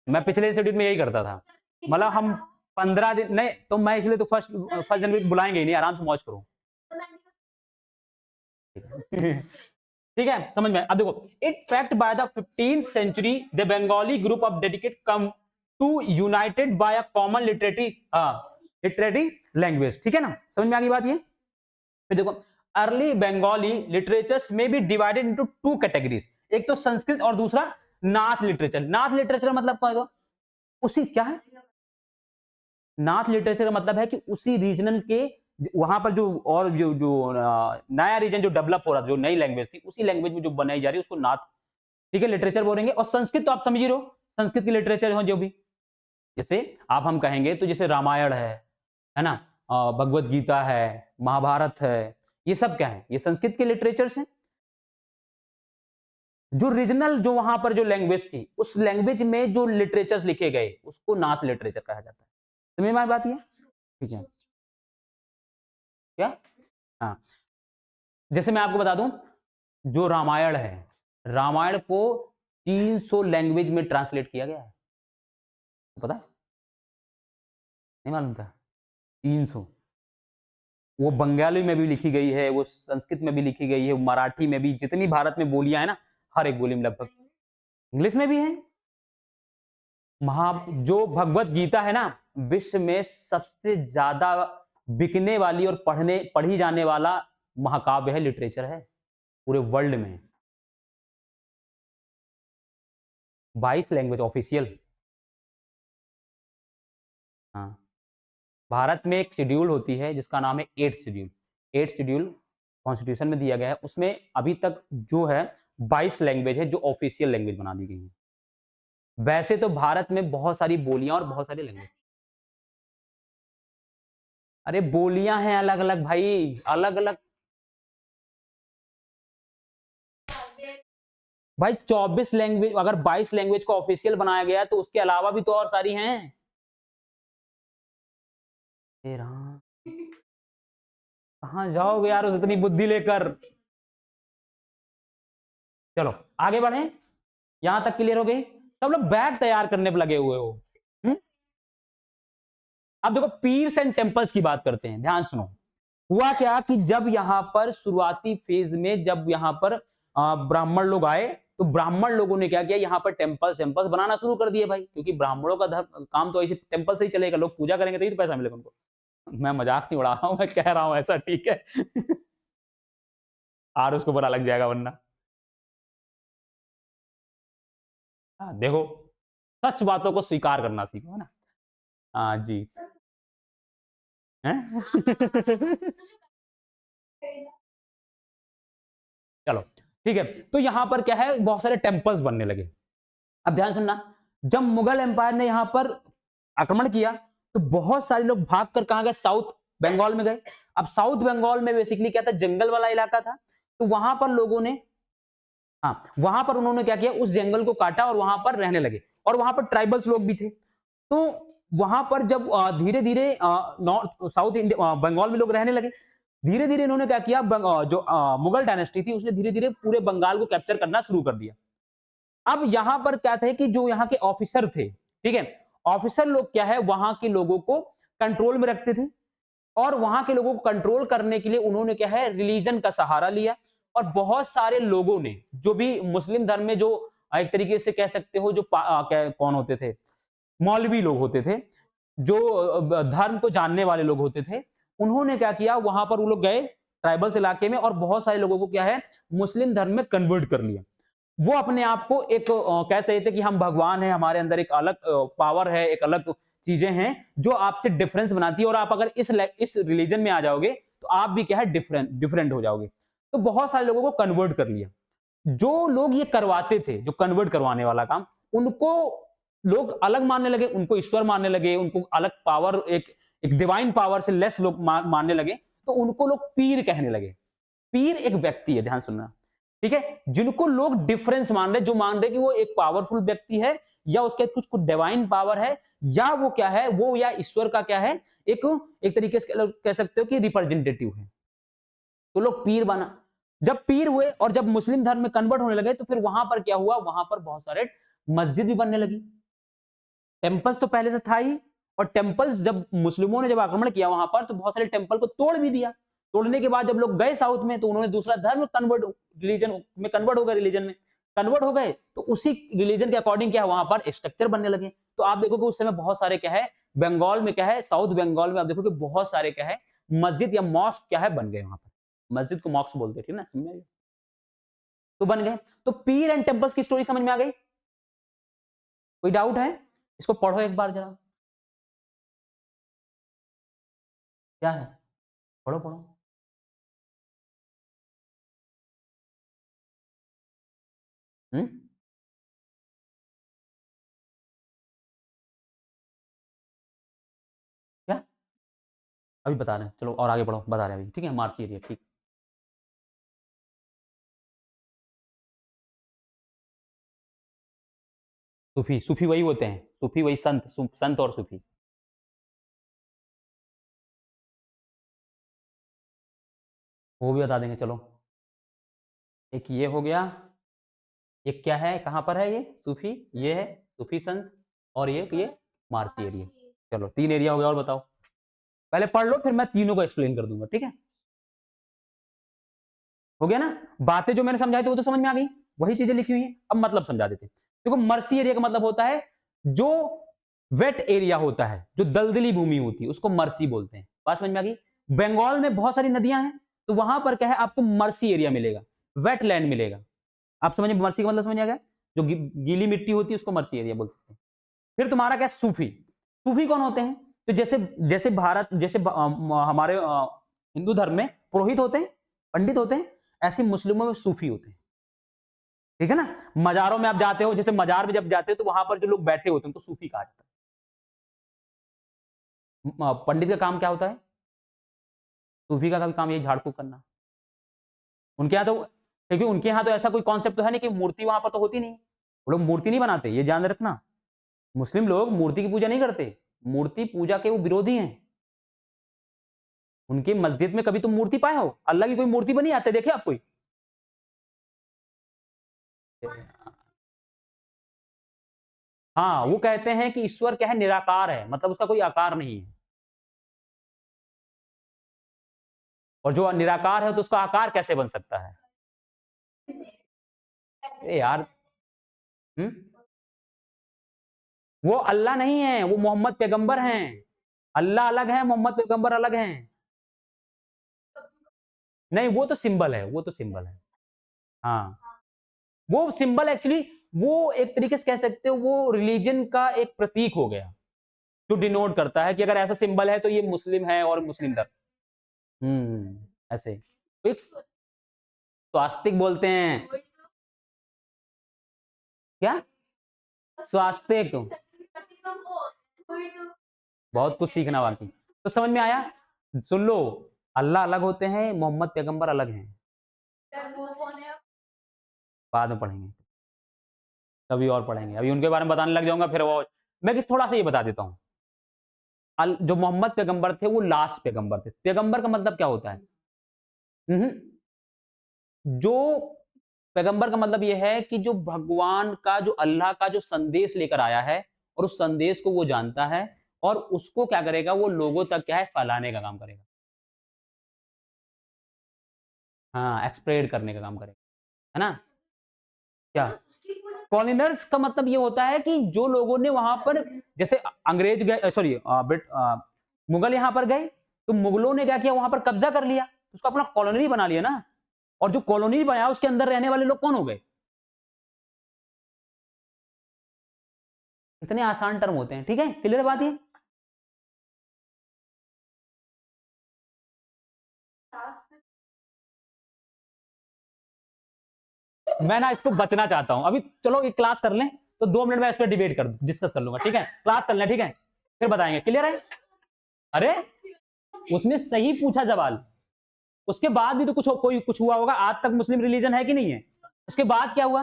मैं पिछले शेड्यूल में यही करता था। मतलब हम 15 दिन नहीं तो मैं इसलिए तो फर्स्ट फर्स्ट जनवरी बुलाएंगे ही नहीं, आराम से मौज करो। ठीक है, समझ में। अब देखो, it fact by the 15th century the Bengali group of dedicate come to united by a common literary language. ठीक है ना, समझ में आ गई बात ये। फिर देखो, अर्ली बंगाली लिटरेचर्स में बी डिवाइडेड इनटू 2 कैटेगरीज, एक तो संस्कृत और दूसरा नाथ लिटरेचर। नाथ लिटरेचर मतलब क्या है? उसी क्या है, नाथ लिटरेचर का मतलब है कि उसी रीजनल के वहां पर जो और जो जो नया रीजन जो डेवलप हो रहा था, जो नई लैंग्वेज थी, उसी लैंग्वेज में जो बनाई जा रही है उसको नाथ, ठीक है, लिटरेचर बोलेंगे। और संस्कृत तो आप समझ ही रहो, संस्कृत की लिटरेचर हो जो भी, जैसे आप हम कहेंगे तो जैसे रामायण है ना, भगवत गीता है, महाभारत है, ये सब क्या है, ये संस्कृत के लिटरेचर्स हैं। जो रीजनल जो वहां पर जो लैंग्वेज थी, उस लैंग्वेज में जो लिटरेचर्स लिखे गए उसको नाथ लिटरेचर कहा जाता है। समझ में बात ये, ठीक है क्या? हाँ, जैसे मैं आपको बता दूं, जो रामायण है, रामायण को 300 लैंग्वेज में ट्रांसलेट किया गया है, पता है? नहीं मालूम था? 300। वो बंगाली में भी लिखी गई है, वो संस्कृत में भी लिखी गई है, मराठी में भी, जितनी भारत में बोलियां है ना, हर एक बोली में लगभग, इंग्लिश में भी है। जो भगवत गीता है ना, विश्व में सबसे ज्यादा बिकने वाली और पढ़ी जाने वाला महाकाव्य है, लिटरेचर है पूरे वर्ल्ड में। 22 लैंग्वेज ऑफिशियल। हाँ, भारत में एक शेड्यूल होती है जिसका नाम है 8th schedule. 8th schedule constitution में दिया गया है, उसमें अभी तक जो है 22 लैंग्वेज है जो ऑफिशियल लैंग्वेज बना दी गई है। वैसे तो भारत में बहुत सारी बोलियां और बहुत सारी लैंग्वेज, अरे बोलियां हैं अलग अलग भाई, अलग अलग भाई। 24 लैंग्वेज, अगर 22 लैंग्वेज को ऑफिशियल बनाया गया तो उसके अलावा भी तो और सारी हैं। कहाँ जाओगे यार उस इतनी बुद्धि लेकर। चलो आगे बढ़े, यहां तक क्लियर हो गई। सब लोग बैग तैयार करने पर लगे हुए हो। अब देखो, पीर्स एंड टेम्पल्स की बात करते हैं, ध्यान सुनो। हुआ क्या कि जब यहां पर शुरुआती फेज में, जब यहां पर ब्राह्मण लोग आए, तो ब्राह्मण लोगों ने क्या किया, यहां पर टेम्पल्स बनाना शुरू कर दिए भाई, क्योंकि ब्राह्मणों का धर्म काम तो ऐसे टेम्पल से ही चलेगा, लोग पूजा करेंगे तभी तो पैसा मिलेगा उनको। मैं मजाक नहीं उड़ा रहा हूं, मैं कह रहा हूं ऐसा, ठीक है। और उसको बुरा लग जाएगा वरना। हाँ, देखो, सच बातों को स्वीकार करना सीखो, है ना। हाँ जी। हैं? चलो ठीक है, तो यहां पर क्या है, बहुत सारे टेम्पल्स बनने लगे। अब ध्यान सुनना, जब मुगल एम्पायर ने यहां पर आक्रमण किया, तो बहुत सारे लोग भागकर कहां गए, साउथ बंगाल में गए। अब साउथ बंगाल में बेसिकली क्या था, जंगल वाला इलाका था, तो वहां पर लोगों ने, हाँ वहां पर उन्होंने क्या किया, उस जंगल को काटा और वहां पर रहने लगे। और वहां पर ट्राइबल्स लोग भी थे, तो वहां पर जब धीरे धीरे नॉर्थ साउथ बंगाल में लोग रहने लगे, धीरे धीरे इन्होंने क्या किया, जो मुगल डायनेस्टी थी उसने धीरे धीरे पूरे बंगाल को कैप्चर करना शुरू कर दिया। अब यहां पर क्या थे कि जो यहाँ के ऑफिसर थे, ठीक है, ऑफिसर लोग क्या है, वहां के लोगों को कंट्रोल में रखते थे, और वहां के लोगों को कंट्रोल करने के लिए उन्होंने क्या है, रिलीजन का सहारा लिया। और बहुत सारे लोगों ने, जो भी मुस्लिम धर्म में, जो एक तरीके से कह सकते हो, जो कौन होते थे, मौलवी लोग होते थे, जो धर्म को जानने वाले लोग होते थे, उन्होंने क्या किया, वहां पर वो लोग गए ट्राइबल्स इलाके में, और बहुत सारे लोगों को क्या है, मुस्लिम धर्म में कन्वर्ट कर लिया। वो अपने आप को एक कहते थे कि हम भगवान हैं, हमारे अंदर एक अलग पावर है, एक अलग चीजें हैं जो आपसे डिफरेंस बनाती है, और आप अगर इस रिलीजन में आ जाओगे तो आप भी क्या है, डिफरेंट डिफरेंट हो जाओगे। तो बहुत सारे लोगों को कन्वर्ट कर लिया। जो लोग ये करवाते थे, जो कन्वर्ट करवाने वाला काम, उनको लोग अलग मानने लगे, उनको ईश्वर मानने लगे, उनको अलग पावर, एक डिवाइन पावर से लेस लोग मानने लगे, तो उनको लोग पीर कहने लगे। पीर एक व्यक्ति है, ध्यान सुनना, ठीक है, जिनको लोग डिफरेंस मान रहे, जो मान रहे कि वो एक पावरफुल व्यक्ति है, या उसके कुछ कुछ डिवाइन पावर है, या वो क्या है, वो या ईश्वर का क्या है, एक एक तरीके से कह सकते हो कि रिप्रेजेंटेटिव है। तो लोग पीर बना। जब पीर हुए और जब मुस्लिम धर्म में कन्वर्ट होने लगे, तो फिर वहां पर क्या हुआ, वहां पर बहुत सारे मस्जिद भी बनने लगी। टेम्पल्स तो पहले से था ही, और टेम्पल्स जब मुस्लिमों ने जब आक्रमण किया वहां पर, तो बहुत सारे टेम्पल को तोड़ भी दिया। तोड़ने के बाद जब लोग गए साउथ में, तो उन्होंने दूसरा धर्म कन्वर्ट, रिलीजन में कन्वर्ट हो गए, रिलीजन में कन्वर्ट हो गए, तो उसी रिलीजन के अकॉर्डिंग क्या है, वहां पर स्ट्रक्चर बनने लगे। तो आप देखोगे उस समय बहुत सारे क्या है, बंगाल में क्या है, साउथ बंगाल में आप देखोगे बहुत सारे क्या है, मस्जिद या मॉस्क क्या है, बन गए वहां पर। मस्जिद को मॉस्क बोलते हैं, ठीक ना, समझ में? तो बन गए। तो पीर एंड टेम्पल्स की स्टोरी समझ में आ गई? कोई डाउट है? इसको पढ़ो एक बार जरा, क्या है, पढ़ो पढ़ो। हम्म, क्या? अभी बता रहे हैं, चलो और आगे बढ़ो, बता रहे हैं अभी, ठीक है, मार्सी एरिया, ठीक। सूफी, सूफी वही होते हैं, सूफी वही संत, संत और सूफी। वो भी बता देंगे, चलो। एक ये हो गया, एक क्या है, कहां पर है ये सूफी, ये है सूफी संत, और ये मार्सी एरिया। चलो 3 एरिया हो गया, और बताओ। पहले पढ़ लो, फिर मैं तीनों को एक्सप्लेन कर दूंगा, ठीक है? हो गया ना? बातें जो मैंने समझाई थी वो तो समझ में आ गई, वही चीजें लिखी हुई है, अब मतलब समझा देते हैं। देखो, मर्सी एरिया का मतलब होता है जो वेट एरिया होता है, जो दलदली भूमि होती है, उसको मर्सी बोलते हैं। बात समझ में आ गई? बंगाल में बहुत सारी नदियां हैं, तो वहां पर क्या है, आपको मर्सी एरिया मिलेगा, वेट लैंड मिलेगा। आप समझे मर्सी का मतलब, समझ आ गया? जो गीली मिट्टी होती है उसको मर्सी एरिया बोल सकते हैं। फिर तुम्हारा क्या, सूफी। सूफी कौन होते हैं? तो जैसे जैसे भारत, जैसे हमारे हिंदू धर्म में पुरोहित होते हैं, पंडित होते हैं, ऐसे मुस्लिमों में सूफी होते हैं, ठीक है ना? मजारों में आप जाते हो, जैसे मजार में जब जाते हो, तो वहां पर जो लोग बैठे होते हैं उनको सूफी कहा जाता है। पंडित का काम क्या होता है? सूफी का भी काम यही, झाड़ फूक करना। उनके यहाँ तो, क्योंकि उनके यहाँ तो ऐसा कोई कॉन्सेप्ट तो है नहीं कि मूर्ति वहां पर तो होती नहीं, वो लोग मूर्ति नहीं बनाते, ये ध्यान रखना। मुस्लिम लोग मूर्ति की पूजा नहीं करते, मूर्ति पूजा के वो विरोधी हैं। उनकी मस्जिद में कभी तुम मूर्ति पाए हो? अल्लाह की कोई मूर्ति बनी आते देखे आप कोई? हाँ, वो कहते हैं कि ईश्वर क्या है, निराकार है, मतलब उसका कोई आकार नहीं है। और जो निराकार है तो उसका आकार कैसे बन सकता है? ए यार, हम्म, वो अल्लाह नहीं है, वो मोहम्मद पैगंबर हैं। अल्लाह अलग है, मोहम्मद पैगंबर अलग हैं। नहीं, वो तो सिंबल है, वो तो सिंबल है। हाँ, वो सिंबल एक्चुअली, वो एक तरीके से कह सकते हो, वो रिलीजन का एक प्रतीक हो गया, जो डिनोट करता है कि अगर ऐसा सिंबल है तो ये मुस्लिम है और मुस्लिम धर्म। ऐसे एक स्वास्तिक बोलते हैं। क्या? स्वास्तिक, बहुत कुछ सीखना बाकी, तो समझ में आया? सुन लो, अल्लाह अलग होते हैं, मोहम्मद पैगंबर अलग हैं। बाद में पढ़ेंगे, कभी और पढ़ेंगे, अभी उनके बारे में बताने लग जाऊंगा फिर वो। मैं थोड़ा सा ये बता देता हूँ। जो मोहम्मद पैगंबर थे वो लास्ट पैगंबर थे। पैगंबर का मतलब क्या होता है? हम्म, जो पैगंबर का मतलब यह है कि जो भगवान का, जो अल्लाह का जो संदेश लेकर आया है, और उस संदेश को वो जानता है, और उसको क्या करेगा, वो लोगों तक क्या है, फैलाने का काम करेगा। हाँ, एक्सप्रेड करने का काम करेगा, है ना? क्या? फॉरेनर्स का मतलब ये होता है कि जो लोगों ने वहां पर, जैसे अंग्रेज गए, सॉरी मुगल यहां पर गए, तो मुगलों ने क्या किया, वहां पर कब्जा कर लिया, उसको अपना कॉलोनी बना लिया ना। और जो कॉलोनी बनाया उसके अंदर रहने वाले लोग कौन हो गए? इतने आसान टर्म होते हैं, ठीक है, क्लियर बात ये। मैं ना इसको बचना चाहता हूं अभी, चलो एक क्लास कर लें तो 2 मिनट में इस पर डिबेट कर डिस्कस कर लूंगा, ठीक है, क्लास कर लें, ठीक है, फिर बताएंगे, क्लियर है। अरे उसने सही पूछा सवाल, उसके बाद भी तो कुछ हुआ होगा, आज तक मुस्लिम रिलीजन है कि नहीं है, उसके बाद क्या हुआ,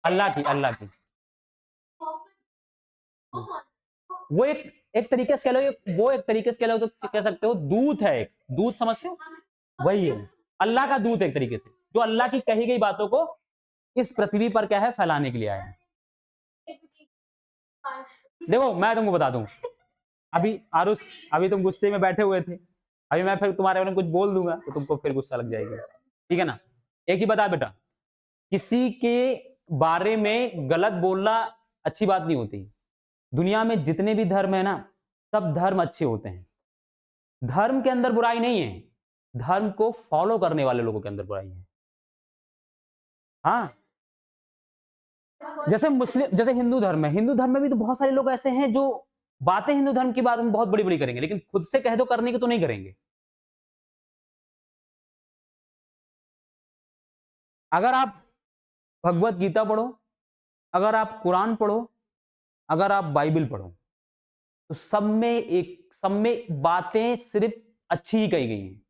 अल्लाह की वो एक तरीके से कह लो, वो एक तरीके से कह लो तो कह सकते हो दूत है, एक दूत समझते हो, वही है अल्लाह का दूत, एक तरीके से जो अल्लाह की कही गई बातों को इस पृथ्वी पर क्या है फैलाने के लिए आया है। देखो मैं तुमको बता दूं, अभी आरुष, अभी तुम गुस्से में बैठे हुए थे, अभी मैं फिर तुम्हारे बारे में कुछ बोल दूंगा तो तुमको फिर गुस्सा लग जाएगी, ठीक है ना। एक ही बता बेटा, किसी के बारे में गलत बोलना अच्छी बात नहीं होती। दुनिया में जितने भी धर्म है ना, सब धर्म अच्छे होते हैं, धर्म के अंदर बुराई नहीं है, धर्म को फॉलो करने वाले लोगों के अंदर बुराई है। हाँ, जैसे मुस्लिम, जैसे हिंदू धर्म है, हिंदू धर्म में भी तो बहुत सारे लोग ऐसे हैं जो बातें हिंदू धर्म के बारे में बहुत बड़ी बड़ी करेंगे, लेकिन खुद से कह दो करने की तो नहीं करेंगे। अगर आप भगवत गीता पढ़ो, अगर आप कुरान पढ़ो, अगर आप बाइबल पढ़ो, तो सब में बातें सिर्फ अच्छी ही कही गई हैं,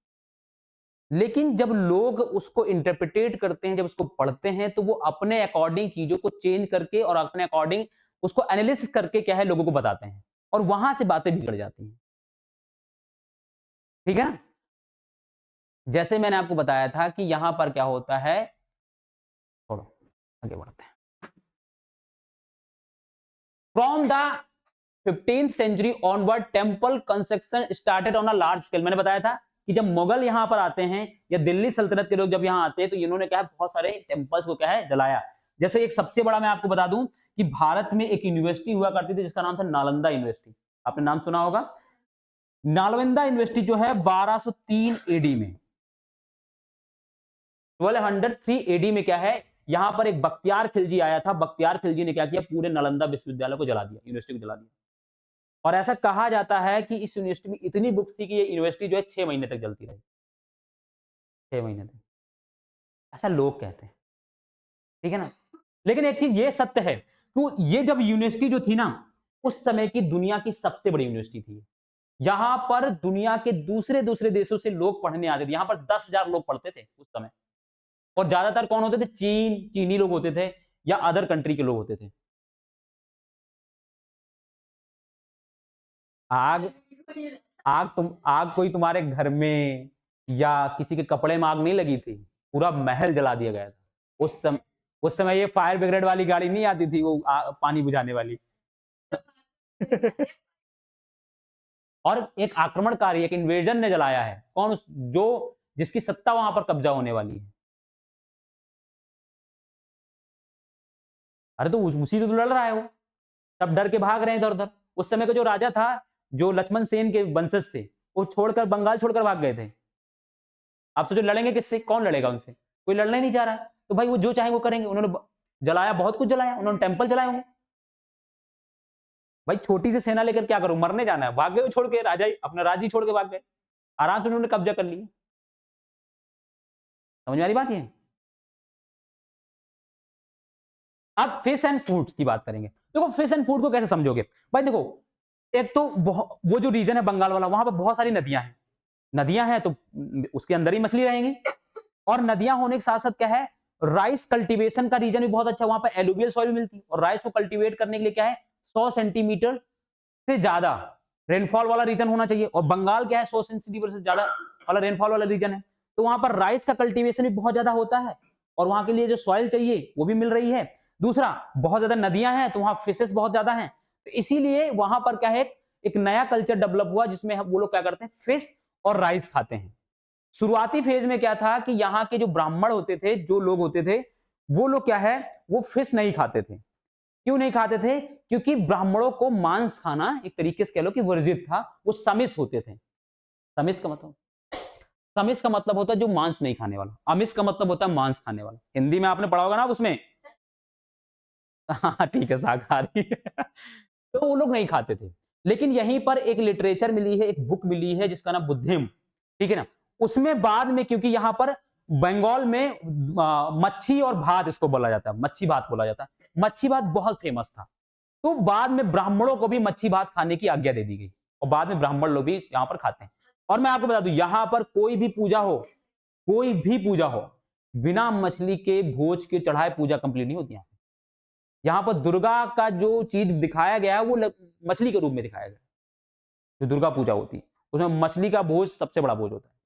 लेकिन जब लोग उसको इंटरप्रिटेट करते हैं, जब उसको पढ़ते हैं, तो वो अपने अकॉर्डिंग चीजों को चेंज करके और अपने अकॉर्डिंग उसको एनालिसिस करके क्या है लोगों को बताते हैं, और वहां से बातें बिगड़ जाती हैं, ठीक है ना। जैसे मैंने आपको बताया था कि यहां पर क्या होता है, छोड़ो आगे बढ़ते हैं। From the 15th century onward temple construction started on a large scale. मैंने बताया था कि जब मुगल यहां पर आते हैं या दिल्ली सल्तनत के लोग जब यहां आते हैं तो इन्होंने क्या है बहुत सारे टेम्पल्स को क्या है जलाया। जैसे एक सबसे बड़ा मैं आपको बता दूं कि भारत में एक यूनिवर्सिटी हुआ करती थी जिसका नाम था नालंदा यूनिवर्सिटी, आपने नाम सुना होगा। नालंदा यूनिवर्सिटी जो है 1203 एडी में, 1203 एडी में क्या है, यहां पर एक बख्तियार खिलजी आया था, बख्तियार खिलजी ने क्या किया, पूरे नालंदा विश्वविद्यालय को जला दिया, यूनिवर्सिटी को जला दिया। और ऐसा कहा जाता है कि इस यूनिवर्सिटी में इतनी बुक्स थी कि ये यूनिवर्सिटी जो है 6 महीने तक जलती रही, 6 महीने तक, ऐसा लोग कहते हैं, ठीक है ना। लेकिन एक चीज ये सत्य है तो ये जब यूनिवर्सिटी जो थी ना, उस समय की दुनिया की सबसे बड़ी यूनिवर्सिटी थी। यहां पर दुनिया के दूसरे दूसरे देशों से लोग पढ़ने आते थे, यहां पर 10,000 लोग पढ़ते थे उस समय, और ज्यादातर कौन होते थे, चीनी लोग होते थे या अदर कंट्री के लोग होते थे। आग आग कोई तुम्हारे घर में या किसी के कपड़े में आग नहीं लगी थी, पूरा महल जला दिया गया था। उस समय ये फायर ब्रिगेड वाली गाड़ी नहीं आती थी, वो पानी बुझाने वाली। और एक आक्रमणकारी, एक इन्वेजन ने जलाया है, कौन, जो जिसकी सत्ता वहां पर कब्जा होने वाली है। अरे तो उसी से तो लड़ रहा है वो, सब डर के भाग रहे हैं इधर उधर। उस समय का जो राजा था, जो लक्ष्मण सेन के वंशज थे, वो छोड़कर बंगाल छोड़कर भाग गए थे। आप सोचो लड़ेंगे किससे, कौन लड़ेगा उनसे, कोई लड़ना ही नहीं चाह रहा है, तो भाई वो जो चाहे वो करेंगे। उन्होंने जलाया, बहुत कुछ जलाया, उन्होंने टेम्पल जलाए होंगे। भाई छोटी सी सेना लेकर क्या करूं, मरने जाना है, भाग गए छोड़ के, राजा ही अपना राज्य ही छोड़ के भाग गए, आराम से उन्होंने कब्जा कर लिया। समझ में आ रही बात ये। अब फिश एंड फूड की बात करेंगे। देखो फिश एंड फूड को कैसे समझोगे भाई, देखो एक तो वो जो रीजन है बंगाल वाला, वहां पर बहुत सारी नदियां हैं, नदियां हैं तो उसके अंदर ही मछली रहेंगी, और नदियां होने के साथ साथ क्या है, राइस कल्टीवेशन का रीजन भी बहुत अच्छा, वहां पर एलुवियल सॉइल मिलती है, और राइस को कल्टीवेट करने के लिए क्या है, 100 सेंटीमीटर से ज्यादा रेनफॉल वाला रीजन होना चाहिए, और बंगाल क्या है 100 सेंटीमीटर से ज्यादा वाला रेनफॉल वाला रीजन है, तो वहां पर राइस का कल्टीवेशन भी बहुत ज्यादा होता है, और वहां के लिए जो सॉइल चाहिए वो भी मिल रही है। दूसरा, बहुत ज्यादा नदियां हैं तो वहां फिशेस बहुत ज्यादा हैं, तो इसीलिए वहां पर क्या है, एक नया कल्चर डेवलप हुआ जिसमें वो लोग क्या करते हैं, फिश और राइस खाते हैं। शुरुआती फेज में क्या था कि यहाँ के जो ब्राह्मण होते थे, जो लोग होते थे, वो लोग क्या है, वो फिश नहीं खाते थे। क्यों नहीं खाते थे, क्योंकि ब्राह्मणों को मांस खाना एक तरीके से कह लो कि वर्जित था, वो समिस होते थे। समिस का मतलब, समिस का मतलब होता है जो मांस नहीं खाने वाला, अमिस का मतलब होता है मांस खाने वाला। हिंदी में आपने पढ़ा होगा ना उसमें, हाँ, ठीक है, शाकाहारी। तो वो लोग नहीं खाते थे। लेकिन यहीं पर एक लिटरेचर मिली है, एक बुक मिली है जिसका नाम बुद्धिम, ठीक है ना? उसमें बाद में, क्योंकि यहाँ पर बंगाल में मच्छी और भात इसको बोला जाता है, मच्छी भात बोला जाता है। मच्छी भात बहुत फेमस था। तो बाद में ब्राह्मणों को भी मच्छी भात खाने की आज्ञा दे दी गई और बाद में ब्राह्मण लोग भी यहाँ पर खाते हैं। और मैं आपको बता दूं, यहाँ पर कोई भी पूजा हो, कोई भी पूजा हो, बिना मछली के भोज के चढ़ाए पूजा कंप्लीट नहीं होती। यहाँ पर दुर्गा का जो चीज दिखाया गया है वो मछली के रूप में दिखाया गया, जो दुर्गा पूजा होती है उसमें मछली का भोज सबसे बड़ा भोज होता है।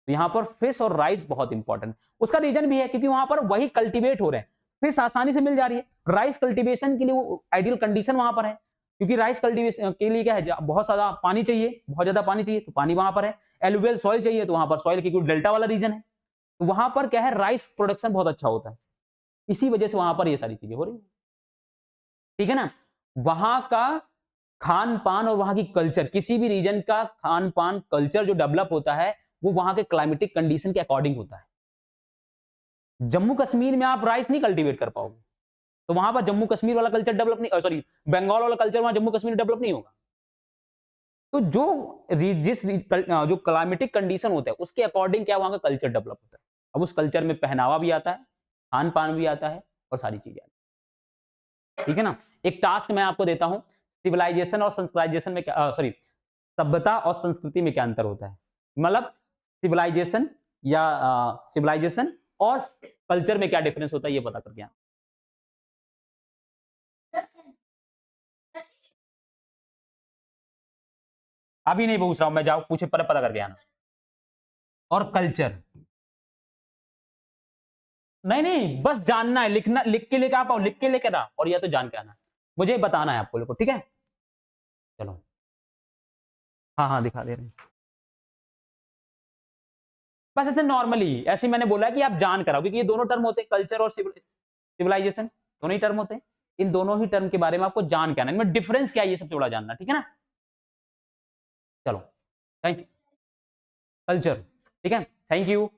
तो यहाँ पर फिश और राइस बहुत इंपॉर्टेंट। उसका रीजन भी है क्योंकि वहां पर वही कल्टीवेट हो रहे हैं, फिश आसानी से मिल जा रही है। राइस कल्टीवेशन के लिए वो आइडियल कंडीशन वहां पर है, क्योंकि राइस कल्टीवेशन के लिए क्या है, बहुत ज्यादा पानी चाहिए, बहुत ज्यादा पानी चाहिए, तो पानी वहां पर है। एलुवियल सॉइल चाहिए, तो वहां पर सॉइल, क्योंकि डेल्टा वाला रीजन है, तो वहां पर क्या है, राइस प्रोडक्शन बहुत अच्छा होता है। इसी वजह से वहां पर ये सारी चीजें हो रही है, ठीक है ना? वहां का खान पान और वहां की कल्चर, किसी भी रीजन का खान पान कल्चर जो डेवलप होता है वो वहां के क्लाइमेटिक कंडीशन के अकॉर्डिंग होता है। जम्मू कश्मीर में आप राइस नहीं कल्टीवेट कर पाओगे, तो वहां पर जम्मू कश्मीर वाला कल्चर डेवलप नहीं, सॉरी, बंगाल वाला कल्चर वहां जम्मू कश्मीर डेवलप नहीं होगा। तो जो क्लाइमेटिक कंडीशन होता है उसके अकॉर्डिंग क्या वहां का कल्चर डेवलप होता है। अब उस कल्चर में पहनावा भी आता है, खान पान भी आता है और सारी चीजें आती है, ठीक है ना? एक टास्क मैं आपको देता हूं, सिविलाइजेशन और संस्कृताइजेशन में क्या, सॉरी, सभ्यता और संस्कृति में क्या अंतर होता है, मतलब सिविलाइजेशन या सिविलाइजेशन और कल्चर में क्या डिफरेंस होता है, ये पता करके आना। अभी नहीं पूछ रहा हूं मैं, जाओ पूछे, पहले पता करके आना। और कल्चर, नहीं नहीं, बस जानना है, लिखना, लिख के लेके आप आओ, लिख के लेके ना, और या तो जान के आना, मुझे बताना है आपको लोग को, ठीक है? चलो, हाँ हाँ, दिखा दे रहे हैं। बस ऐसे नॉर्मली, ऐसे मैंने बोला है कि आप जान कराओ, क्योंकि ये दोनों टर्म होते हैं, कल्चर और सिविलाइजेशन, दोनों ही टर्म होते हैं। इन दोनों ही टर्म के बारे में आपको जान के आना, इनमें डिफरेंस क्या है ये सबसे बड़ा जानना, ठीक है ना? चलो, थैंक, कल्चर, ठीक है, थैंक यू।